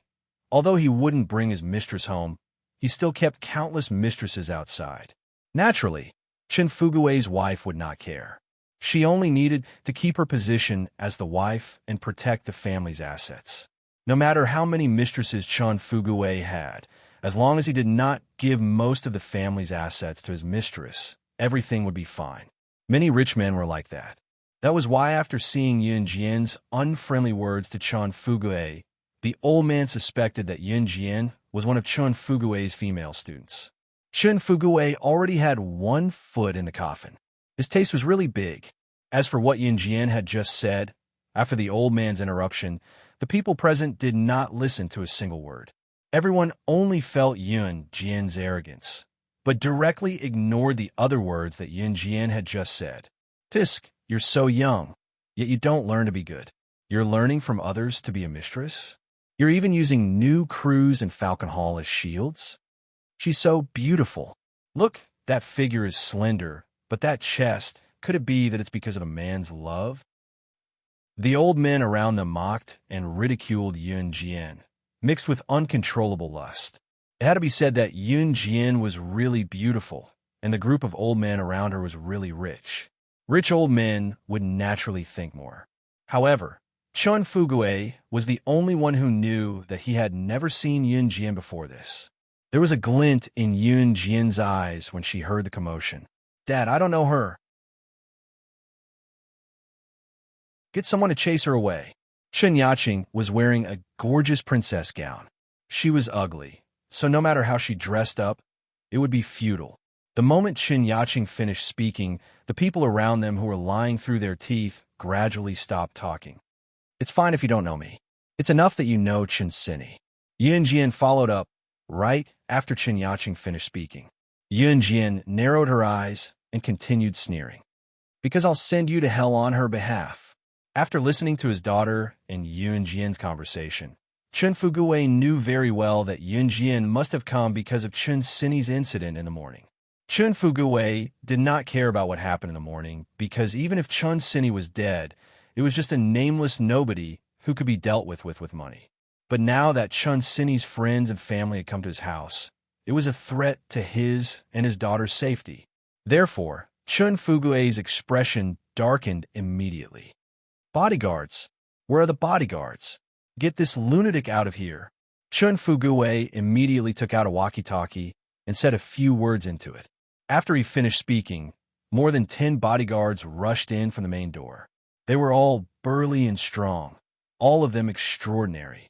although he wouldn't bring his mistress home, he still kept countless mistresses outside. Naturally, Chun Fugui's wife would not care. She only needed to keep her position as the wife and protect the family's assets. No matter how many mistresses Chun Fugui had, as long as he did not give most of the family's assets to his mistress, everything would be fine. Many rich men were like that. That was why after seeing Yun Jian's unfriendly words to Chun Fugui, the old man suspected that Yun Jian was one of Chun Fugui's female students. Chun Fugui already had one foot in the coffin. His taste was really big. As for what Yun Jian had just said, after the old man's interruption, the people present did not listen to a single word. Everyone only felt Yun Jian's arrogance, but directly ignored the other words that Yun Jian had just said. Tisk, you're so young, yet you don't learn to be good. You're learning from others to be a mistress? You're even using New Cruise and Falcon Hall as shields? She's so beautiful. Look, that figure is slender, but that chest, could it be that it's because of a man's love? The old men around them mocked and ridiculed Yun Jian, mixed with uncontrollable lust. It had to be said that Yun Jian was really beautiful, and the group of old men around her was really rich. Rich old men would naturally think more. However, Chun Fugui was the only one who knew that he had never seen Yun Jian before this. There was a glint in Yun Jian's eyes when she heard the commotion. Dad, I don't know her. Get someone to chase her away. Chen Yaqing was wearing a gorgeous princess gown. She was ugly, so no matter how she dressed up, it would be futile. The moment Chen Yaqing finished speaking, the people around them who were lying through their teeth gradually stopped talking. It's fine if you don't know me. It's enough that you know Chen Sini. Yun Jian followed up right after Chen Yaqing finished speaking. Yun Jian narrowed her eyes and continued sneering. Because I'll send you to hell on her behalf. After listening to his daughter and Yun Jian's conversation, Chun Fugui knew very well that Yun Jian must have come because of Chun Sini's incident in the morning. Chun Fugui did not care about what happened in the morning because even if Chun Sini was dead, it was just a nameless nobody who could be dealt with money. But now that Chun Sini's friends and family had come to his house, it was a threat to his and his daughter's safety. Therefore, Chun Fugui's expression darkened immediately. Bodyguards? Where are the bodyguards? Get this lunatic out of here. Chun Fugui immediately took out a walkie-talkie and said a few words into it. After he finished speaking, more than 10 bodyguards rushed in from the main door. They were all burly and strong, all of them extraordinary.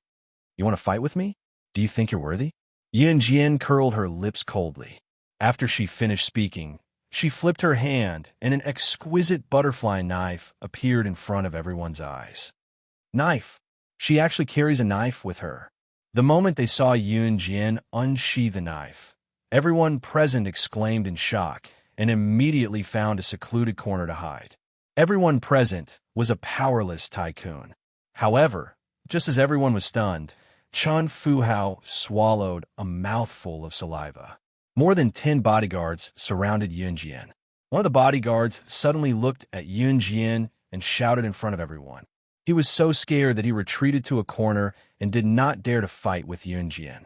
You want to fight with me? Do you think you're worthy? Yun Jian curled her lips coldly. After she finished speaking, she flipped her hand, and an exquisite butterfly knife appeared in front of everyone's eyes. Knife! She actually carries a knife with her. The moment they saw Yun Jian unsheath the knife, everyone present exclaimed in shock and immediately found a secluded corner to hide. Everyone present was a powerless tycoon. However, just as everyone was stunned, Chun Fu Hao swallowed a mouthful of saliva. More than 10 bodyguards surrounded Yun Jian. One of the bodyguards suddenly looked at Yun Jian and shouted in front of everyone. He was so scared that he retreated to a corner and did not dare to fight with Yun Jian.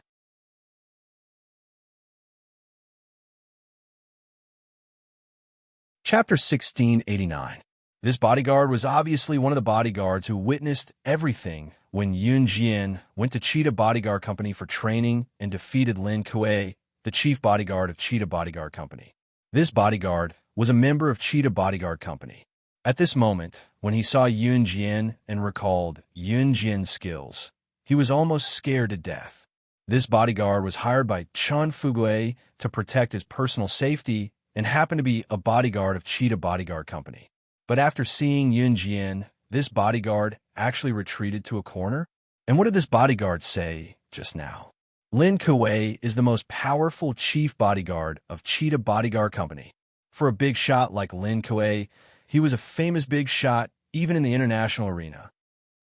Chapter 1689. This bodyguard was obviously one of the bodyguards who witnessed everything when Yun Jian went to Cheetah Bodyguard Company for training and defeated Lin Kuei, the chief bodyguard of Cheetah Bodyguard Company. This bodyguard was a member of Cheetah Bodyguard Company. At this moment, when he saw Yun Jian and recalled Yun Jian's skills, he was almost scared to death. This bodyguard was hired by Chun Fugui to protect his personal safety and happened to be a bodyguard of Cheetah Bodyguard Company. But after seeing Yun Jian, this bodyguard actually retreated to a corner? And what did this bodyguard say just now? Lin Kuei is the most powerful chief bodyguard of Cheetah Bodyguard Company. For a big shot like Lin Kuei, he was a famous big shot even in the international arena.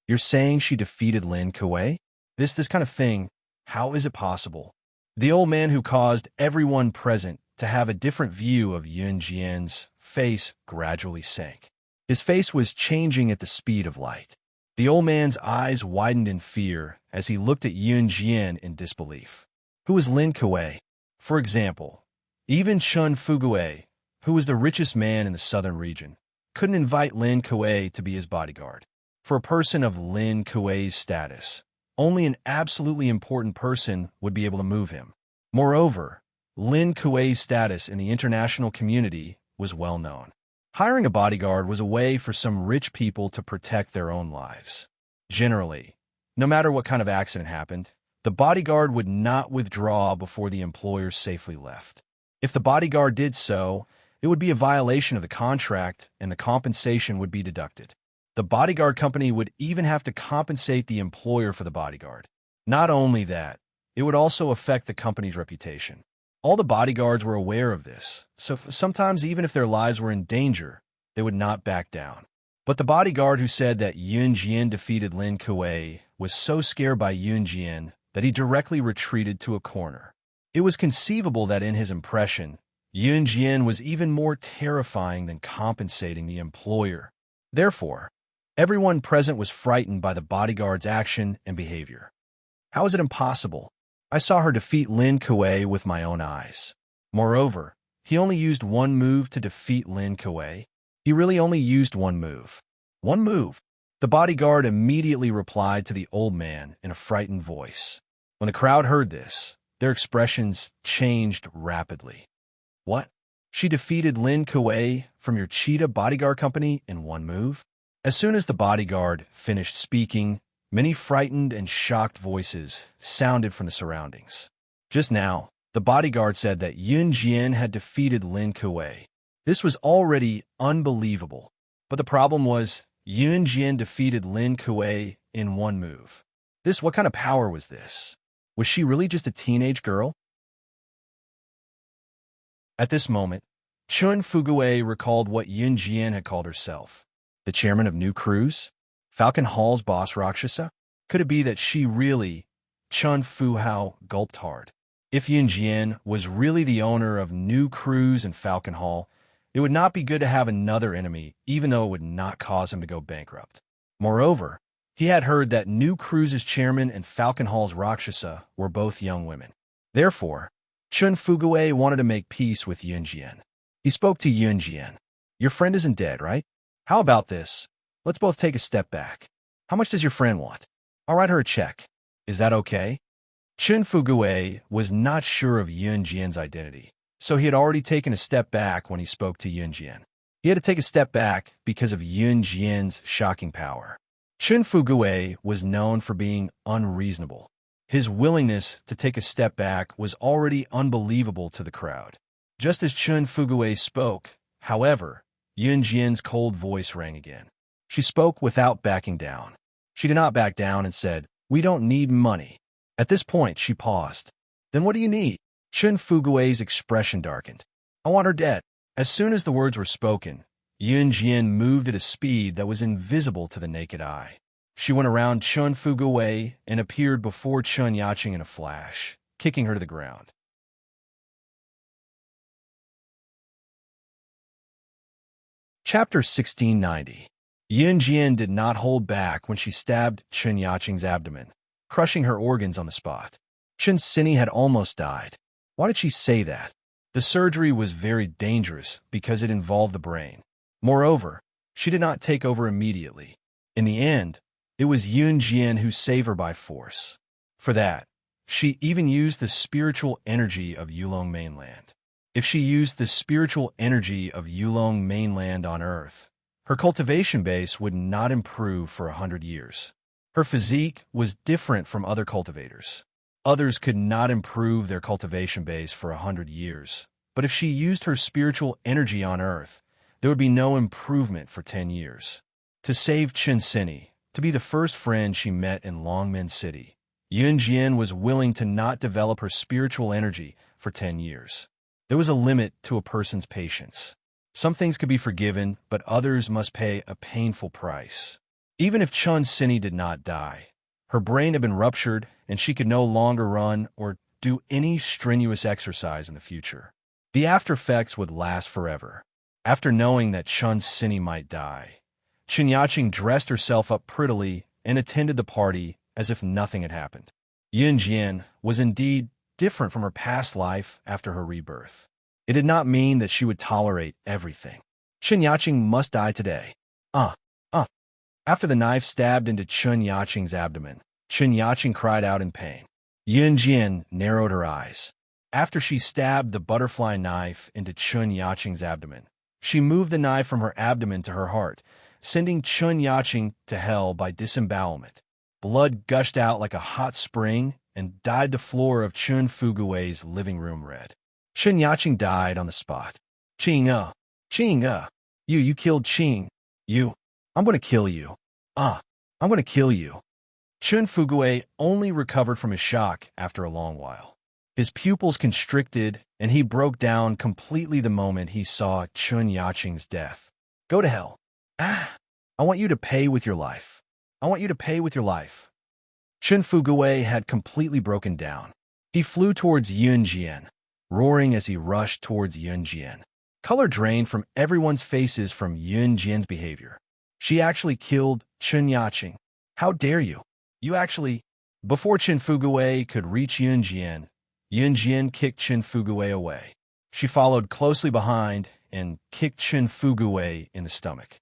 You're saying she defeated Lin Kuei? This kind of thing, how is it possible? The old man who caused everyone present to have a different view of Yun Jian's face gradually sank. His face was changing at the speed of light. The old man's eyes widened in fear as he looked at Yun Jian in disbelief. Who was Lin Kuei? For example, even Chun Fugui, who was the richest man in the southern region, couldn't invite Lin Kuei to be his bodyguard. For a person of Lin Kuei's status, only an absolutely important person would be able to move him. Moreover, Lin Kuei's status in the international community was well known. Hiring a bodyguard was a way for some rich people to protect their own lives. Generally, no matter what kind of accident happened, the bodyguard would not withdraw before the employer safely left. If the bodyguard did so, it would be a violation of the contract and the compensation would be deducted. The bodyguard company would even have to compensate the employer for the bodyguard. Not only that, it would also affect the company's reputation. All the bodyguards were aware of this, so sometimes even if their lives were in danger, they would not back down. But the bodyguard who said that Yun Jian defeated Lin Kuei was so scared by Yun Jian that he directly retreated to a corner. It was conceivable that in his impression, Yun Jian was even more terrifying than compensating the employer. Therefore, everyone present was frightened by the bodyguard's action and behavior. How is it impossible? I saw her defeat Lin Kuei with my own eyes. Moreover, he only used one move to defeat Lin Kuei. He really only used one move. One move. The bodyguard immediately replied to the old man in a frightened voice. When the crowd heard this, their expressions changed rapidly. What? She defeated Lin Kuei from your Cheetah Bodyguard Company in one move? As soon as the bodyguard finished speaking, many frightened and shocked voices sounded from the surroundings. Just now, the bodyguard said that Yun Jian had defeated Lin Kuei. This was already unbelievable, but the problem was Yun Jian defeated Lin Kuei in one move. What kind of power was this? Was she really just a teenage girl? At this moment, Chun Fugui recalled what Yun Jian had called herself. The chairman of New Cruise? Falcon Hall's boss Rakshasa? Could it be that she really, Chun Fu Hao, gulped hard? If Yun Jian was really the owner of New Cruise and Falcon Hall, it would not be good to have another enemy, even though it would not cause him to go bankrupt. Moreover, he had heard that New Cruise's chairman and Falcon Hall's Rakshasa were both young women. Therefore, Chun Fugui wanted to make peace with Yun Jian. He spoke to Yun Jian. Your friend isn't dead, right? How about this? Let's both take a step back. How much does your friend want? I'll write her a check. Is that okay? Chun Fugui was not sure of Yun Jian's identity, so he had already taken a step back when he spoke to Yun Jian. He had to take a step back because of Yun Jian's shocking power. Chun Fugui was known for being unreasonable. His willingness to take a step back was already unbelievable to the crowd. Just as Chun Fugui spoke, however, Yun Jian's cold voice rang again. She spoke without backing down. She did not back down and said, "We don't need money." At this point, she paused. "Then what do you need?" Chun Fugui's expression darkened. "I want her dead." As soon as the words were spoken, Yun Jian moved at a speed that was invisible to the naked eye. She went around Chun Fuguwei and appeared before Chun Yaching in a flash, kicking her to the ground. Chapter 1690. Yun Jian did not hold back when she stabbed Chun Yaching's abdomen, crushing her organs on the spot. Chun Sini had almost died. Why did she say that? The surgery was very dangerous because it involved the brain. Moreover, she did not take over immediately. In the end, it was Yun Jian who saved her by force. For that, she even used the spiritual energy of Yulong mainland. If she used the spiritual energy of Yulong mainland on Earth, her cultivation base would not improve for 100 years. Her physique was different from other cultivators. Others could not improve their cultivation base for 100 years. But if she used her spiritual energy on Earth, there would be no improvement for 10 years. To save Chun Sini, to be the first friend she met in Longmen City, Yun Jian was willing to not develop her spiritual energy for 10 years. There was a limit to a person's patience. Some things could be forgiven, but others must pay a painful price. Even if Chun Sini did not die, her brain had been ruptured and she could no longer run or do any strenuous exercise in the future. The after effects would last forever. After knowing that Chun Sini might die, Chun Yaching dressed herself up prettily and attended the party as if nothing had happened. Yun Jian was indeed different from her past life after her rebirth. It did not mean that she would tolerate everything. Chun Yaching must die today. After the knife stabbed into Chun Yaching's abdomen, Chun Yaching cried out in pain. Yun Jian narrowed her eyes. After she stabbed the butterfly knife into Chun Yaching's abdomen, she moved the knife from her abdomen to her heart, sending Chun Yaching to hell by disembowelment. Blood gushed out like a hot spring and dyed the floor of Chun Fuguwei's living room red. Chun Yaching died on the spot. Qing, you killed Qing. I'm going to kill you. I'm going to kill you. Chun Fuguwei only recovered from his shock after a long while. His pupils constricted, and he broke down completely the moment he saw Chun Yaching's death. Go to hell. I want you to pay with your life. I want you to pay with your life. Chun Fuguwei had completely broken down. He flew towards Yun Jian, roaring as he rushed towards Yun Jian. Color drained from everyone's faces from Yun Jian's behavior. She actually killed Chun Yaching. How dare you? You actually... Before Chun Fuguwei could reach Yun Jian kicked Chun Fuguwei away. She followed closely behind and kicked Chun Fuguwei in the stomach.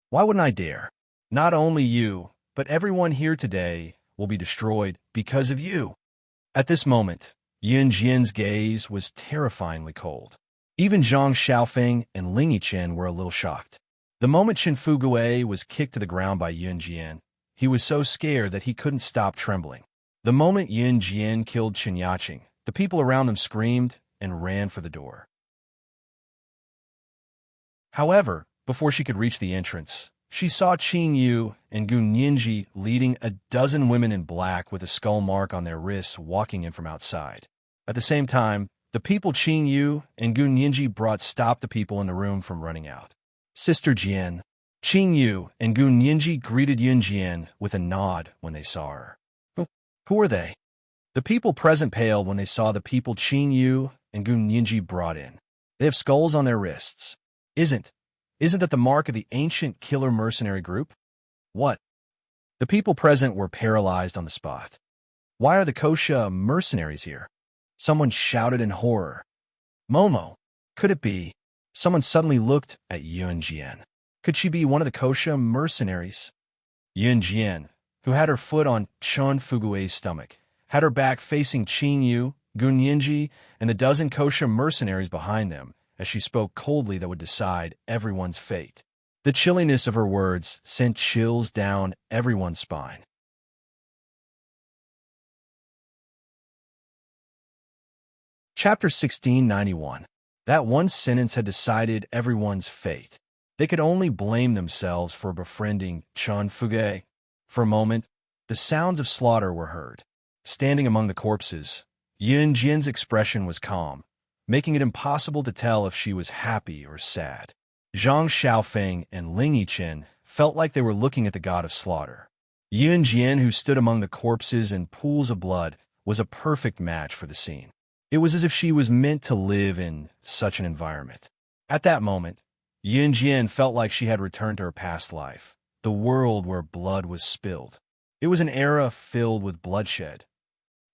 Why wouldn't I dare? Not only you, but everyone here today will be destroyed because of you. At this moment, Yun Jian's gaze was terrifyingly cold. Even Zhang Xiaofeng and Ling Yichen were a little shocked. The moment Chun Fuguwei was kicked to the ground by Yun Jian, he was so scared that he couldn't stop trembling. The moment Yun Jian killed Chun Yaching, the people around them screamed and ran for the door. However, before she could reach the entrance, she saw Qing Yu and Gu Nianji leading a dozen women in black with a skull mark on their wrists walking in from outside. At the same time, the people Qing Yu and Gu Nianji brought stopped the people in the room from running out. Sister Jian, Qing Yu and Gu Nianji greeted Yun Jian with a nod when they saw her. Who are they? The people present paled when they saw the people Qing Yu and Gu Nianji brought in. They have skulls on their wrists. Isn't that the mark of the ancient killer mercenary group? What? The people present were paralyzed on the spot. Why are the Kosha mercenaries here? Someone shouted in horror. Momo, could it be? Someone suddenly looked at Yun Jian. Could she be one of the Kosha mercenaries? Yun Jian, who had her foot on Chun Fuguwei's stomach, had her back facing Qing Yu, Gu Nianji, and the dozen Kosha mercenaries behind them, as she spoke coldly that would decide everyone's fate. The chilliness of her words sent chills down everyone's spine. Chapter 1691. That one sentence had decided everyone's fate. They could only blame themselves for befriending Chun Fuguwei. For a moment, the sounds of slaughter were heard. Standing among the corpses, Yun Jian's expression was calm, making it impossible to tell if she was happy or sad. Zhang Xiaofeng and Ling Yichen felt like they were looking at the god of slaughter. Yun Jian, who stood among the corpses and pools of blood, was a perfect match for the scene. It was as if she was meant to live in such an environment. At that moment, Yun Jian felt like she had returned to her past life, the world where blood was spilled. It was an era filled with bloodshed.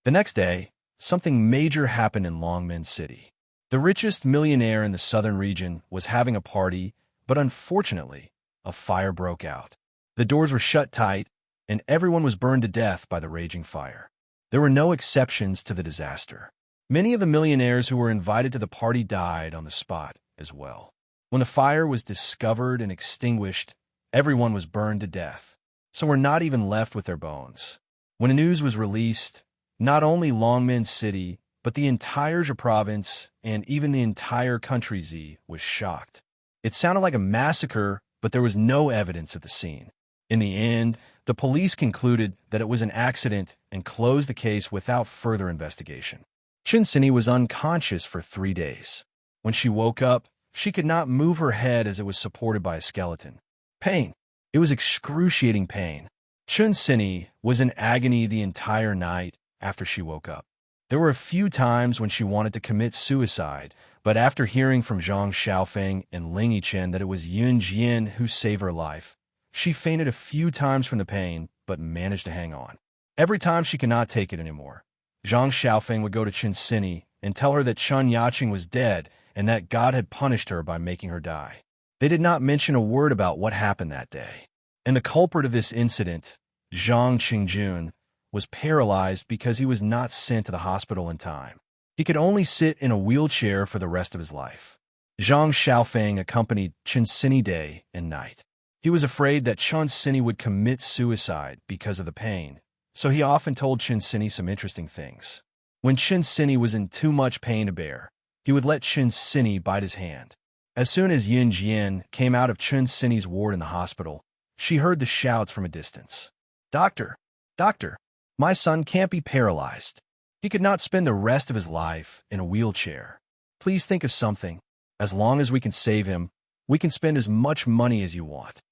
The next day, something major happened in Longmen City. The richest millionaire in the southern region was having a party, but unfortunately, a fire broke out. The doors were shut tight, and everyone was burned to death by the raging fire. There were no exceptions to the disaster. Many of the millionaires who were invited to the party died on the spot as well. When the fire was discovered and extinguished, everyone was burned to death. Some were not even left with their bones. When the news was released, not only Longmen City, but the entire Zhe province and even the entire country Z was shocked. It sounded like a massacre, but there was no evidence at the scene. In the end, the police concluded that it was an accident and closed the case without further investigation. Chen Sini was unconscious for 3 days. When she woke up, she could not move her head as it was supported by a skeleton. Pain. It was excruciating pain. Chen Sini was in agony the entire night after she woke up. There were a few times when she wanted to commit suicide, but after hearing from Zhang Xiaofeng and Ling Yichen that it was Yun Jian who saved her life, she fainted a few times from the pain, but managed to hang on. Every time she could not take it anymore, Zhang Xiaofeng would go to Chen Sini and tell her that Chen Yaqing was dead and that God had punished her by making her die. They did not mention a word about what happened that day. And the culprit of this incident, Zhang Qingjun, was paralyzed because he was not sent to the hospital in time. He could only sit in a wheelchair for the rest of his life. Zhang Xiaofeng accompanied Chen Sini day and night. He was afraid that Chen Sini would commit suicide because of the pain, so he often told Chen Sini some interesting things. When Chen Sini was in too much pain to bear, he would let Chen Sini bite his hand. As soon as Yun Jian came out of Chen Sini's ward in the hospital, she heard the shouts from a distance. "Doctor! Doctor! My son can't be paralyzed. He could not spend the rest of his life in a wheelchair. Please think of something. As long as we can save him, we can spend as much money as you want."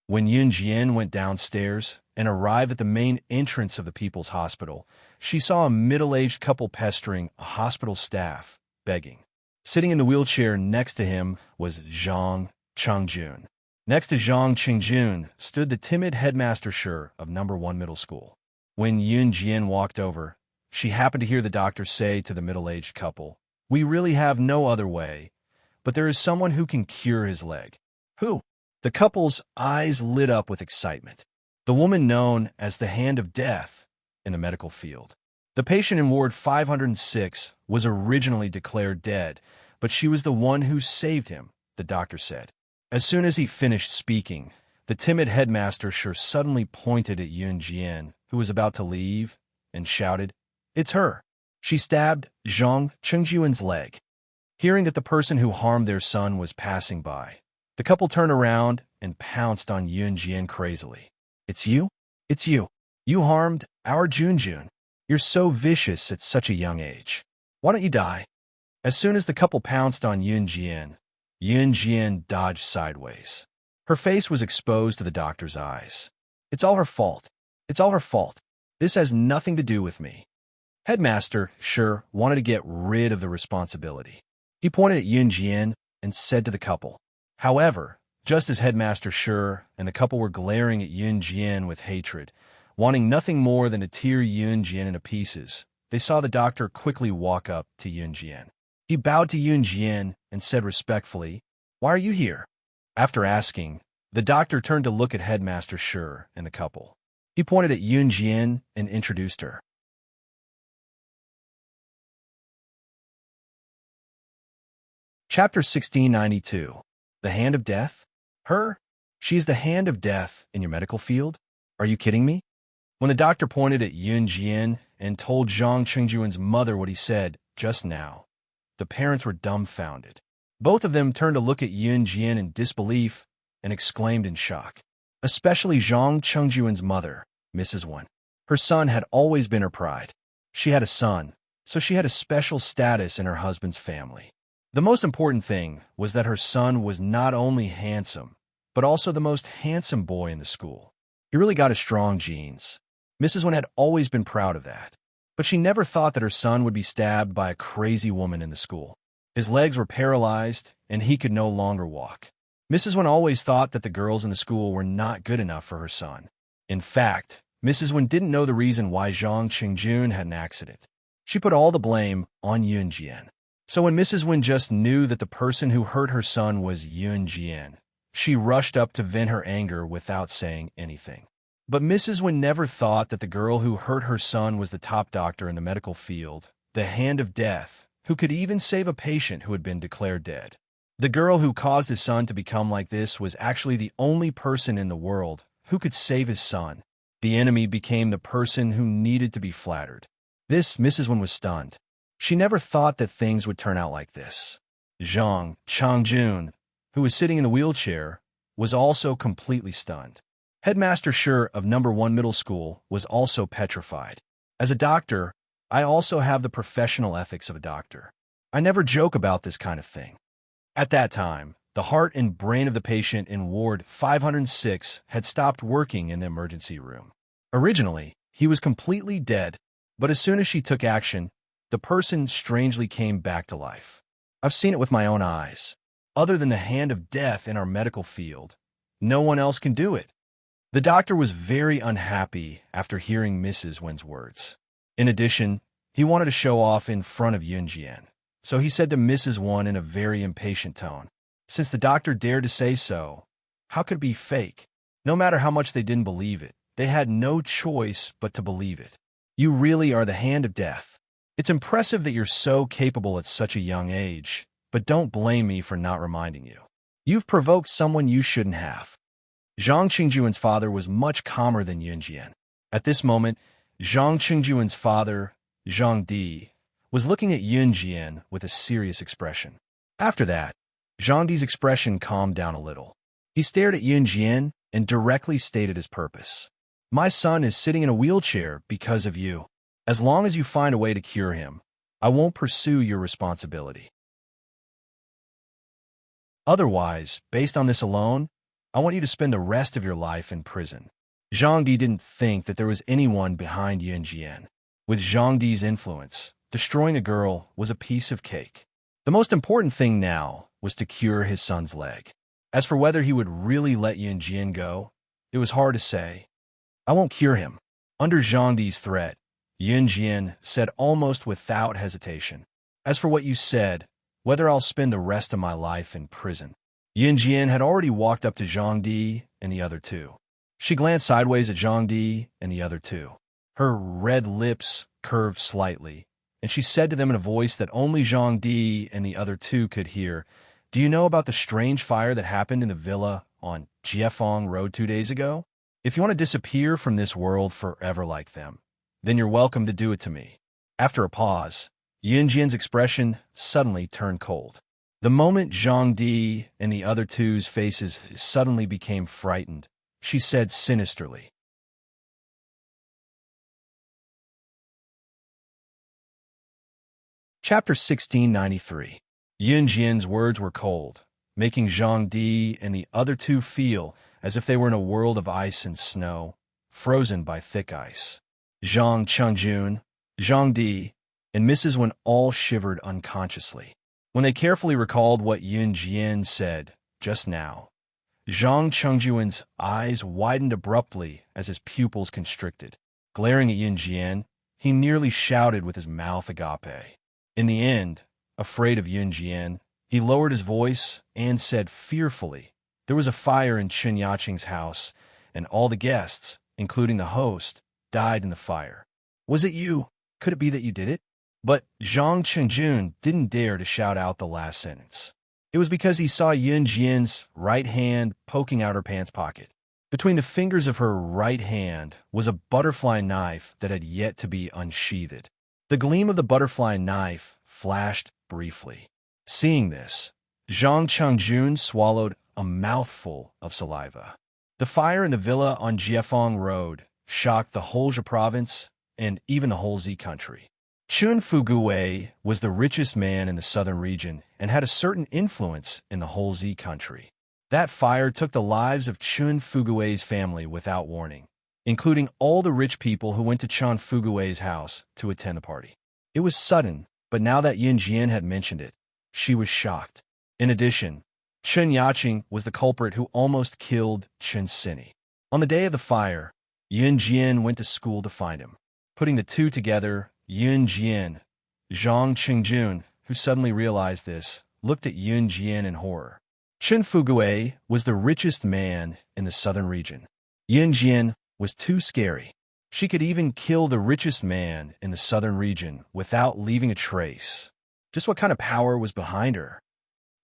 When Yun Jian went downstairs and arrived at the main entrance of the People's Hospital, she saw a middle-aged couple pestering a hospital staff, begging. Sitting in the wheelchair next to him was Zhang Chengjun. Next to Zhang Qingjun stood the timid headmaster Shi of No. 1 Middle School. When Yun Jian walked over, she happened to hear the doctor say to the middle-aged couple, "We really have no other way, but there is someone who can cure his leg." "Who?" The couple's eyes lit up with excitement. The woman known as the Hand of Death in the medical field. The patient in Ward 506 was originally declared dead, but she was the one who saved him, the doctor said. As soon as he finished speaking, the timid headmaster suddenly pointed at Yun Jian, who was about to leave, and shouted, "It's her." She stabbed Zhang Chengjun's leg. Hearing that the person who harmed their son was passing by, the couple turned around and pounced on Yun Jian crazily. "It's you? It's you. You harmed our Junjun. You're so vicious at such a young age. Why don't you die?" As soon as the couple pounced on Yun Jian dodged sideways. Her face was exposed to the doctor's eyes. "It's all her fault. It's all her fault. This has nothing to do with me." Headmaster Shi wanted to get rid of the responsibility. He pointed at Yun Jian and said to the couple. However, just as Headmaster Shi and the couple were glaring at Yun Jian with hatred, wanting nothing more than to tear Yun Jian into pieces, they saw the doctor quickly walk up to Yun Jian. He bowed to Yun Jian and said respectfully, "Why are you here?" After asking, the doctor turned to look at Headmaster Shi and the couple. He pointed at Yun Jian and introduced her. Chapter 1692. The Hand of Death? Her? She is the Hand of Death in your medical field? Are you kidding me? When the doctor pointed at Yun Jian and told Zhang Chengjun's mother what he said just now, the parents were dumbfounded. Both of them turned to look at Yun Jian in disbelief and exclaimed in shock. Especially Zhang Chengjun's mother, Mrs. Wen. Her son had always been her pride. She had a son, so she had a special status in her husband's family. The most important thing was that her son was not only handsome, but also the most handsome boy in the school. He really got his strong genes. Mrs. Wen had always been proud of that, but she never thought that her son would be stabbed by a crazy woman in the school. His legs were paralyzed, and he could no longer walk. Mrs. Wen always thought that the girls in the school were not good enough for her son. In fact, Mrs. Wen didn't know the reason why Zhang Qingjun had an accident. She put all the blame on Yun Jian. So when Mrs. Wen just knew that the person who hurt her son was Yun Jian, she rushed up to vent her anger without saying anything. But Mrs. Wen never thought that the girl who hurt her son was the top doctor in the medical field, the hand of death, who could even save a patient who had been declared dead. The girl who caused his son to become like this was actually the only person in the world who could save his son. The enemy became the person who needed to be flattered. This Mrs. Wen was stunned. She never thought that things would turn out like this. Zhang Changjun, who was sitting in the wheelchair, was also completely stunned. Headmaster Shi of No. 1 Middle School was also petrified. As a doctor, I also have the professional ethics of a doctor. I never joke about this kind of thing. At that time, the heart and brain of the patient in Ward 506 had stopped working in the emergency room. Originally, he was completely dead, but as soon as she took action, the person strangely came back to life. I've seen it with my own eyes. Other than the hand of death in our medical field, no one else can do it. The doctor was very unhappy after hearing Mrs. Wen's words. In addition, he wanted to show off in front of Yun Jian. So he said to Mrs. Wen in a very impatient tone, since the doctor dared to say so, how could it be fake? No matter how much they didn't believe it, they had no choice but to believe it. You really are the hand of death. It's impressive that you're so capable at such a young age, but don't blame me for not reminding you. You've provoked someone you shouldn't have. Zhang Qingjuan's father was much calmer than Yun Jian. At this moment, Zhang Qingjuan's father, Zhang Di, was looking at Yun Jian with a serious expression. After that, Zhang Di's expression calmed down a little. He stared at Yun Jian and directly stated his purpose. My son is sitting in a wheelchair because of you. As long as you find a way to cure him, I won't pursue your responsibility. Otherwise, based on this alone, I want you to spend the rest of your life in prison. Zhang Di didn't think that there was anyone behind Yun Jian. With Zhang Di's influence, destroying a girl was a piece of cake. The most important thing now was to cure his son's leg. As for whether he would really let Yun Jian go, it was hard to say. I won't cure him. Under Zhang Di's threat, Yun Jian said almost without hesitation, as for what you said, whether I'll spend the rest of my life in prison. Yun Jian had already walked up to Zhang Di and the other two. She glanced sideways at Zhang Di and the other two. Her red lips curved slightly, and she said to them in a voice that only Zhang Di and the other two could hear, Do you know about the strange fire that happened in the villa on Jiefeng Road 2 days ago? If you want to disappear from this world forever like them, then you're welcome to do it to me. After a pause, Yun Jian's expression suddenly turned cold. The moment Zhang Di and the other two's faces suddenly became frightened, she said sinisterly, Chapter 1693. Yun Jian's words were cold, making Zhang Di and the other two feel as if they were in a world of ice and snow, frozen by thick ice. Zhang Changjun, Zhang Di, and Mrs. Wen all shivered unconsciously. When they carefully recalled what Yun Jian said just now, Zhang Chengjuan's eyes widened abruptly as his pupils constricted. Glaring at Yun Jian, he nearly shouted with his mouth agape. In the end, afraid of Yun Jian, he lowered his voice and said fearfully, There was a fire in Chen Yaqing's house, and all the guests, including the host, died in the fire. Was it you? Could it be that you did it? But Zhang Chengjun didn't dare to shout out the last sentence. It was because he saw Yun Jian's right hand poking out her pants pocket. Between the fingers of her right hand was a butterfly knife that had yet to be unsheathed. The gleam of the butterfly knife flashed briefly. Seeing this, Zhang Chengjun swallowed a mouthful of saliva. The fire in the villa on Jiefeng Road shocked the whole Zhe province and even the whole Z country. Chun Fugui was the richest man in the southern region and had a certain influence in the whole Z country. That fire took the lives of Chun Fugue's family without warning, including all the rich people who went to Chun Fugue's house to attend the party. It was sudden, but now that Yin Jian had mentioned it, she was shocked. In addition, Chun Yaqing was the culprit who almost killed Chun Sini. On the day of the fire, Yin Jian went to school to find him. Putting the two together, Yin Jian, Zhang Qingjun, who suddenly realized this, looked at Yin Jian in horror. Chun Fugue was the richest man in the southern region. Yin Jian was too scary. She could even kill the richest man in the southern region without leaving a trace. Just what kind of power was behind her?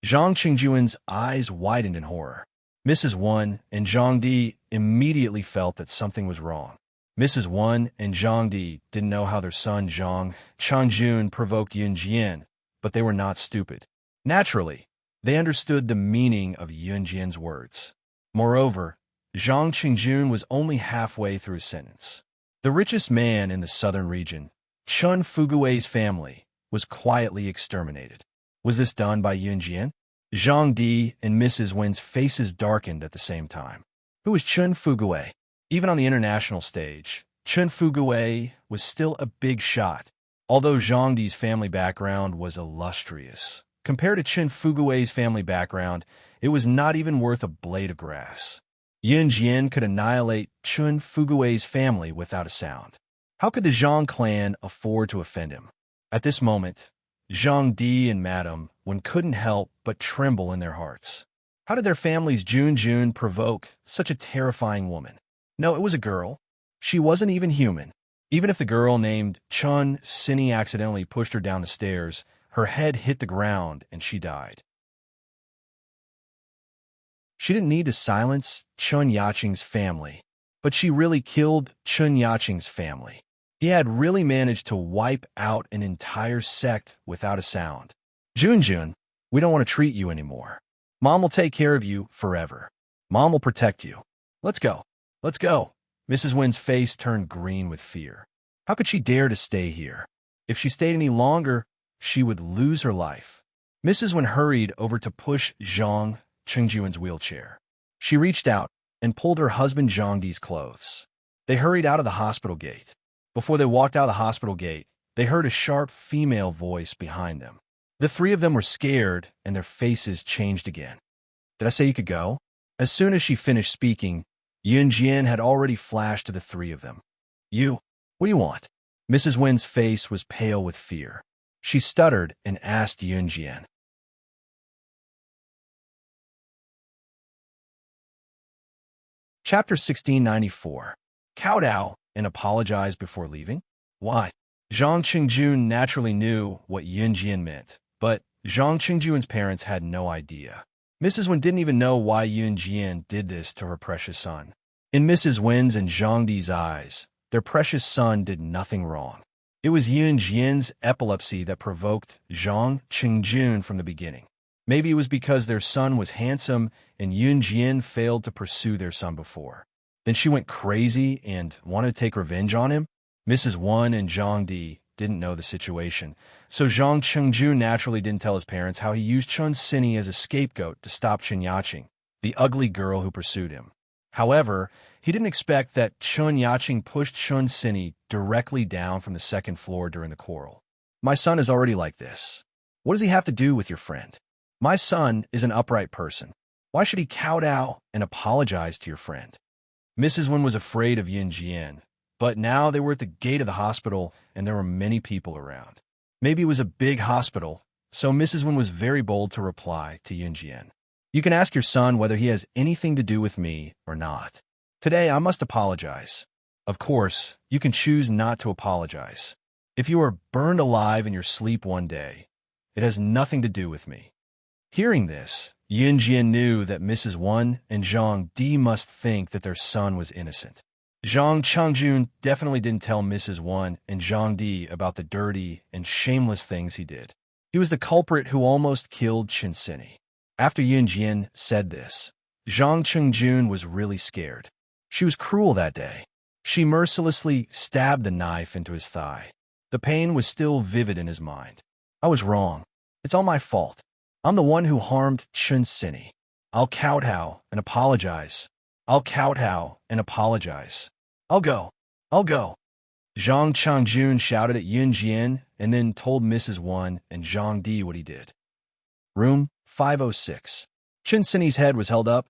Zhang Qingjuan's eyes widened in horror. Mrs. Wan and Zhang Di immediately felt that something was wrong. Mrs. Wan and Zhang Di didn't know how their son Zhang Changjun provoked Yin Jian, but they were not stupid. Naturally, they understood the meaning of Yin Jian's words. Moreover, Zhang Qingjun was only halfway through his sentence. The richest man in the southern region, Chun Fugue's family, was quietly exterminated. Was this done by Yin Jian? Zhang Di and Mrs. Wen's faces darkened at the same time. Who was Chun Fugue? Even on the international stage, Chun Fugue was still a big shot, although Zhang Di's family background was illustrious. Compared to Chun Fugue's family background, it was not even worth a blade of grass. Yin Jian could annihilate Chun Fugue's family without a sound. How could the Zhang clan afford to offend him? At this moment, Zhang Di and Madame Wen couldn't help but tremble in their hearts. How did their family's Jun provoke such a terrifying woman? No, it was a girl. She wasn't even human. Even if the girl named Chun Sini accidentally pushed her down the stairs, her head hit the ground and she died. She didn't need to silence Chun Yaqing's family, but she really killed Chun Yaqing's family. He had really managed to wipe out an entire sect without a sound. Junjun, we don't want to treat you anymore. Mom will take care of you forever. Mom will protect you. Let's go. Let's go. Mrs. Wen's face turned green with fear. How could she dare to stay here? If she stayed any longer, she would lose her life. Mrs. Wen hurried over to push Zhang Qingjuan's wheelchair. She reached out and pulled her husband Zhang Di's clothes. They hurried out of the hospital gate. Before they walked out of the hospital gate, they heard a sharp female voice behind them. The three of them were scared, and their faces changed again. Did I say you could go? As soon as she finished speaking, Yin Jian had already flashed to the three of them. You, what do you want? Mrs. Wen's face was pale with fear. She stuttered and asked Yin Jian. Chapter 1694. Kowtow and apologize before leaving? Why? Zhang Qingjun naturally knew what Yin Jian meant, but Zhang Qingjun's parents had no idea. Mrs. Wen didn't even know why Yin Jian did this to her precious son. In Mrs. Wen's and Zhang Di's eyes, their precious son did nothing wrong. It was Yin Jian's epilepsy that provoked Zhang Qingjun from the beginning. Maybe it was because their son was handsome and Yin Jian failed to pursue their son before. Then she went crazy and wanted to take revenge on him? Mrs. Wan and Zhang Di didn't know the situation, so Zhang Qingjun naturally didn't tell his parents how he used Chun Sini as a scapegoat to stop Chun Yaqing, the ugly girl who pursued him. However, he didn't expect that Chun Yaqing pushed Chun Sini directly down from the second floor during the quarrel. My son is already like this. What does he have to do with your friend? My son is an upright person. Why should he kowtow and apologize to your friend? Mrs. Wen was afraid of Yin Jian, but now they were at the gate of the hospital and there were many people around. Maybe it was a big hospital, so Mrs. Wen was very bold to reply to Yin Jian. You can ask your son whether he has anything to do with me or not. Today I must apologize. Of course, you can choose not to apologize. If you are burned alive in your sleep one day, it has nothing to do with me. Hearing this, Yin Jian knew that Mrs. Wan and Zhang Di must think that their son was innocent. Zhang Changjun definitely didn't tell Mrs. Wan and Zhang Di about the dirty and shameless things he did. He was the culprit who almost killed Chun Sini. After Yin Jian said this, Zhang Changjun was really scared. She was cruel that day. She mercilessly stabbed the knife into his thigh. The pain was still vivid in his mind. I was wrong. It's all my fault. I'm the one who harmed Chun Sini. I'll kowtow and apologize. I'll kowtow and apologize. I'll go. I'll go. Zhang Changjun shouted at Yun Jian and then told Mrs. Wan and Zhang Di what he did. Room 506. Chen Sini's head was held up,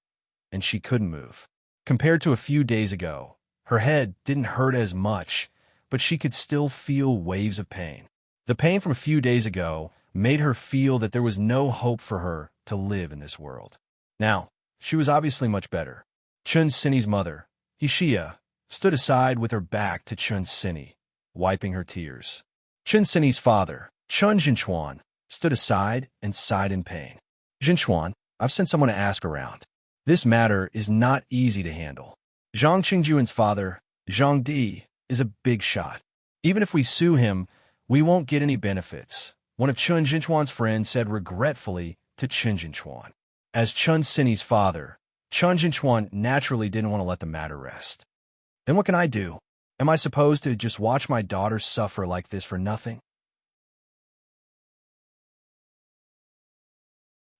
and she couldn't move. Compared to a few days ago, her head didn't hurt as much, but she could still feel waves of pain. The pain from a few days ago made her feel that there was no hope for her to live in this world. Now, she was obviously much better. Chen Sini's mother, Hixia, stood aside with her back to Chen Sini, wiping her tears. Chen Sini's father, Chen Jinchuan, stood aside and sighed in pain. Jinchuan, I've sent someone to ask around. This matter is not easy to handle. Zhang Qingjuan's father, Zhang Di, is a big shot. Even if we sue him, we won't get any benefits, one of Chen Jinchuan's friends said regretfully to Chen Jinchuan. As Chen Sini's father, Chen Jinchuan naturally didn't want to let the matter rest. Then what can I do? Am I supposed to just watch my daughter suffer like this for nothing?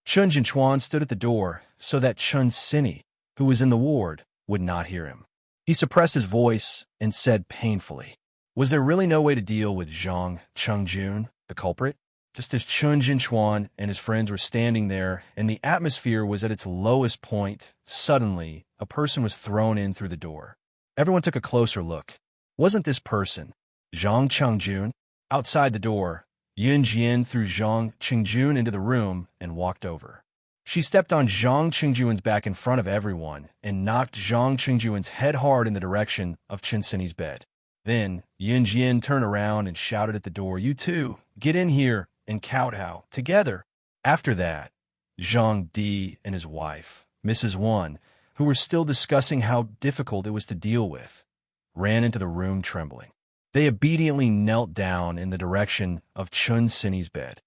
Chen Jinchuan stood at the door so that Chen Sini, who was in the ward, would not hear him. He suppressed his voice and said painfully, was there really no way to deal with Zhang Changjun, the culprit? Just as Chen Jinchuan and his friends were standing there and the atmosphere was at its lowest point, suddenly a person was thrown in through the door. Everyone took a closer look. Wasn't this person Zhang Changjun? Outside the door, Yun Jian threw Zhang Qingjun into the room and walked over. She stepped on Zhang Qingjuan's back in front of everyone and knocked Zhang Qingjuan's head hard in the direction of Chen Sini's bed. Then, Yun Jian turned around and shouted at the door, you two, get in here and kowtow together. After that, Zhang Di and his wife, Mrs. Wan, who were still discussing how difficult it was to deal with, ran into the room trembling. They obediently knelt down in the direction of Chen Sini's bed.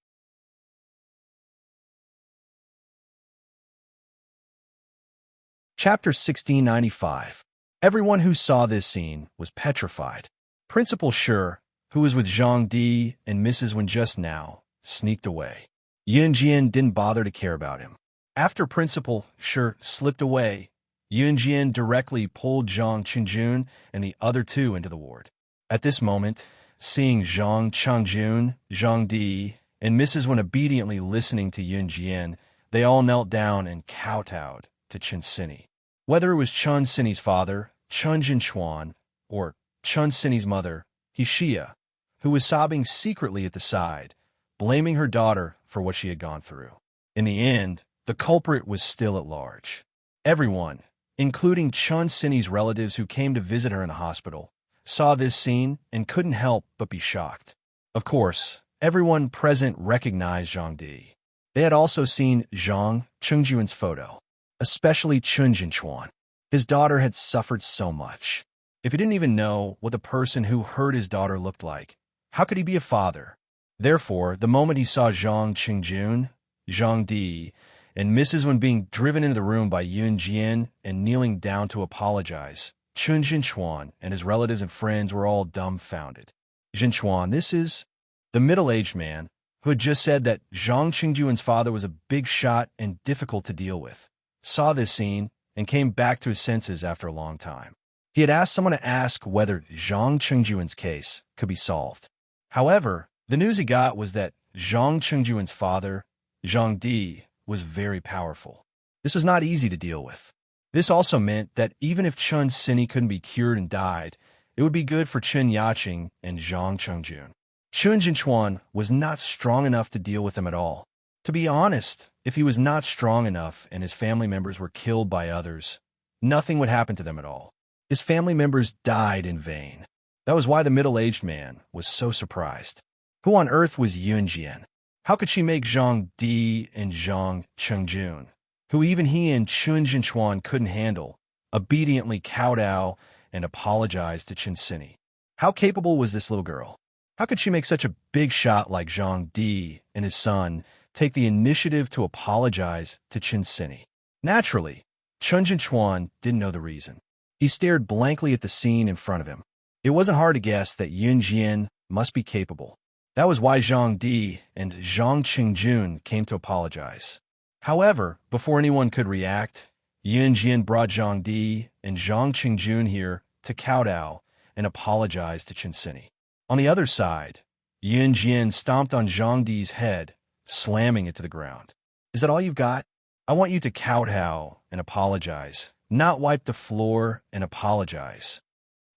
Chapter 1695. Everyone who saw this scene was petrified. Principal Shi, who was with Zhang Di and Mrs. Wen just now, sneaked away. Yun Jian didn't bother to care about him. After Principal Shi slipped away, Yun Jian directly pulled Zhang Qingjun and the other two into the ward. At this moment, seeing Zhang Changjun, Zhang Di, and Mrs. Wen obediently listening to Yun Jian, they all knelt down and kowtowed to Chen Sini. Whether it was Chen Sini's father, Chen Jinchuan, or Chen Sini's mother, Hixia, who was sobbing secretly at the side, blaming her daughter for what she had gone through. In the end, the culprit was still at large. Everyone, including Chen Sini's relatives who came to visit her in the hospital, saw this scene and couldn't help but be shocked. Of course, everyone present recognized Zhang Di. They had also seen Zhang Qingjuan's photo, especially Chen Jinchuan. His daughter had suffered so much. If he didn't even know what the person who hurt his daughter looked like, how could he be a father? Therefore, the moment he saw Zhang Qingjun, Zhang Di, and Mrs. Wen being driven into the room by Yun Jian and kneeling down to apologize, Chen Jinchuan and his relatives and friends were all dumbfounded. Jinchuan, this is the middle-aged man who had just said that Zhang Qingjuan's father was a big shot and difficult to deal with, saw this scene and came back to his senses after a long time. He had asked someone to ask whether Zhang Qingjuan's case could be solved. However, the news he got was that Zhang Qingjuan's father, Zhang Di, was very powerful. This was not easy to deal with. This also meant that even if Chen Sini couldn't be cured and died, it would be good for Chen Yaqing and Zhang Chengjun. Chen Jinchuan was not strong enough to deal with them at all. To be honest, if he was not strong enough and his family members were killed by others, nothing would happen to them at all. His family members died in vain. That was why the middle-aged man was so surprised. Who on earth was Yun Jian? How could she make Zhang Di and Zhang Chengjun, who even he and Chen Jinchuan couldn't handle, obediently kowtow and apologize to Chen Sini? How capable was this little girl? How could she make such a big shot like Zhang Di and his son take the initiative to apologize to Chen Sini? Naturally, Chen Jinchuan didn't know the reason. He stared blankly at the scene in front of him. It wasn't hard to guess that Yun Jian must be capable. That was why Zhang Di and Zhang Qingjun came to apologize. However, before anyone could react, Yun Jian brought Zhang Di and Zhang Qingjun here to kowtow and apologize to Qinsini. On the other side, Yun Jian stomped on Zhang Di's head, slamming it to the ground. Is that all you've got? I want you to kowtow and apologize, not wipe the floor and apologize.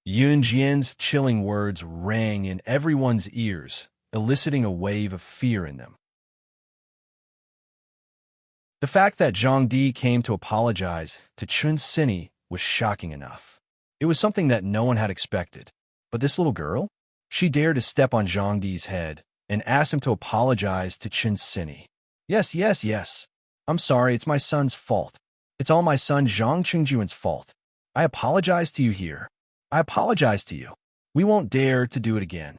Yun Jian's chilling words rang in everyone's ears, eliciting a wave of fear in them. The fact that Zhang Di came to apologize to Qinsini was shocking enough. It was something that no one had expected. But this little girl? She dared to step on Zhang Di's head and asked him to apologize to Qinsini. Yes. I'm sorry, it's my son's fault. It's all my son Zhang Qingjuan's fault. I apologize to you here. I apologize to you. We won't dare to do it again.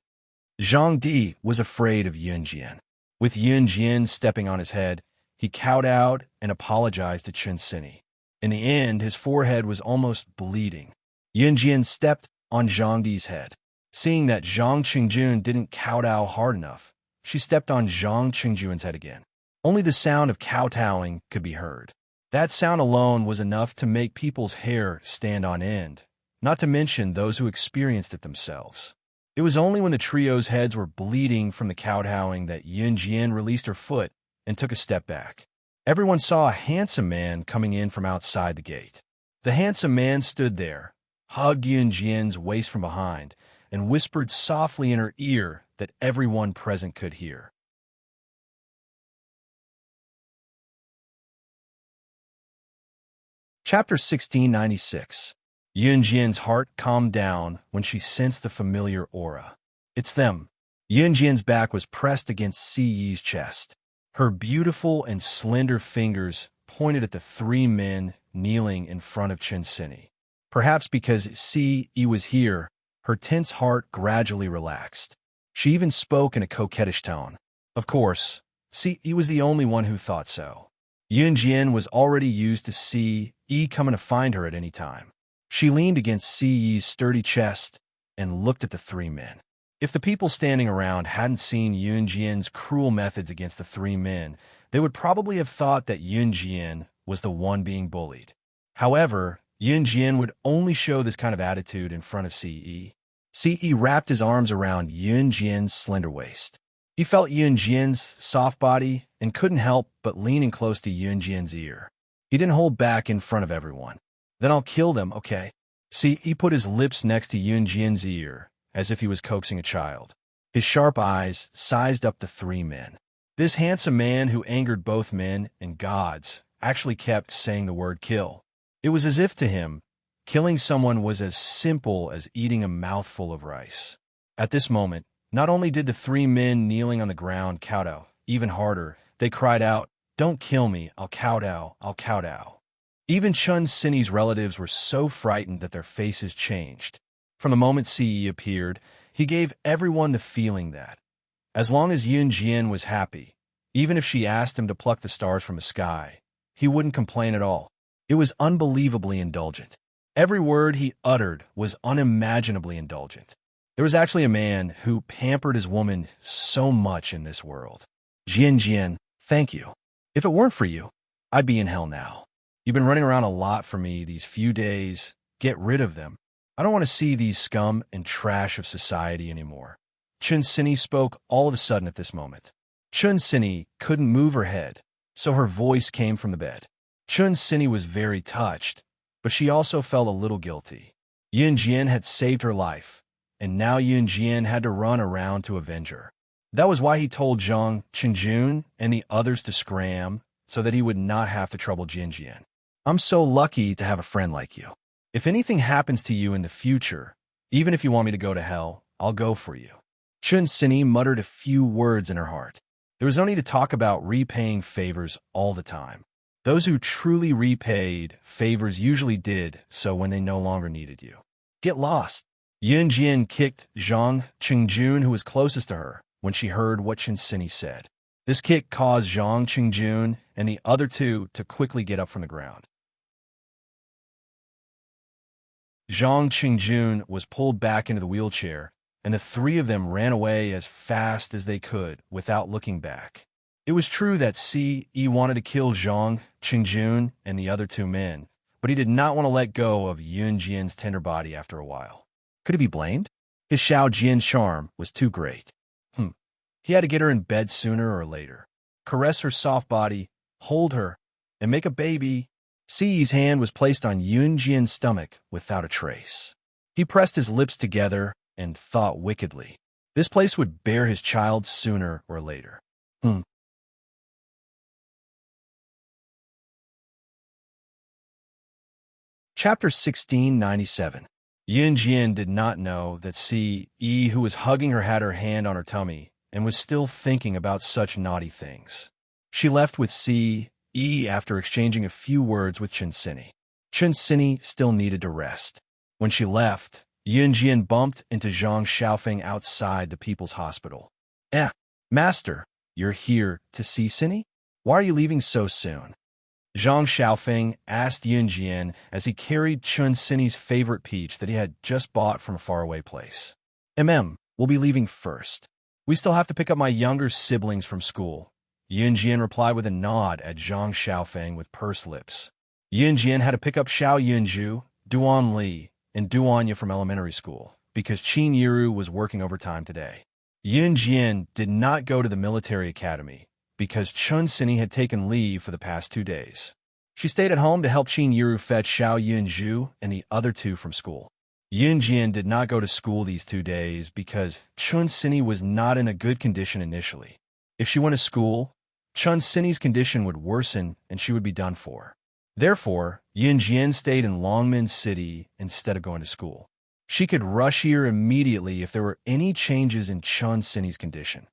Zhang Di was afraid of Yun Jian. With Yun Jian stepping on his head, he kowtowed and apologized to Qinsini. In the end, his forehead was almost bleeding. Yun Jian stepped on Zhang Di's head. Seeing that Zhang Qingjun didn't kowtow hard enough, she stepped on Zhang Qingjuan's head again. Only the sound of kowtowing could be heard. That sound alone was enough to make people's hair stand on end, not to mention those who experienced it themselves. It was only when the trio's heads were bleeding from the kowtowing that Yun Jian released her foot and took a step back. Everyone saw a handsome man coming in from outside the gate. The handsome man stood there, hugged Yun Jian's waist from behind, and whispered softly in her ear that everyone present could hear. Chapter 1696. Yun Jian's heart calmed down when she sensed the familiar aura. It's them. Yun Jian's back was pressed against Si Yi's chest. Her beautiful and slender fingers pointed at the three men kneeling in front of Qinsini. Perhaps because Si Yi was here, her tense heart gradually relaxed. She even spoke in a coquettish tone. Of course, Si Yi was the only one who thought so. Yun Jian was already used to Si Yi coming to find her at any time. She leaned against Si Yi's sturdy chest and looked at the three men. If the people standing around hadn't seen Yun Jian's cruel methods against the three men, they would probably have thought that Yun Jian was the one being bullied. However, Yun Jian would only show this kind of attitude in front of Si Yi. Si Yi wrapped his arms around Yun Jian's slender waist. He felt Yun Jian's soft body and couldn't help but leaning close to Yun Jian's ear. He didn't hold back in front of everyone. Then I'll kill them, okay? Si Yi put his lips next to Yun Jian's ear, as if he was coaxing a child. His sharp eyes sized up the three men. This handsome man who angered both men and gods actually kept saying the word kill. It was as if to him, killing someone was as simple as eating a mouthful of rice. At this moment, not only did the three men kneeling on the ground kowtow, even harder, they cried out, "Don't kill me, I'll kowtow, I'll kowtow." Even Qinsini's relatives were so frightened that their faces changed. From the moment Si Yi appeared, he gave everyone the feeling that, as long as Yun Jian was happy, even if she asked him to pluck the stars from the sky, he wouldn't complain at all. It was unbelievably indulgent. Every word he uttered was unimaginably indulgent. There was actually a man who pampered his woman so much in this world. Jian, thank you. If it weren't for you, I'd be in hell now. You've been running around a lot for me these few days. Get rid of them. I don't want to see these scum and trash of society anymore. Qinsini spoke all of a sudden at this moment. Qinsini couldn't move her head, so her voice came from the bed. Qinsini was very touched, but she also felt a little guilty. Yun Jian had saved her life, and now Yun Jian had to run around to avenge her. That was why he told Zhang Qingjun and the others to scram, so that he would not have to trouble Yun Jian. I'm so lucky to have a friend like you. If anything happens to you in the future, even if you want me to go to hell, I'll go for you. Qinsini muttered a few words in her heart. There was no need to talk about repaying favors all the time. Those who truly repaid favors usually did so when they no longer needed you. Get lost. Yun Jian kicked Zhang Qingjun, who was closest to her, when she heard what Qinsini said. This kick caused Zhang Qingjun and the other two to quickly get up from the ground. Zhang Qingjun was pulled back into the wheelchair, and the three of them ran away as fast as they could without looking back. It was true that C.E. wanted to kill Zhang, Qingjun, and the other two men, but he did not want to let go of Yun Jian's tender body after a while. Could he be blamed? His Xiao Jian's charm was too great. He had to get her in bed sooner or later, caress her soft body, hold her, and make a baby. Ci's hand was placed on Yun Jian's stomach without a trace. He pressed his lips together and thought wickedly. This place would bear his child sooner or later. Chapter 1697. Yun Jian did not know that C.E. who was hugging her had her hand on her tummy and was still thinking about such naughty things. She left with C.E. after exchanging a few words with Chen Sini. Chen Sini still needed to rest. When she left, Yun Jian bumped into Zhang Xiaofeng outside the People's Hospital. Master, you're here to see Sini? Why are you leaving so soon? Zhang Xiaofeng asked Yun Jian as he carried Chen Sini's favorite peach that he had just bought from a faraway place. We'll be leaving first. We still have to pick up my younger siblings from school. Yun Jian replied with a nod at Zhang Xiaofeng with pursed lips. Yun Jian had to pick up Xiao Yunju, Duan Li, and Duanya from elementary school because Qin Yiru was working overtime today. Yun Jian did not go to the military academy because Chen Sini had taken leave for the past 2 days. She stayed at home to help Qin Yiru fetch Xiao Yunju and the other two from school. Yun Jian did not go to school these 2 days because Chen Sini was not in a good condition initially. If she went to school, Chen Sini's condition would worsen and she would be done for. Therefore, Yun Jian stayed in Longmen City instead of going to school. She could rush here immediately if there were any changes in Chen Sini's condition.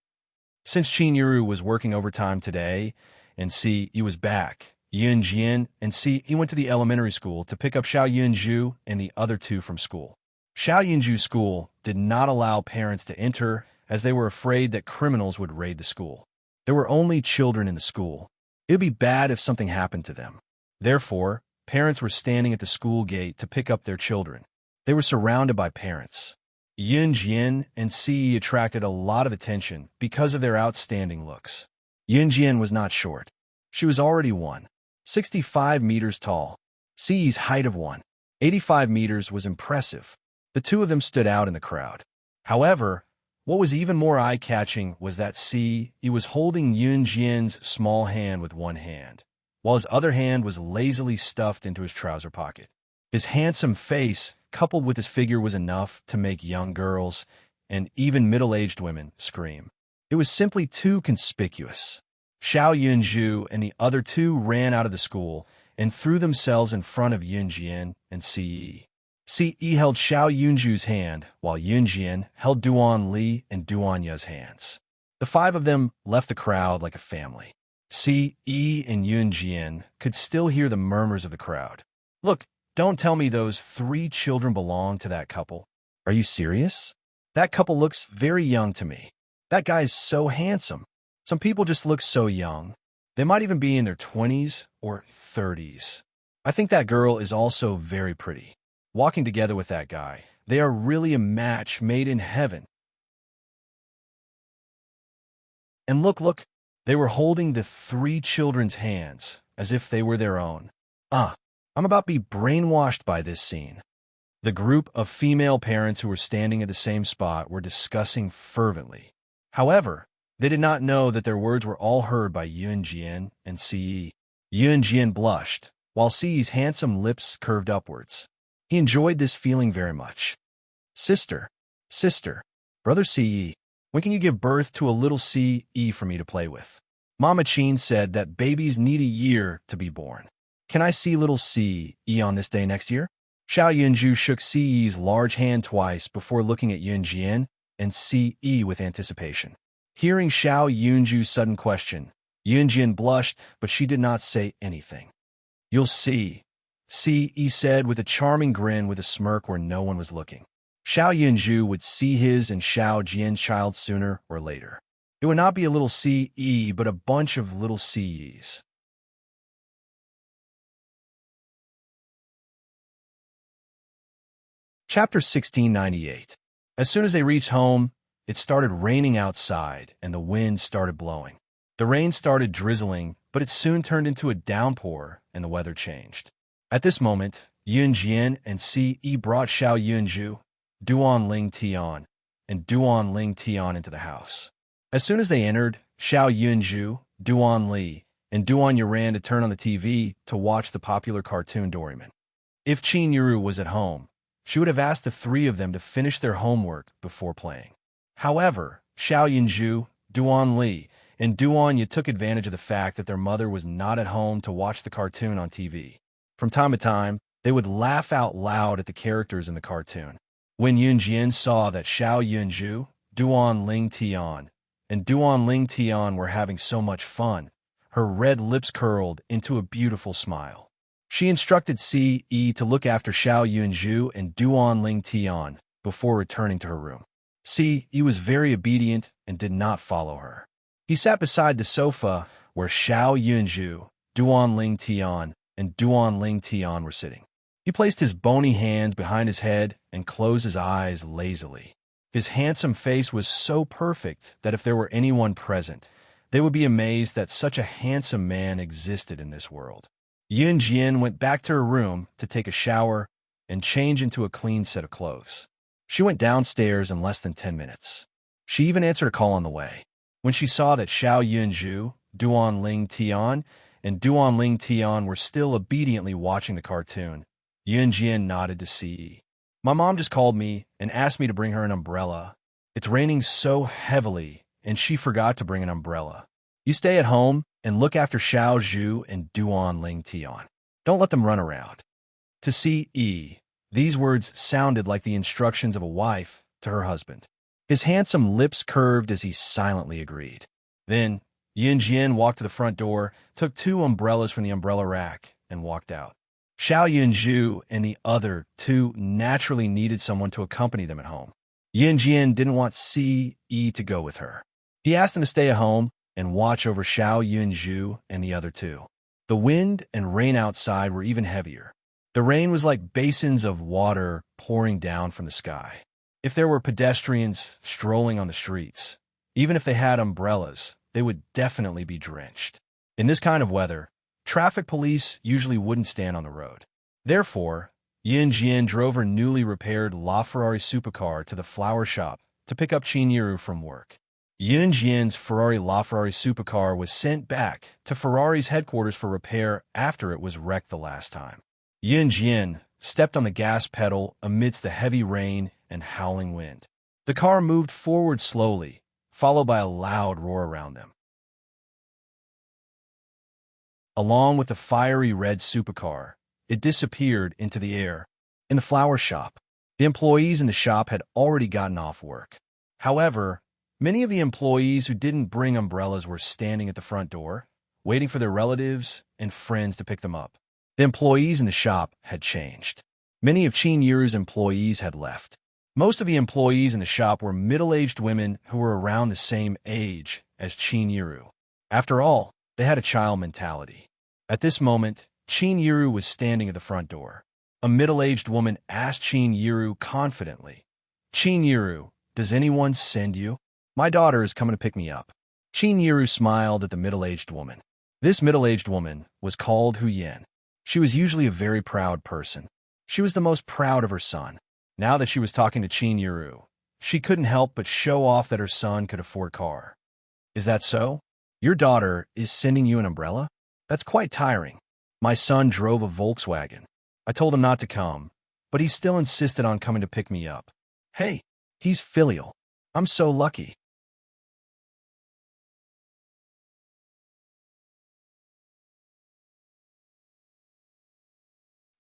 Since Qin Yiru was working overtime today and C.E. was back, Yun Jian and C.E. went to the elementary school to pick up Xiao Yunju and the other two from school. Xiao Yunju's school did not allow parents to enter as they were afraid that criminals would raid the school. There were only children in the school. It would be bad if something happened to them. Therefore, parents were standing at the school gate to pick up their children. They were surrounded by parents. Yun Jian and C.E. attracted a lot of attention because of their outstanding looks. Yun Jian was not short. She was already 1.65 meters tall. C.E.'s height of 1.85 meters was impressive. The two of them stood out in the crowd. However, what was even more eye-catching was that C.E. was holding Yun Jian's small hand with one hand, while his other hand was lazily stuffed into his trouser pocket. His handsome face, coupled with his figure, was enough to make young girls, and even middle-aged women, scream. It was simply too conspicuous. Xiao Yunju and the other two ran out of the school and threw themselves in front of Yun Jian and C.E. C.E. held Xiao Yunju's hand, while Yun Jian held Duan Li and Duanya's hands. The 5 of them left the crowd like a family. C.E. and Yun Jian could still hear the murmurs of the crowd. Look, don't tell me those 3 children belong to that couple. Are you serious? That couple looks very young to me. That guy's so handsome. Some people just look so young. They might even be in their 20s or 30s. I think that girl is also very pretty. Walking together with that guy, they are really a match made in heaven. And look, they were holding the 3 children's hands as if they were their own. I'm about to be brainwashed by this scene. The group of female parents who were standing at the same spot were discussing fervently. However, they did not know that their words were all heard by Yun Jian and C.E. Yun Jian blushed, while C.E.'s handsome lips curved upwards. He enjoyed this feeling very much. Sister, brother C.E., when can you give birth to a little C.E. for me to play with? Mama Qin said that babies need a year to be born. Can I see little C.E. on this day next year? Xiao Yunju shook C.E.'s large hand twice before looking at Yun Jian and C.E. with anticipation. Hearing Xiao Yunju's sudden question, Yun Jian blushed, but she did not say anything. You'll see, C.E. said with a charming grin with a smirk where no one was looking. Xiao Yunju would see his and Xiao Jian's child sooner or later. It would not be a little C.E., but a bunch of little C.E.s. Chapter 1698. As soon as they reached home, it started raining outside and the wind started blowing. The rain started drizzling, but it soon turned into a downpour and the weather changed. At this moment, Yun Jian and Ce brought Xiao Yunju, Duan Ling Tian, and Duan Ling Tian into the house. As soon as they entered, Xiao Yunju, Duan Li, and Duan Yu ran to turn on the TV to watch the popular cartoon Doraemon. If Qin Yuru was at home, she would have asked the three of them to finish their homework before playing. However, Xiao Yunju, Duan Li, and Duan Yu took advantage of the fact that their mother was not at home to watch the cartoon on TV. From time to time, they would laugh out loud at the characters in the cartoon. When Yun Jian saw that Xiao Yunju, Duan Ling Tian, and Duan Ling Tian were having so much fun, her red lips curled into a beautiful smile. She instructed Ce to look after Xiao Yunju and Duan Ling Tian before returning to her room. Ce was very obedient and did not follow her. He sat beside the sofa where Xiao Yunju, Duan Ling Tian, and Duan Ling Tian were sitting. He placed his bony hands behind his head and closed his eyes lazily. His handsome face was so perfect that if there were anyone present, they would be amazed that such a handsome man existed in this world. Yun Jian went back to her room to take a shower and change into a clean set of clothes. She went downstairs in less than 10 minutes. She even answered a call on the way. When she saw that Xiao Yunju, Duan Ling Tian, and Duan Ling Tian were still obediently watching the cartoon, Yun Jian nodded to Ce. My mom just called me and asked me to bring her an umbrella. It's raining so heavily, and she forgot to bring an umbrella. You stay at home and look after Xiao Zhu and Duan Ling Tian. Don't let them run around. To Ce, these words sounded like the instructions of a wife to her husband. His handsome lips curved as he silently agreed. Then, Yun Jian walked to the front door, took 2 umbrellas from the umbrella rack, and walked out. Xiao Yunju and the other 2 naturally needed someone to accompany them at home. Yun Jian didn't want Ce to go with her. He asked them to stay at home and watch over Xiao Yunju and the other 2. The wind and rain outside were even heavier. The rain was like basins of water pouring down from the sky. If there were pedestrians strolling on the streets, even if they had umbrellas, they would definitely be drenched. In this kind of weather, traffic police usually wouldn't stand on the road. Therefore, Yun Jian drove her newly repaired LaFerrari supercar to the flower shop to pick up Chinyiru from work. Yun Jian's Ferrari LaFerrari supercar was sent back to Ferrari's headquarters for repair after it was wrecked the last time. Yun Jian stepped on the gas pedal amidst the heavy rain and howling wind. The car moved forward slowly, followed by a loud roar around them. Along with the fiery red supercar, it disappeared into the air. In the flower shop, the employees in the shop had already gotten off work. However, many of the employees who didn't bring umbrellas were standing at the front door, waiting for their relatives and friends to pick them up. The employees in the shop had changed. Many of Chinyiru's employees had left. Most of the employees in the shop were middle-aged women who were around the same age as Chinyiru. After all, they had a child mentality. At this moment, Chinyiru was standing at the front door. A middle-aged woman asked Chinyiru confidently, "Chinyiru, does anyone send you? My daughter is coming to pick me up." Chinyiru smiled at the middle-aged woman. This middle-aged woman was called Huyen. She was usually a very proud person. She was the most proud of her son. Now that she was talking to Chinyiru, she couldn't help but show off that her son could afford a car. "Is that so? Your daughter is sending you an umbrella? That's quite tiring. My son drove a Volkswagen. I told him not to come, but he still insisted on coming to pick me up. Hey, he's filial. I'm so lucky."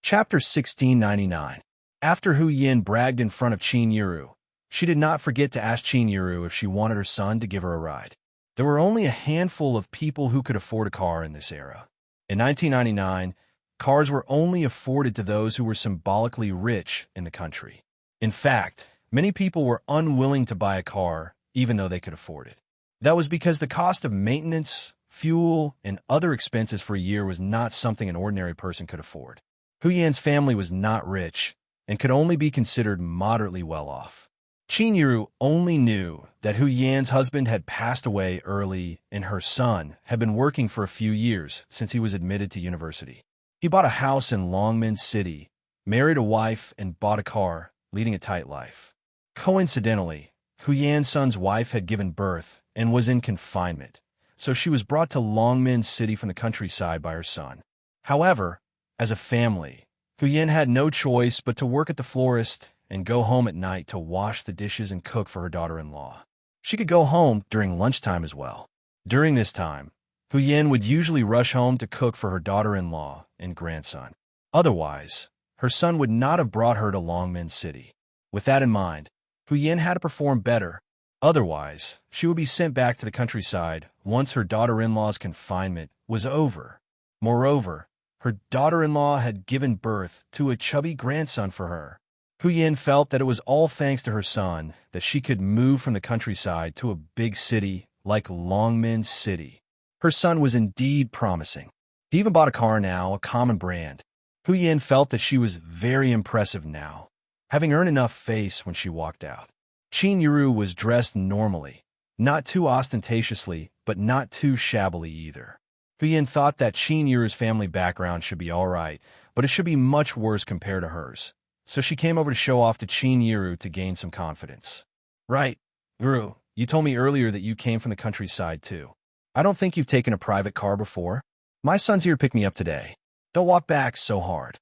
Chapter 1699. After Hu Yin bragged in front of Chinyiru, she did not forget to ask Chinyiru if she wanted her son to give her a ride. There were only a handful of people who could afford a car in this era. In 1999, cars were only afforded to those who were symbolically rich in the country. In fact, many people were unwilling to buy a car even though they could afford it. That was because the cost of maintenance, fuel, and other expenses for a year was not something an ordinary person could afford. Hu Yan's family was not rich and could only be considered moderately well off. Qin Yiru only knew that Hu Yan's husband had passed away early and her son had been working for a few years since he was admitted to university. He bought a house in Longmen City, married a wife, and bought a car, leading a tight life. Coincidentally, Hu Yan's son's wife had given birth and was in confinement, so she was brought to Longmen City from the countryside by her son. However, as a family, Hu Yan had no choice but to work at the florist and go home at night to wash the dishes and cook for her daughter-in-law. She could go home during lunchtime as well. During this time, Hu Yan would usually rush home to cook for her daughter-in-law and grandson. Otherwise, her son would not have brought her to Longmen City. With that in mind, Hu Yan had to perform better. Otherwise, she would be sent back to the countryside once her daughter-in-law's confinement was over. Moreover, her daughter-in-law had given birth to a chubby grandson for her. Hu Yan felt that it was all thanks to her son that she could move from the countryside to a big city like Longmen City. Her son was indeed promising. He even bought a car now, a common brand. Hu Yan felt that she was very impressive now, having earned enough face when she walked out. Qin Yiru was dressed normally, not too ostentatiously, but not too shabbily either. Hu Yan thought that Qin Yiru's family background should be all right, but it should be much worse compared to hers. So she came over to show off to Qin Yiru to gain some confidence. Right, Guru, you told me earlier that you came from the countryside too. I don't think you've taken a private car before. My son's here to pick me up today. Don't walk back so hard.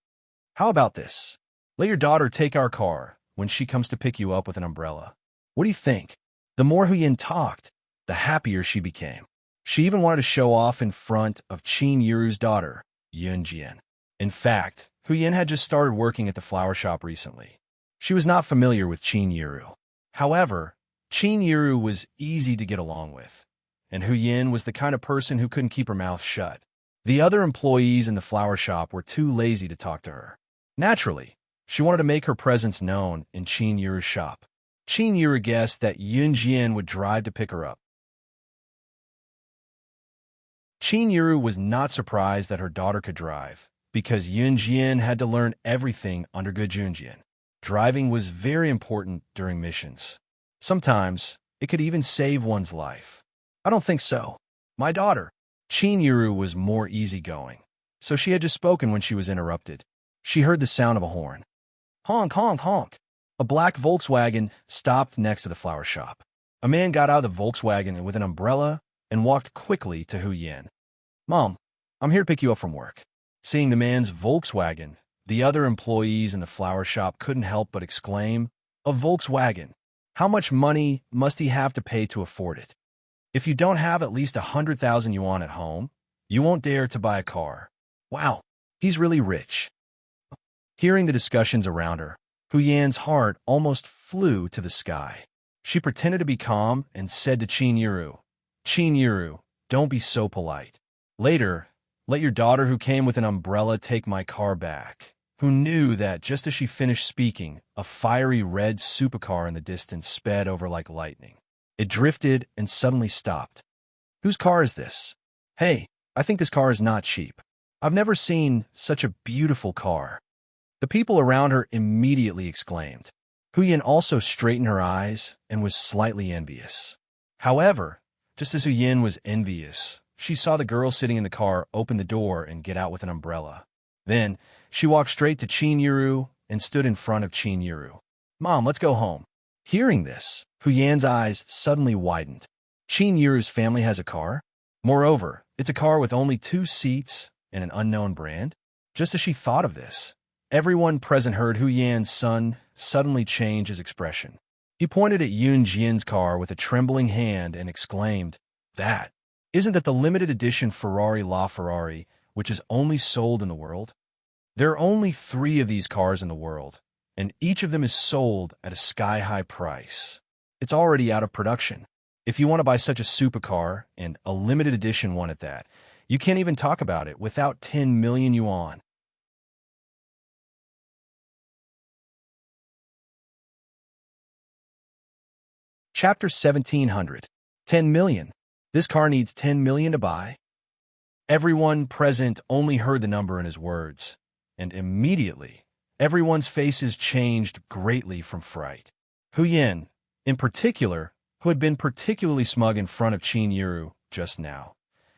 How about this? Let your daughter take our car when she comes to pick you up with an umbrella. What do you think? The more Hu Yan talked, the happier she became. She even wanted to show off in front of Qin Yiru's daughter, Yunjian. In fact, Hu Yan had just started working at the flower shop recently. She was not familiar with Qin Yiru. However, Qin Yiru was easy to get along with, and Hu Yan was the kind of person who couldn't keep her mouth shut. The other employees in the flower shop were too lazy to talk to her. Naturally, she wanted to make her presence known in Qin Yiru's shop. Qin Yiru guessed that Yunjian would drive to pick her up. Qin Yiru was not surprised that her daughter could drive, because Yunjian had to learn everything under good Junjian. Driving was very important during missions. Sometimes, it could even save one's life. I don't think so. My daughter. Qin Yiru was more easygoing, so she had just spoken when she was interrupted. She heard the sound of a horn. Honk, honk, honk. A black Volkswagen stopped next to the flower shop. A man got out of the Volkswagen with an umbrella and walked quickly to Hu Yan. Mom, I'm here to pick you up from work. Seeing the man's Volkswagen, the other employees in the flower shop couldn't help but exclaim, "A Volkswagen! How much money must he have to pay to afford it? If you don't have at least 100,000 yuan at home, you won't dare to buy a car. Wow, he's really rich." Hearing the discussions around her, Hu Yan's heart almost flew to the sky. She pretended to be calm and said to Qin Yiru, "Qin Yiru, don't be so polite. Later, let your daughter who came with an umbrella take my car back," who knew that just as she finished speaking, a fiery red supercar in the distance sped over like lightning. It drifted and suddenly stopped. Whose car is this? Hey, I think this car is not cheap. I've never seen such a beautiful car. The people around her immediately exclaimed. Hu Yan also straightened her eyes and was slightly envious. However, just as Hu Yan was envious, she saw the girl sitting in the car open the door and get out with an umbrella. Then, she walked straight to Qin Yiru and stood in front of Qin Yiru. "Mom, let's go home." Hearing this, Hu Yan's eyes suddenly widened. Qin Yiru's family has a car? Moreover, it's a car with only 2 seats and an unknown brand? Just as she thought of this, everyone present heard Hu Yan's son suddenly change his expression. He pointed at Yun Jian's car with a trembling hand and exclaimed, Isn't that the limited edition Ferrari LaFerrari, which is only sold in the world? There are only 3 of these cars in the world, and each of them is sold at a sky-high price. It's already out of production. If you want to buy such a supercar, and a limited edition one at that, you can't even talk about it without 10 million yuan. Chapter 1700. 10 million. This car needs 10 million to buy? Everyone present only heard the number in his words, and immediately, everyone's faces changed greatly from fright. Hu Yan, in particular, who had been particularly smug in front of Qin Yiru just now,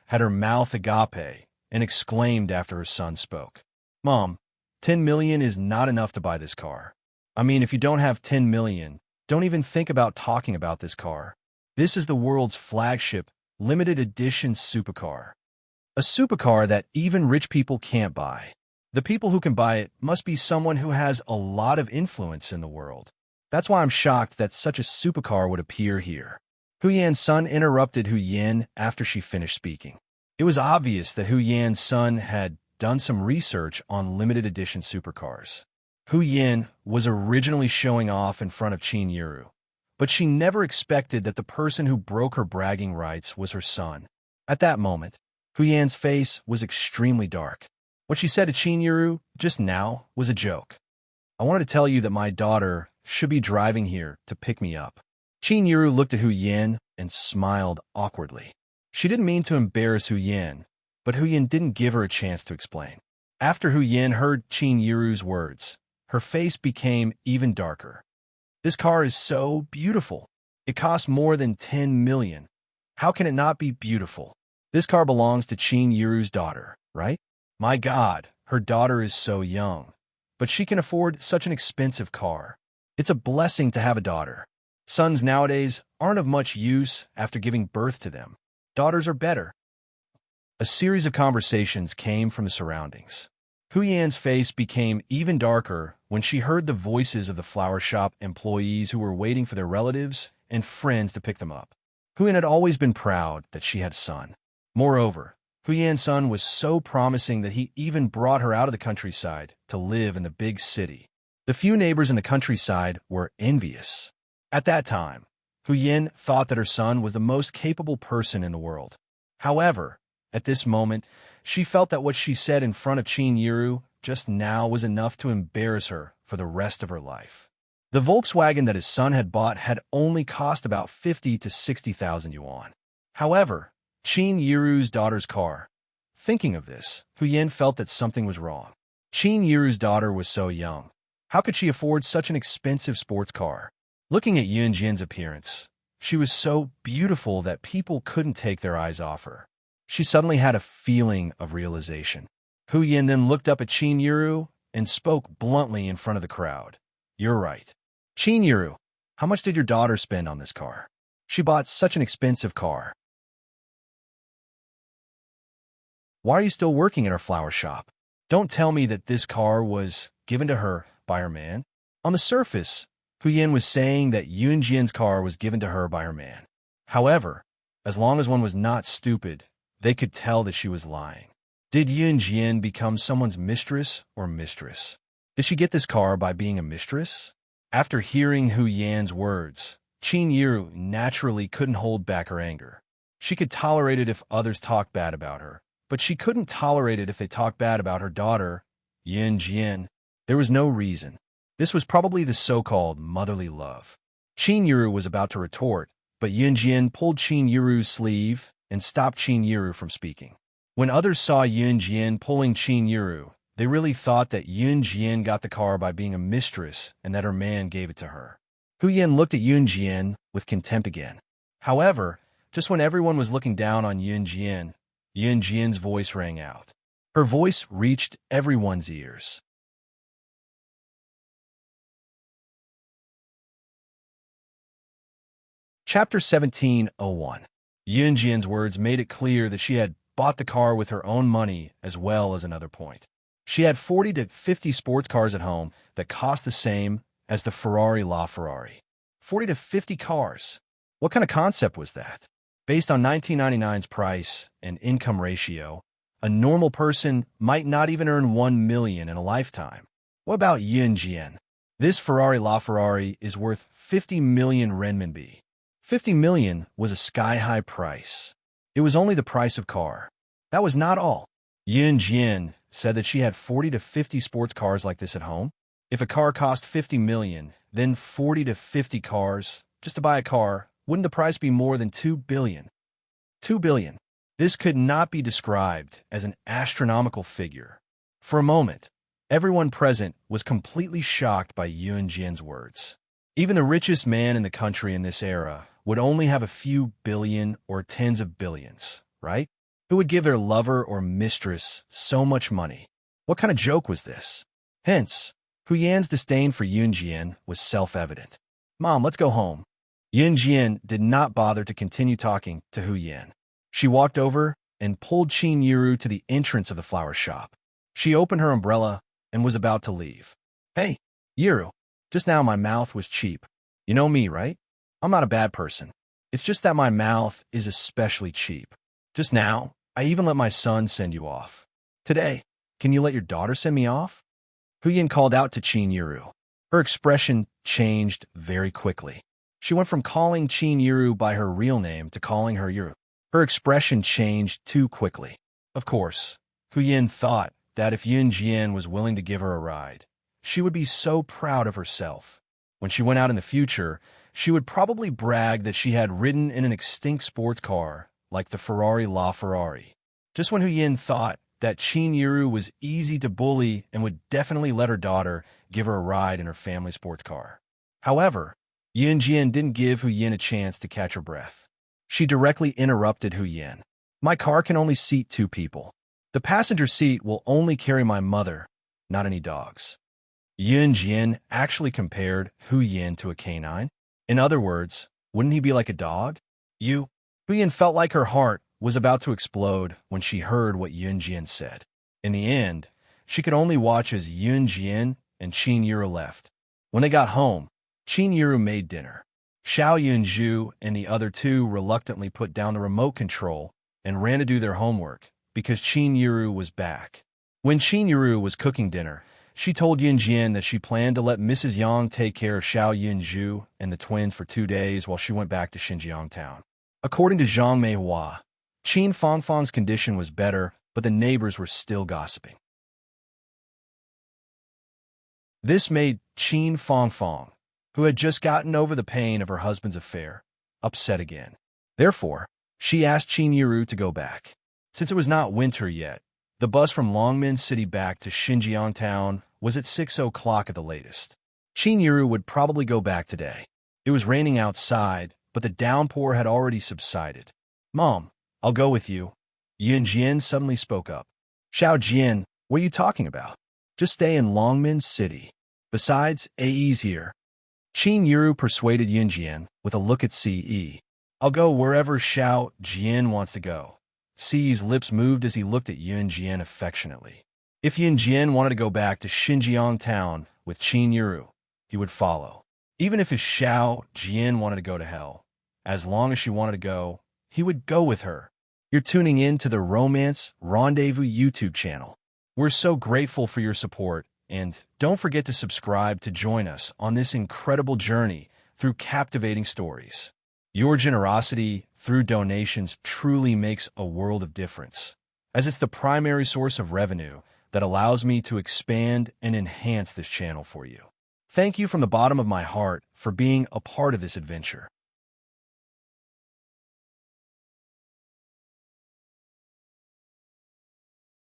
had her mouth agape and exclaimed after her son spoke. Mom, 10 million is not enough to buy this car. I mean, if you don't have 10 million, don't even think about talking about this car. This is the world's flagship, limited edition supercar. A supercar that even rich people can't buy. The people who can buy it must be someone who has a lot of influence in the world. That's why I'm shocked that such a supercar would appear here. Hu Yan's son interrupted Hu Yan after she finished speaking. It was obvious that Hu Yan's son had done some research on limited edition supercars. Hu Yan was originally showing off in front of Qin Yiru, but she never expected that the person who broke her bragging rights was her son. At that moment, Hu Yan's face was extremely dark. What she said to Qin Yiru just now was a joke. I wanted to tell you that my daughter should be driving here to pick me up. Qin Yiru looked at Hu Yan and smiled awkwardly. She didn't mean to embarrass Hu Yan, but Hu Yan didn't give her a chance to explain. After Hu Yan heard Qin Yiru's words, her face became even darker. This car is so beautiful. It costs more than 10 million. How can it not be beautiful? This car belongs to Qin Yiru's daughter, right? My God, her daughter is so young, but she can afford such an expensive car. It's a blessing to have a daughter. Sons nowadays aren't of much use after giving birth to them. Daughters are better. A series of conversations came from the surroundings. Hu Yan's face became even darker when she heard the voices of the flower shop employees who were waiting for their relatives and friends to pick them up. Hu Yan had always been proud that she had a son. Moreover, Hu Yan's son was so promising that he even brought her out of the countryside to live in the big city. The few neighbors in the countryside were envious. At that time, Hu Yan thought that her son was the most capable person in the world. However, at this moment, she felt that what she said in front of Qin Yiru just now was enough to embarrass her for the rest of her life. The Volkswagen that his son had bought had only cost about 50 to 60,000 yuan. However, Qin Yiru's daughter's car. Thinking of this, Hu Yan felt that something was wrong. Qin Yiru's daughter was so young. How could she afford such an expensive sports car? Looking at Yun Jin's appearance, she was so beautiful that people couldn't take their eyes off her. She suddenly had a feeling of realization. Hu Yan then looked up at Qin Yiru and spoke bluntly in front of the crowd. You're right. Qin Yiru, how much did your daughter spend on this car? She bought such an expensive car. Why are you still working at our flower shop? Don't tell me that this car was given to her by her man. On the surface, Hu Yan was saying that Yun Jin's car was given to her by her man. However, as long as one was not stupid, they could tell that she was lying. Did Yun Jin become someone's mistress or mistress? Did she get this car by being a mistress? After hearing Hu Yan's words, Qin Yiru naturally couldn't hold back her anger. She could tolerate it if others talked bad about her, but she couldn't tolerate it if they talked bad about her daughter, Yun Jin. There was no reason. This was probably the so-called motherly love. Qin Yiru was about to retort, but Yun Jin pulled Qin Yiru's sleeve and stopped Qin Yiru from speaking. When others saw Yun Jin pulling Qin Yiru, they really thought that Yun Jin got the car by being a mistress and that her man gave it to her. Hu Yan looked at Yun Jin with contempt again. However, just when everyone was looking down on Yun Jin's voice rang out. Her voice reached everyone's ears. Chapter 17:01. Yun Jin's words made it clear that she had bought the car with her own money as well as another point. She had 40 to 50 sports cars at home that cost the same as the Ferrari LaFerrari. 40 to 50 cars. What kind of concept was that? Based on 1999's price and income ratio, a normal person might not even earn 1 million in a lifetime. What about Yun Jin? This Ferrari LaFerrari is worth 50 million renminbi. 50 million was a sky-high price. It was only the price of car. That was not all. Yun Jin said that she had 40 to 50 sports cars like this at home. If a car cost 50 million, then 40 to 50 cars, just to buy a car, wouldn't the price be more than 2 billion? 2 billion. This could not be described as an astronomical figure. For a moment, everyone present was completely shocked by Yun Jin's words. Even the richest man in the country in this era would only have a few billion or tens of billions, right? Who would give their lover or mistress so much money? What kind of joke was this? Hence, Hu Yan's disdain for Yun Jian was self-evident. Mom, let's go home. Yun Jian did not bother to continue talking to Hu Yan. She walked over and pulled Qin Yiru to the entrance of the flower shop. She opened her umbrella and was about to leave. Hey, Yiru, just now my mouth was cheap. You know me, right? I'm not a bad person. It's just that my mouth is especially cheap. Just now, I even let my son send you off. Today, can you let your daughter send me off? Hu Yan called out to Qin Yiru. Her expression changed very quickly. She went from calling Qin Yiru by her real name to calling her Yiru. Her expression changed too quickly. Of course, Hu Yan thought that if Yun Jian was willing to give her a ride, she would be so proud of herself. When she went out in the future, she would probably brag that she had ridden in an extinct sports car like the Ferrari LaFerrari. Just when Hu Yan thought that Qin Yiru was easy to bully and would definitely let her daughter give her a ride in her family sports car. However, Yun Jian didn't give Hu Yan a chance to catch her breath. She directly interrupted Hu Yan. My car can only seat 2 people. The passenger seat will only carry my mother, not any dogs. Yun Jian actually compared Hu Yan to a canine. In other words, wouldn't he be like a dog? Hu Yan felt like her heart was about to explode when she heard what Yun Jian said. In the end, she could only watch as Yun Jian and Qin Yiru left. When they got home, Qin Yiru made dinner. Xiao Yunzhu and the other 2 reluctantly put down the remote control and ran to do their homework because Qin Yiru was back. When Qin Yiru was cooking dinner, she told Yun Jian that she planned to let Mrs. Yang take care of Xiao Yunzhu and the twins for 2 days while she went back to Xinjiang town. According to Zhang Meihua, Qin Fangfang's condition was better, but the neighbors were still gossiping. This made Qin Fangfang, who had just gotten over the pain of her husband's affair, upset again. Therefore, she asked Qin Yiru to go back. Since it was not winter yet, the bus from Longmen City back to Xinjiang town was at 6 o'clock at the latest. Qin Yiru would probably go back today. It was raining outside, but the downpour had already subsided. Mom, I'll go with you. Yun Jian suddenly spoke up. Xiao Jian, what are you talking about? Just stay in Longmen City. Besides, AE's here. Qin Yiru persuaded Yun Jian with a look at Ce. I'll go wherever Xiao Jian wants to go. Ce's lips moved as he looked at Yun Jian affectionately. If Yun Jian wanted to go back to Xinjiang town with Qin Yiru, he would follow. Even if his Xiao Jian wanted to go to hell, as long as she wanted to go, he would go with her. You're tuning in to the Romance Rendezvous YouTube channel. We're so grateful for your support, and don't forget to subscribe to join us on this incredible journey through captivating stories. Your generosity through donations truly makes a world of difference, as it's the primary source of revenue that allows me to expand and enhance this channel for you. Thank you from the bottom of my heart for being a part of this adventure.